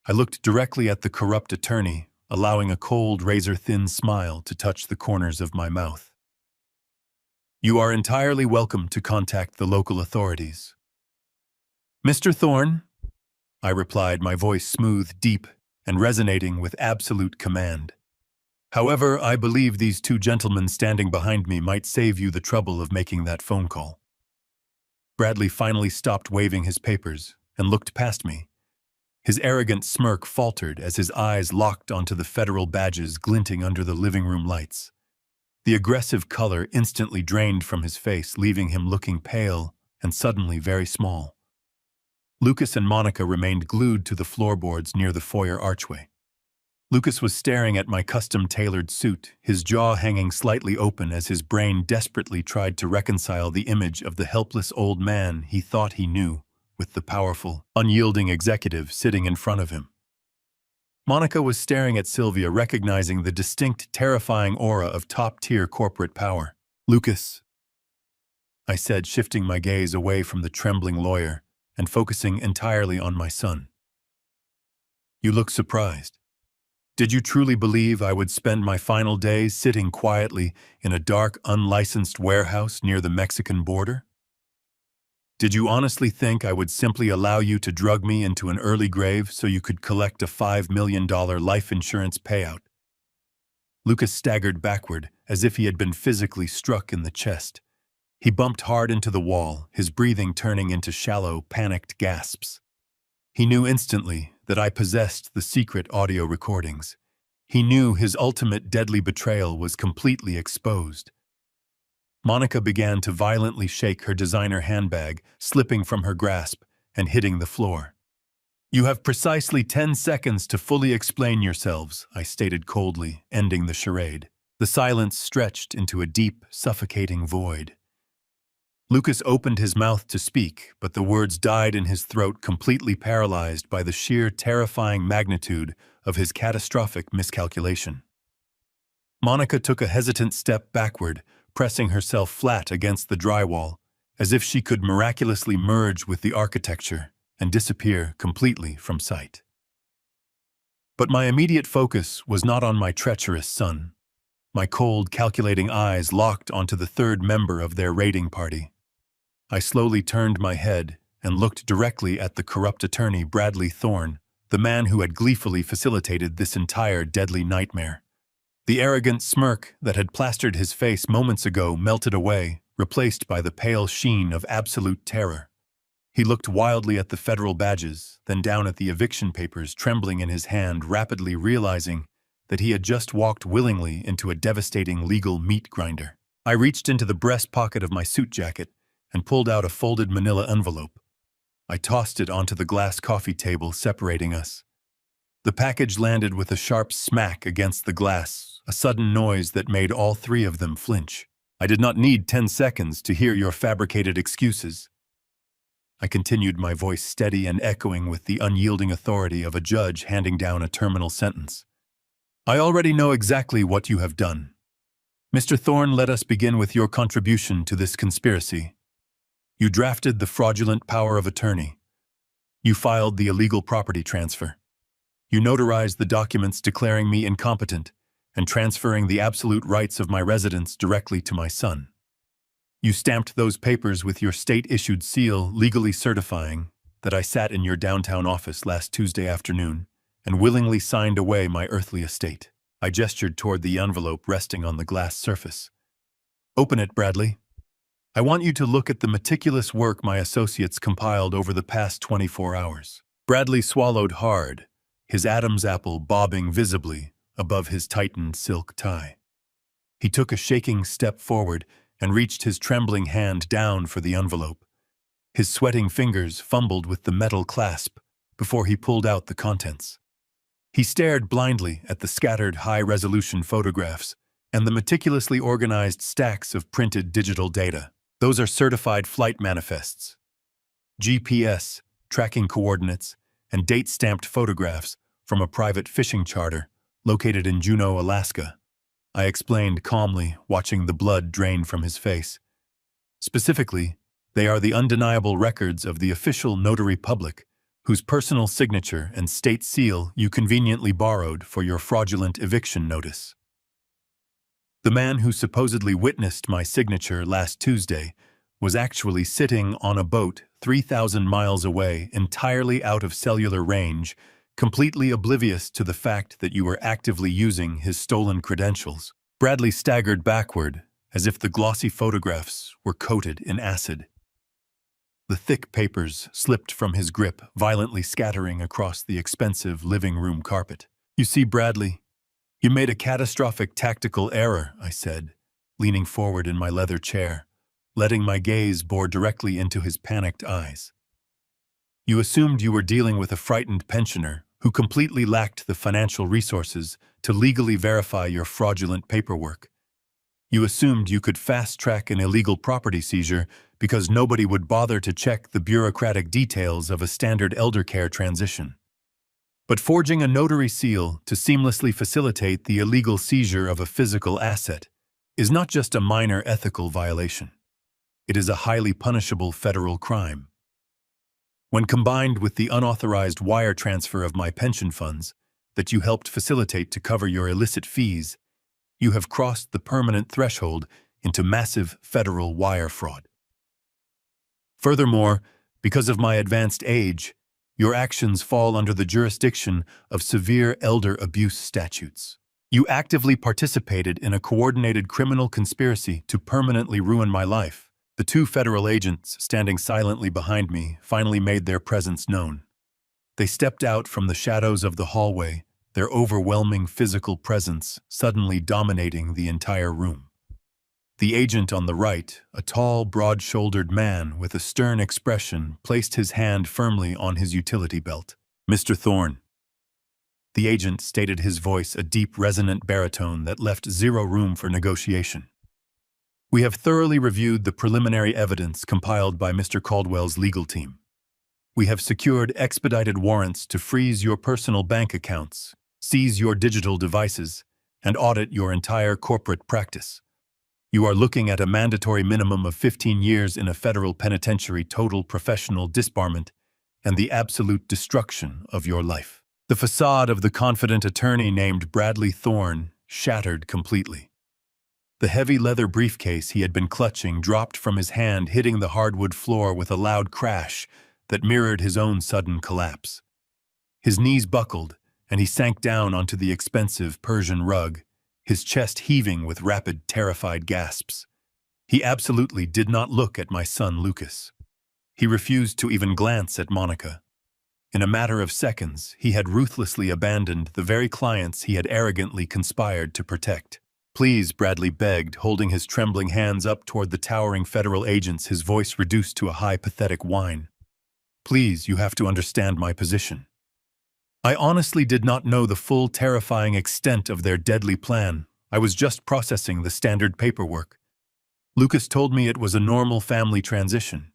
S1: I looked directly at the corrupt attorney, allowing a cold, razor-thin smile to touch the corners of my mouth. You are entirely welcome to contact the local authorities. Mr. Thorne, I replied, my voice smooth, deep, and resonating with absolute command. However, I believe these two gentlemen standing behind me might save you the trouble of making that phone call. Bradley finally stopped waving his papers and looked past me. His arrogant smirk faltered as his eyes locked onto the federal badges glinting under the living room lights. The aggressive color instantly drained from his face, leaving him looking pale and suddenly very small. Lucas and Monica remained glued to the floorboards near the foyer archway. Lucas was staring at my custom-tailored suit, his jaw hanging slightly open as his brain desperately tried to reconcile the image of the helpless old man he thought he knew with the powerful, unyielding executive sitting in front of him. Monica was staring at Sylvia, recognizing the distinct, terrifying aura of top-tier corporate power. Lucas, I said, shifting my gaze away from the trembling lawyer and focusing entirely on my son. You look surprised. Did you truly believe I would spend my final days sitting quietly in a dark, unlicensed warehouse near the Mexican border? Did you honestly think I would simply allow you to drug me into an early grave so you could collect a $5 million life insurance payout? Lucas staggered backward as if he had been physically struck in the chest. He bumped hard into the wall, his breathing turning into shallow, panicked gasps. He knew instantly that I possessed the secret audio recordings. He knew his ultimate deadly betrayal was completely exposed. Monica began to violently shake her designer handbag, slipping from her grasp and hitting the floor. You have precisely 10 seconds to fully explain yourselves, I stated coldly, ending the charade. The silence stretched into a deep, suffocating void. Lucas opened his mouth to speak, but the words died in his throat, completely paralyzed by the sheer terrifying magnitude of his catastrophic miscalculation. Monica took a hesitant step backward, pressing herself flat against the drywall, as if she could miraculously merge with the architecture and disappear completely from sight. But my immediate focus was not on my treacherous son. My cold, calculating eyes locked onto the third member of their raiding party. I slowly turned my head and looked directly at the corrupt attorney Bradley Thorne, the man who had gleefully facilitated this entire deadly nightmare. The arrogant smirk that had plastered his face moments ago melted away, replaced by the pale sheen of absolute terror. He looked wildly at the federal badges, then down at the eviction papers trembling in his hand, rapidly realizing that he had just walked willingly into a devastating legal meat grinder. I reached into the breast pocket of my suit jacket and pulled out a folded manila envelope. I tossed it onto the glass coffee table separating us. The package landed with a sharp smack against the glass, a sudden noise that made all three of them flinch. I did not need 10 seconds to hear your fabricated excuses. I continued, my voice steady and echoing with the unyielding authority of a judge handing down a terminal sentence. I already know exactly what you have done. Mr. Thorne, let us begin with your contribution to this conspiracy. You drafted the fraudulent power of attorney. You filed the illegal property transfer. You notarized the documents declaring me incompetent and transferring the absolute rights of my residence directly to my son. You stamped those papers with your state-issued seal, legally certifying that I sat in your downtown office last Tuesday afternoon and willingly signed away my earthly estate. I gestured toward the envelope resting on the glass surface. Open it, Bradley. I want you to look at the meticulous work my associates compiled over the past 24 hours. Bradley swallowed hard, his Adam's apple bobbing visibly above his tightened silk tie. He took a shaking step forward and reached his trembling hand down for the envelope. His sweating fingers fumbled with the metal clasp before he pulled out the contents. He stared blindly at the scattered high-resolution photographs and the meticulously organized stacks of printed digital data. Those are certified flight manifests, GPS, tracking coordinates, and date-stamped photographs from a private fishing charter located in Juneau, Alaska. I explained calmly, watching the blood drain from his face. Specifically, they are the undeniable records of the official notary public, whose personal signature and state seal you conveniently borrowed for your fraudulent eviction notice. The man who supposedly witnessed my signature last Tuesday was actually sitting on a boat 3,000 miles away, entirely out of cellular range, completely oblivious to the fact that you were actively using his stolen credentials. Bradley staggered backward, as if the glossy photographs were coated in acid. The thick papers slipped from his grip, violently scattering across the expensive living room carpet. "You see, Bradley, you made a catastrophic tactical error," I said, leaning forward in my leather chair, letting my gaze bore directly into his panicked eyes. "You assumed you were dealing with a frightened pensioner who completely lacked the financial resources to legally verify your fraudulent paperwork. You assumed you could fast-track an illegal property seizure because nobody would bother to check the bureaucratic details of a standard elder care transition. But forging a notary seal to seamlessly facilitate the illegal seizure of a physical asset is not just a minor ethical violation. It is a highly punishable federal crime. When combined with the unauthorized wire transfer of my pension funds that you helped facilitate to cover your illicit fees, you have crossed the permanent threshold into massive federal wire fraud. Furthermore, because of my advanced age, your actions fall under the jurisdiction of severe elder abuse statutes. You actively participated in a coordinated criminal conspiracy to permanently ruin my life. The two federal agents standing silently behind me finally made their presence known. They stepped out from the shadows of the hallway, their overwhelming physical presence suddenly dominating the entire room. The agent on the right, a tall, broad-shouldered man with a stern expression, placed his hand firmly on his utility belt. "Mr. Thorne." The agent stated, his voice a deep, resonant baritone that left zero room for negotiation. "We have thoroughly reviewed the preliminary evidence compiled by Mr. Caldwell's legal team. We have secured expedited warrants to freeze your personal bank accounts, seize your digital devices, and audit your entire corporate practice. You are looking at a mandatory minimum of 15 years in a federal penitentiary, total professional disbarment, and the absolute destruction of your life." The facade of the confident attorney named Bradley Thorne shattered completely. The heavy leather briefcase he had been clutching dropped from his hand, hitting the hardwood floor with a loud crash that mirrored his own sudden collapse. His knees buckled, and he sank down onto the expensive Persian rug, his chest heaving with rapid, terrified gasps. He absolutely did not look at my son Lucas. He refused to even glance at Monica. In a matter of seconds, he had ruthlessly abandoned the very clients he had arrogantly conspired to protect. "Please," Bradley begged, holding his trembling hands up toward the towering federal agents, his voice reduced to a high, pathetic whine. "Please, you have to understand my position. I honestly did not know the full, terrifying extent of their deadly plan. I was just processing the standard paperwork. Lucas told me it was a normal family transition.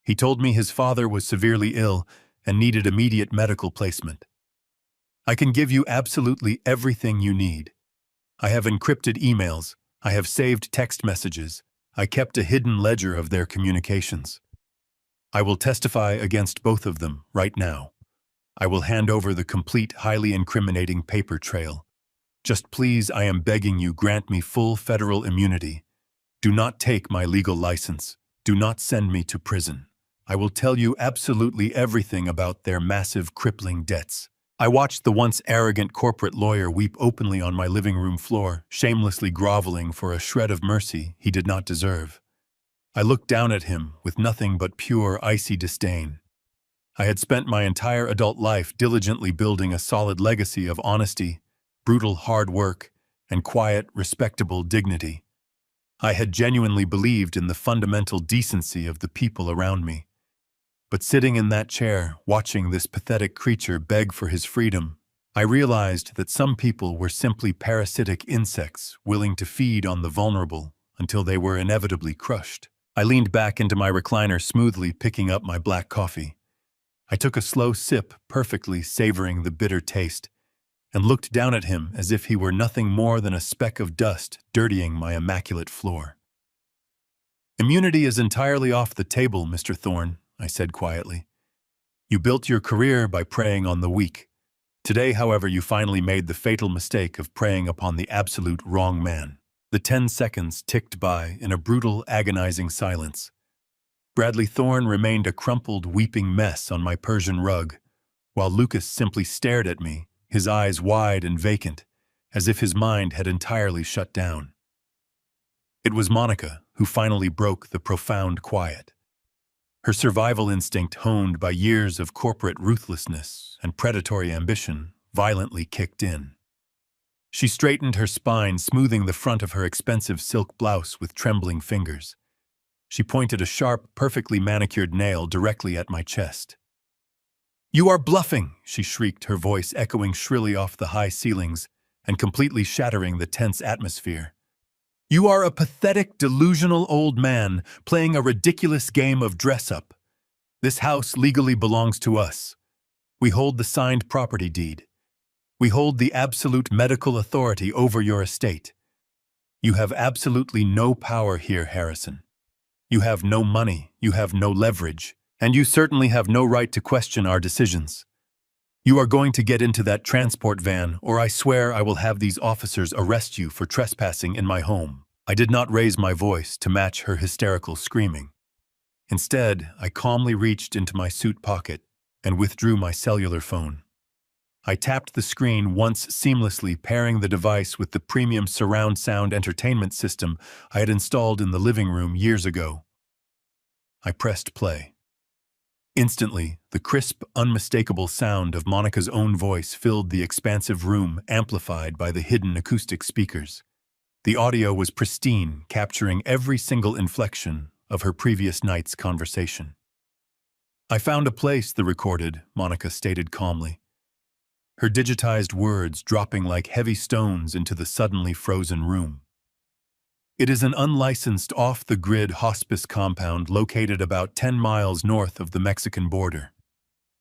S1: He told me his father was severely ill and needed immediate medical placement. I can give you absolutely everything you need. I have encrypted emails. I have saved text messages. I kept a hidden ledger of their communications. I will testify against both of them right now. I will hand over the complete, highly incriminating paper trail. Just please, I am begging you, grant me full federal immunity. Do not take my legal license. Do not send me to prison. I will tell you absolutely everything about their massive, crippling debts." I watched the once arrogant corporate lawyer weep openly on my living room floor, shamelessly groveling for a shred of mercy he did not deserve. I looked down at him with nothing but pure, icy disdain. I had spent my entire adult life diligently building a solid legacy of honesty, brutal hard work, and quiet, respectable dignity. I had genuinely believed in the fundamental decency of the people around me. But sitting in that chair, watching this pathetic creature beg for his freedom, I realized that some people were simply parasitic insects willing to feed on the vulnerable until they were inevitably crushed. I leaned back into my recliner, smoothly picking up my black coffee. I took a slow sip, perfectly savoring the bitter taste, and looked down at him as if he were nothing more than a speck of dust dirtying my immaculate floor. "Immunity is entirely off the table, Mr. Thorne," I said quietly. "You built your career by preying on the weak. Today, however, you finally made the fatal mistake of preying upon the absolute wrong man." The 10 seconds ticked by in a brutal, agonizing silence. Bradley Thorne remained a crumpled, weeping mess on my Persian rug, while Lucas simply stared at me, his eyes wide and vacant, as if his mind had entirely shut down. It was Monica who finally broke the profound quiet. Her survival instinct, honed by years of corporate ruthlessness and predatory ambition, violently kicked in. She straightened her spine, smoothing the front of her expensive silk blouse with trembling fingers. She pointed a sharp, perfectly manicured nail directly at my chest. "You are bluffing!" she shrieked, her voice echoing shrilly off the high ceilings and completely shattering the tense atmosphere. "You are a pathetic, delusional old man playing a ridiculous game of dress-up. This house legally belongs to us. We hold the signed property deed. We hold the absolute medical authority over your estate. You have absolutely no power here, Harrison. You have no money, you have no leverage, and you certainly have no right to question our decisions. You are going to get into that transport van, or I swear I will have these officers arrest you for trespassing in my home." I did not raise my voice to match her hysterical screaming. Instead, I calmly reached into my suit pocket and withdrew my cellular phone. I tapped the screen once seamlessly, pairing the device with the premium surround sound entertainment system I had installed in the living room years ago. I pressed play. Instantly, the crisp, unmistakable sound of Monica's own voice filled the expansive room, amplified by the hidden acoustic speakers. The audio was pristine, capturing every single inflection of her previous night's conversation. "I found a place," the recorded, Monica stated calmly, her digitized words dropping like heavy stones into the suddenly frozen room. "It is an unlicensed, off-the-grid hospice compound located about 10 miles north of the Mexican border.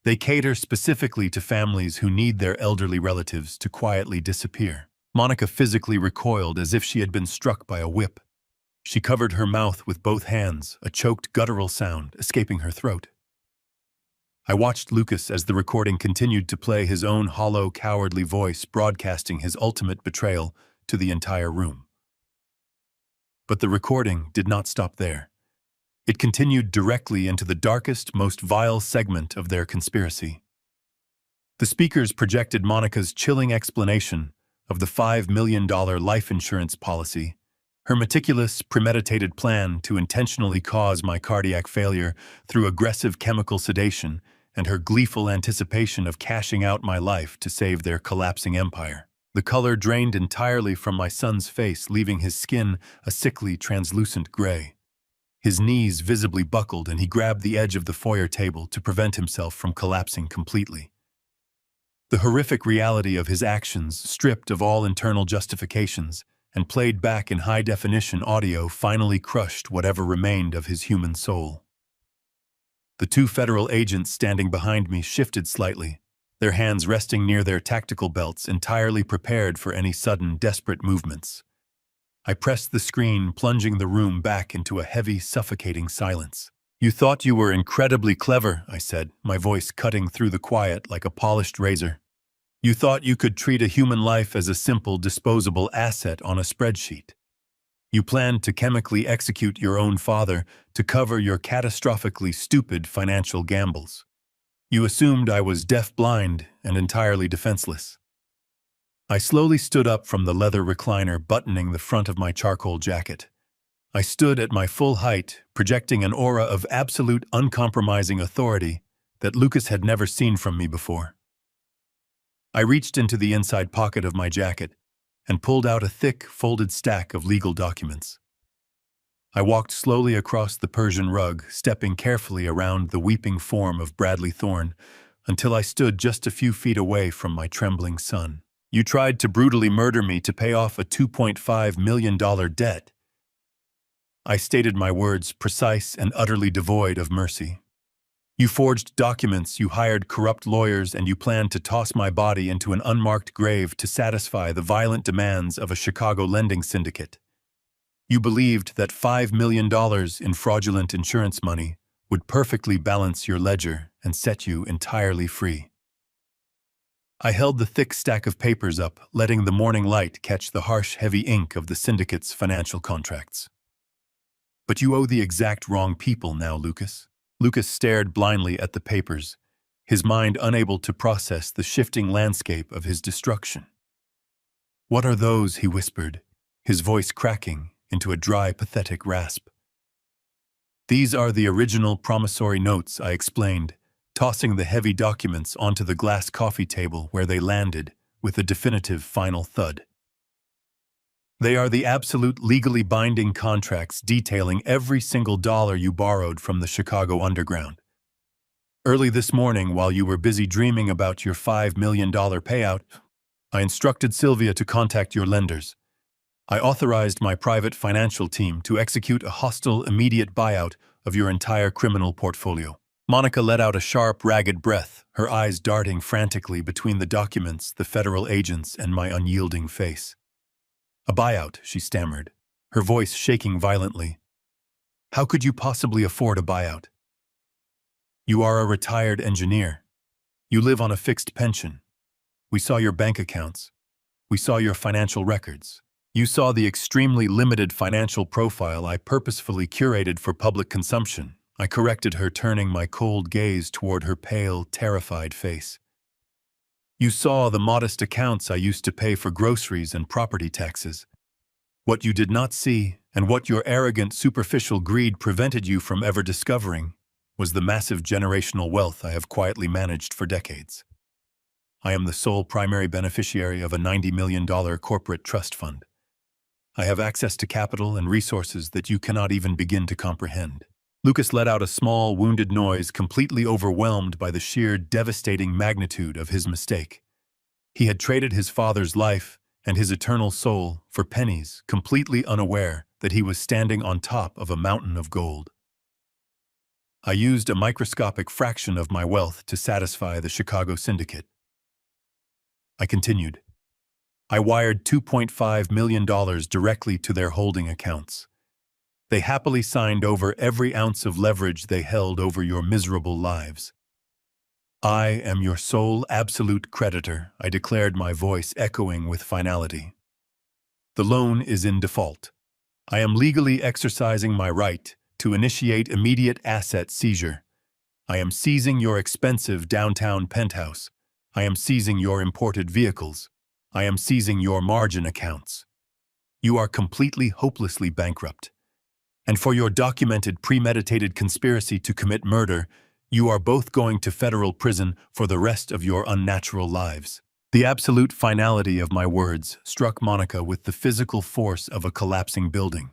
S1: They cater specifically to families who need their elderly relatives to quietly disappear." Monica physically recoiled as if she had been struck by a whip. She covered her mouth with both hands, a choked guttural sound escaping her throat. I watched Lucas as the recording continued to play, his own hollow, cowardly voice broadcasting his ultimate betrayal to the entire room. But the recording did not stop there. It continued directly into the darkest, most vile segment of their conspiracy. The speakers projected Monica's chilling explanation of the $5 million life insurance policy, her meticulous, premeditated plan to intentionally cause my cardiac failure through aggressive chemical sedation, and her gleeful anticipation of cashing out my life to save their collapsing empire. The color drained entirely from my son's face, leaving his skin a sickly, translucent gray. His knees visibly buckled, and he grabbed the edge of the foyer table to prevent himself from collapsing completely. The horrific reality of his actions, stripped of all internal justifications and played back in high-definition audio, finally crushed whatever remained of his human soul. The two federal agents standing behind me shifted slightly, their hands resting near their tactical belts, entirely prepared for any sudden, desperate movements. I pressed the screen, plunging the room back into a heavy, suffocating silence. "You thought you were incredibly clever," I said, my voice cutting through the quiet like a polished razor. "You thought you could treat a human life as a simple, disposable asset on a spreadsheet. You planned to chemically execute your own father to cover your catastrophically stupid financial gambles. You assumed I was deaf-blind and entirely defenseless." I slowly stood up from the leather recliner, buttoning the front of my charcoal jacket. I stood at my full height, projecting an aura of absolute, uncompromising authority that Lucas had never seen from me before. I reached into the inside pocket of my jacket, and pulled out a thick, folded stack of legal documents. I walked slowly across the Persian rug, stepping carefully around the weeping form of Bradley Thorne, until I stood just a few feet away from my trembling son. "You tried to brutally murder me to pay off a $2.5 million debt." I stated my words, precise and utterly devoid of mercy. "You forged documents, you hired corrupt lawyers, and you planned to toss my body into an unmarked grave to satisfy the violent demands of a Chicago lending syndicate. You believed that $5 million in fraudulent insurance money would perfectly balance your ledger and set you entirely free." I held the thick stack of papers up, letting the morning light catch the harsh, heavy ink of the syndicate's financial contracts. "But you owe the exact wrong people now, Lucas." Lucas stared blindly at the papers, his mind unable to process the shifting landscape of his destruction. "What are those?" he whispered, his voice cracking into a dry, pathetic rasp. "These are the original promissory notes," I explained, tossing the heavy documents onto the glass coffee table where they landed with a definitive final thud. "They are the absolute legally binding contracts detailing every single dollar you borrowed from the Chicago Underground. Early this morning, while you were busy dreaming about your $5 million payout, I instructed Sylvia to contact your lenders. I authorized my private financial team to execute a hostile, immediate buyout of your entire criminal portfolio." Monica let out a sharp, ragged breath, her eyes darting frantically between the documents, the federal agents, and my unyielding face. "A buyout," she stammered, her voice shaking violently. "How could you possibly afford a buyout? You are a retired engineer. You live on a fixed pension. We saw your bank accounts. We saw your financial records. You saw the extremely limited financial profile I purposefully curated for public consumption." I corrected her, turning my cold gaze toward her pale, terrified face. "You saw the modest accounts I used to pay for groceries and property taxes. What you did not see, and what your arrogant, superficial greed prevented you from ever discovering, was the massive generational wealth I have quietly managed for decades. I am the sole primary beneficiary of a $90 million corporate trust fund. I have access to capital and resources that you cannot even begin to comprehend." Lucas let out a small, wounded noise, completely overwhelmed by the sheer, devastating magnitude of his mistake. He had traded his father's life and his eternal soul for pennies, completely unaware that he was standing on top of a mountain of gold. "I used a microscopic fraction of my wealth to satisfy the Chicago syndicate," I continued. "I wired $2.5 million directly to their holding accounts. They happily signed over every ounce of leverage they held over your miserable lives. I am your sole absolute creditor," I declared, my voice echoing with finality. "The loan is in default. I am legally exercising my right to initiate immediate asset seizure. I am seizing your expensive downtown penthouse. I am seizing your imported vehicles. I am seizing your margin accounts. You are completely, hopelessly bankrupt. And for your documented, premeditated conspiracy to commit murder, you are both going to federal prison for the rest of your unnatural lives." The absolute finality of my words struck Monica with the physical force of a collapsing building.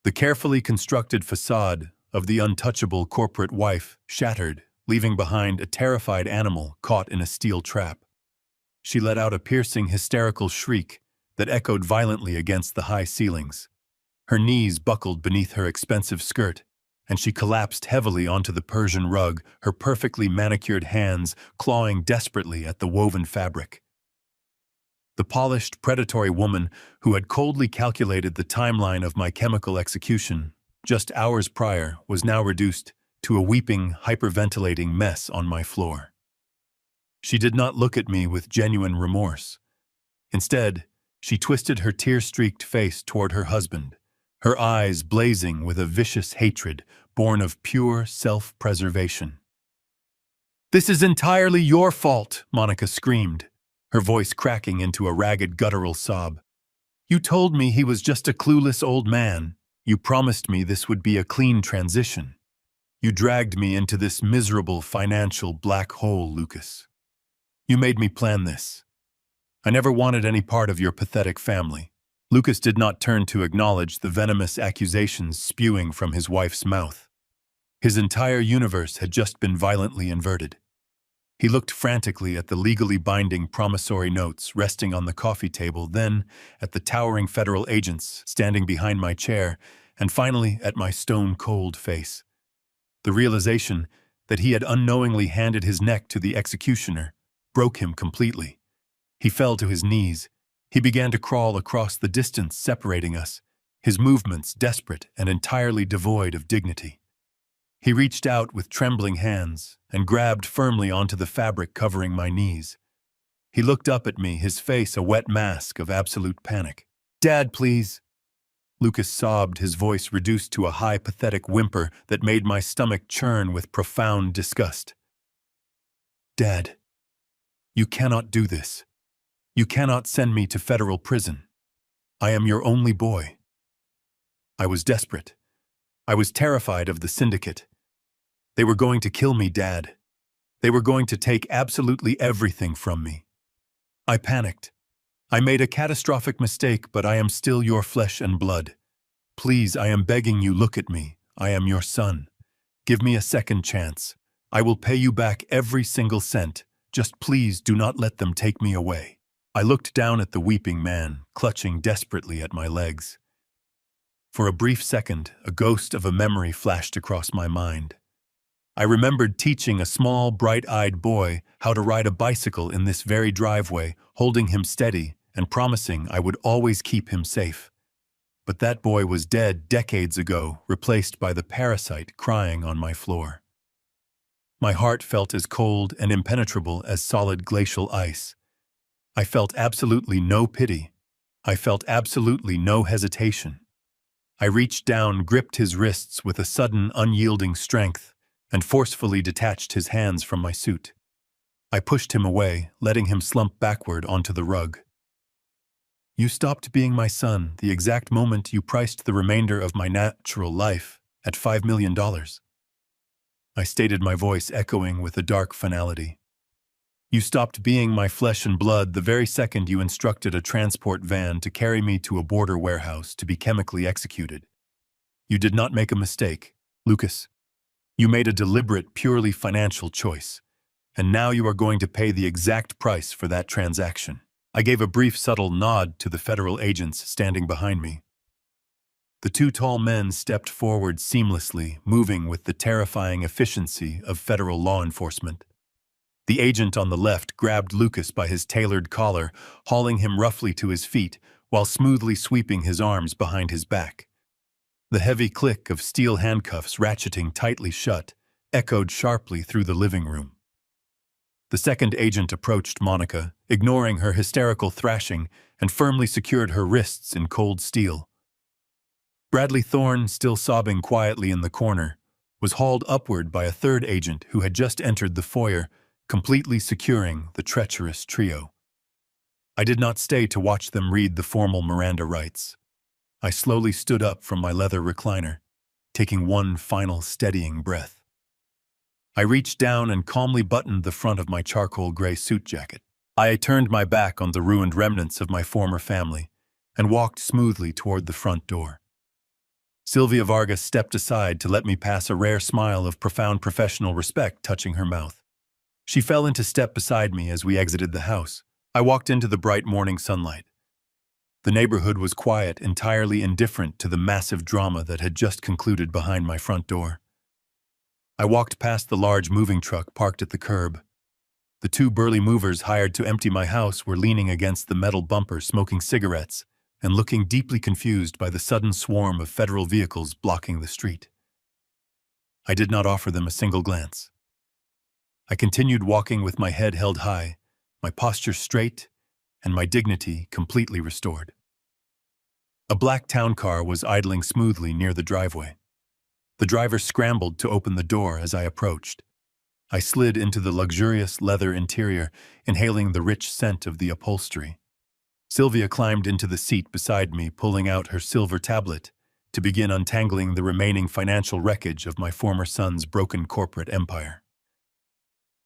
S1: The carefully constructed facade of the untouchable corporate wife shattered, leaving behind a terrified animal caught in a steel trap. She let out a piercing, hysterical shriek that echoed violently against the high ceilings. Her knees buckled beneath her expensive skirt, and she collapsed heavily onto the Persian rug, her perfectly manicured hands clawing desperately at the woven fabric. The polished, predatory woman who had coldly calculated the timeline of my chemical execution just hours prior was now reduced to a weeping, hyperventilating mess on my floor. She did not look at me with genuine remorse. Instead, she twisted her tear-streaked face toward her husband, her eyes blazing with a vicious hatred born of pure self-preservation. "This is entirely your fault," Monica screamed, her voice cracking into a ragged, guttural sob. "You told me he was just a clueless old man. You promised me this would be a clean transition. You dragged me into this miserable financial black hole, Lucas. You made me plan this. I never wanted any part of your pathetic family. Lucas did not turn to acknowledge the venomous accusations spewing from his wife's mouth. His entire universe had just been violently inverted. He looked frantically at the legally binding promissory notes resting on the coffee table, then at the towering federal agents standing behind my chair, and finally at my stone-cold face. The realization that he had unknowingly handed his neck to the executioner broke him completely. He fell to his knees. He began to crawl across the distance separating us, his movements desperate and entirely devoid of dignity. He reached out with trembling hands and grabbed firmly onto the fabric covering my knees. He looked up at me, his face a wet mask of absolute panic. "Dad, please." Lucas sobbed, his voice reduced to a high, pathetic whimper that made my stomach churn with profound disgust. "Dad, you cannot do this. You cannot send me to federal prison. I am your only boy." I was desperate. I was terrified of the syndicate. They were going to kill me, Dad. They were going to take absolutely everything from me. I panicked. I made a catastrophic mistake, but I am still your flesh and blood. Please, I am begging you, look at me. I am your son. Give me a second chance. I will pay you back every single cent. Just please do not let them take me away. I looked down at the weeping man, clutching desperately at my legs. For a brief second, a ghost of a memory flashed across my mind. I remembered teaching a small, bright-eyed boy how to ride a bicycle in this very driveway, holding him steady and promising I would always keep him safe. But that boy was dead decades ago, replaced by the parasite crying on my floor. My heart felt as cold and impenetrable as solid glacial ice. I felt absolutely no pity. I felt absolutely no hesitation. I reached down, gripped his wrists with a sudden, unyielding strength, and forcefully detached his hands from my suit. I pushed him away, letting him slump backward onto the rug. "You stopped being my son the exact moment you priced the remainder of my natural life at $5 million. I stated, my voice echoing with a dark finality. "You stopped being my flesh and blood the very second you instructed a transport van to carry me to a border warehouse to be chemically executed. You did not make a mistake, Lucas. You made a deliberate, purely financial choice, and now you are going to pay the exact price for that transaction." I gave a brief, subtle nod to the federal agents standing behind me. The two tall men stepped forward seamlessly, moving with the terrifying efficiency of federal law enforcement. The agent on the left grabbed Lucas by his tailored collar, hauling him roughly to his feet while smoothly sweeping his arms behind his back. The heavy click of steel handcuffs ratcheting tightly shut echoed sharply through the living room. The second agent approached Monica, ignoring her hysterical thrashing, and firmly secured her wrists in cold steel. Bradley Thorne, still sobbing quietly in the corner, was hauled upward by a third agent who had just entered the foyer, completely securing the treacherous trio. I did not stay to watch them read the formal Miranda rights. I slowly stood up from my leather recliner, taking one final steadying breath. I reached down and calmly buttoned the front of my charcoal gray suit jacket. I turned my back on the ruined remnants of my former family and walked smoothly toward the front door. Sylvia Vargas stepped aside to let me pass, a rare smile of profound professional respect touching her mouth. She fell into step beside me as we exited the house. I walked into the bright morning sunlight. The neighborhood was quiet, entirely indifferent to the massive drama that had just concluded behind my front door. I walked past the large moving truck parked at the curb. The two burly movers hired to empty my house were leaning against the metal bumper, smoking cigarettes and looking deeply confused by the sudden swarm of federal vehicles blocking the street. I did not offer them a single glance. I continued walking with my head held high, my posture straight, and my dignity completely restored. A black town car was idling smoothly near the driveway. The driver scrambled to open the door as I approached. I slid into the luxurious leather interior, inhaling the rich scent of the upholstery. Sylvia climbed into the seat beside me, pulling out her silver tablet to begin untangling the remaining financial wreckage of my former son's broken corporate empire.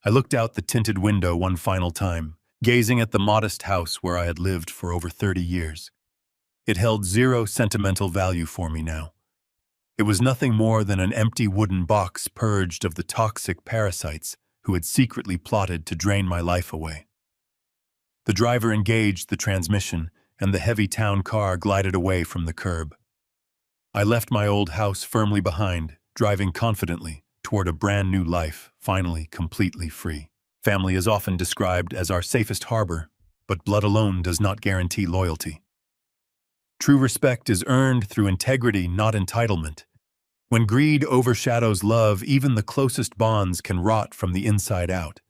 S1: I looked out the tinted window one final time, gazing at the modest house where I had lived for over 30 years. It held zero sentimental value for me now. It was nothing more than an empty wooden box purged of the toxic parasites who had secretly plotted to drain my life away. The driver engaged the transmission, and the heavy town car glided away from the curb. I left my old house firmly behind, driving confidently toward a brand new life, finally completely free. Family is often described as our safest harbor, but blood alone does not guarantee loyalty. True respect is earned through integrity, not entitlement. When greed overshadows love, even the closest bonds can rot from the inside out.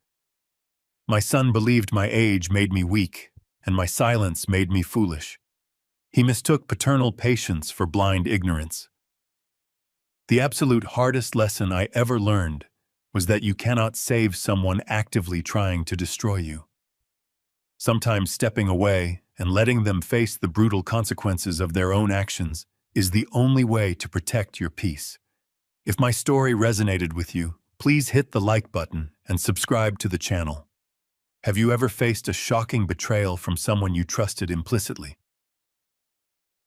S1: My son believed my age made me weak, and my silence made me foolish. He mistook paternal patience for blind ignorance. The absolute hardest lesson I ever learned was that you cannot save someone actively trying to destroy you. Sometimes stepping away and letting them face the brutal consequences of their own actions is the only way to protect your peace. If my story resonated with you, please hit the like button and subscribe to the channel. Have you ever faced a shocking betrayal from someone you trusted implicitly?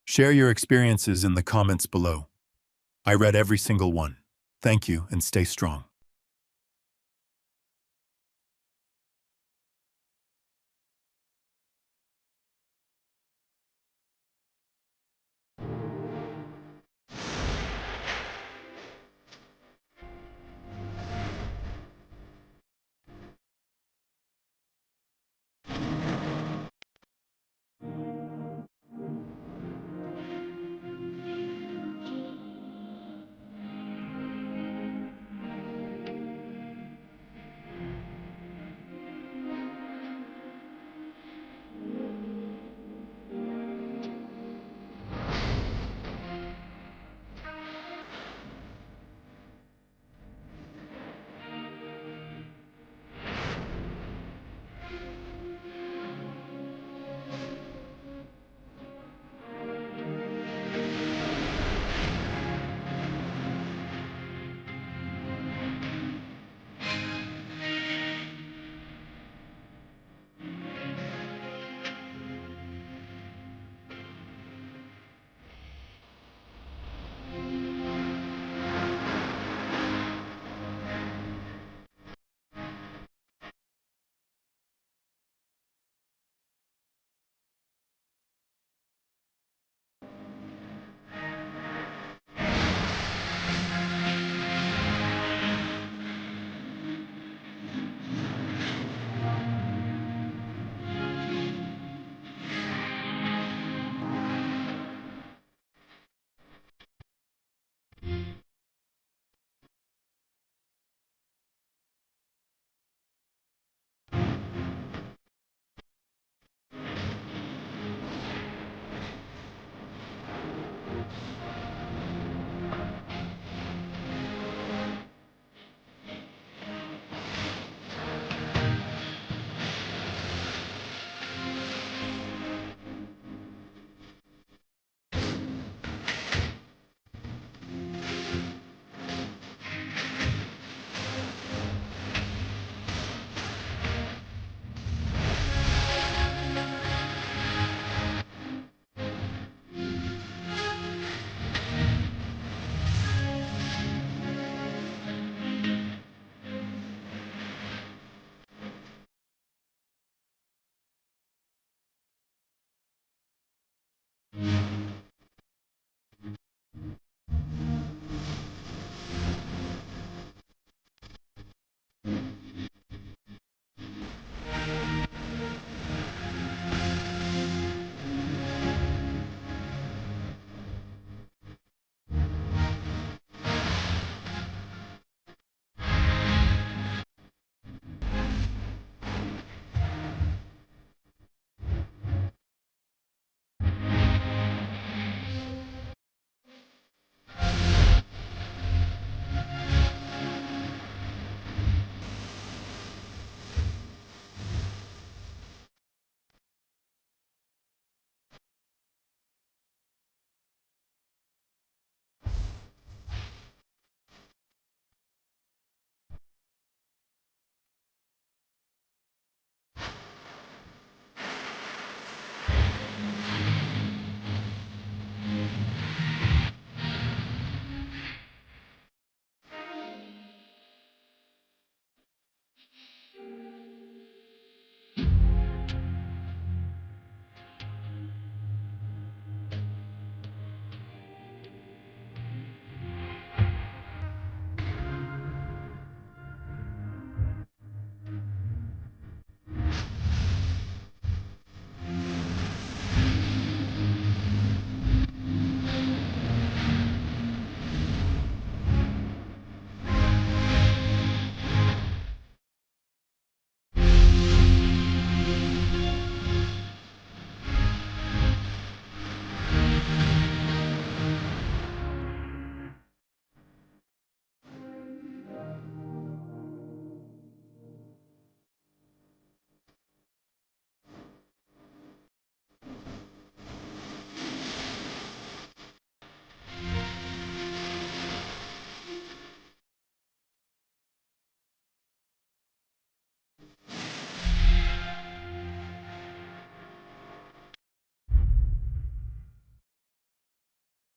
S1: Share your experiences in the comments below. I read every single one. Thank you and stay strong.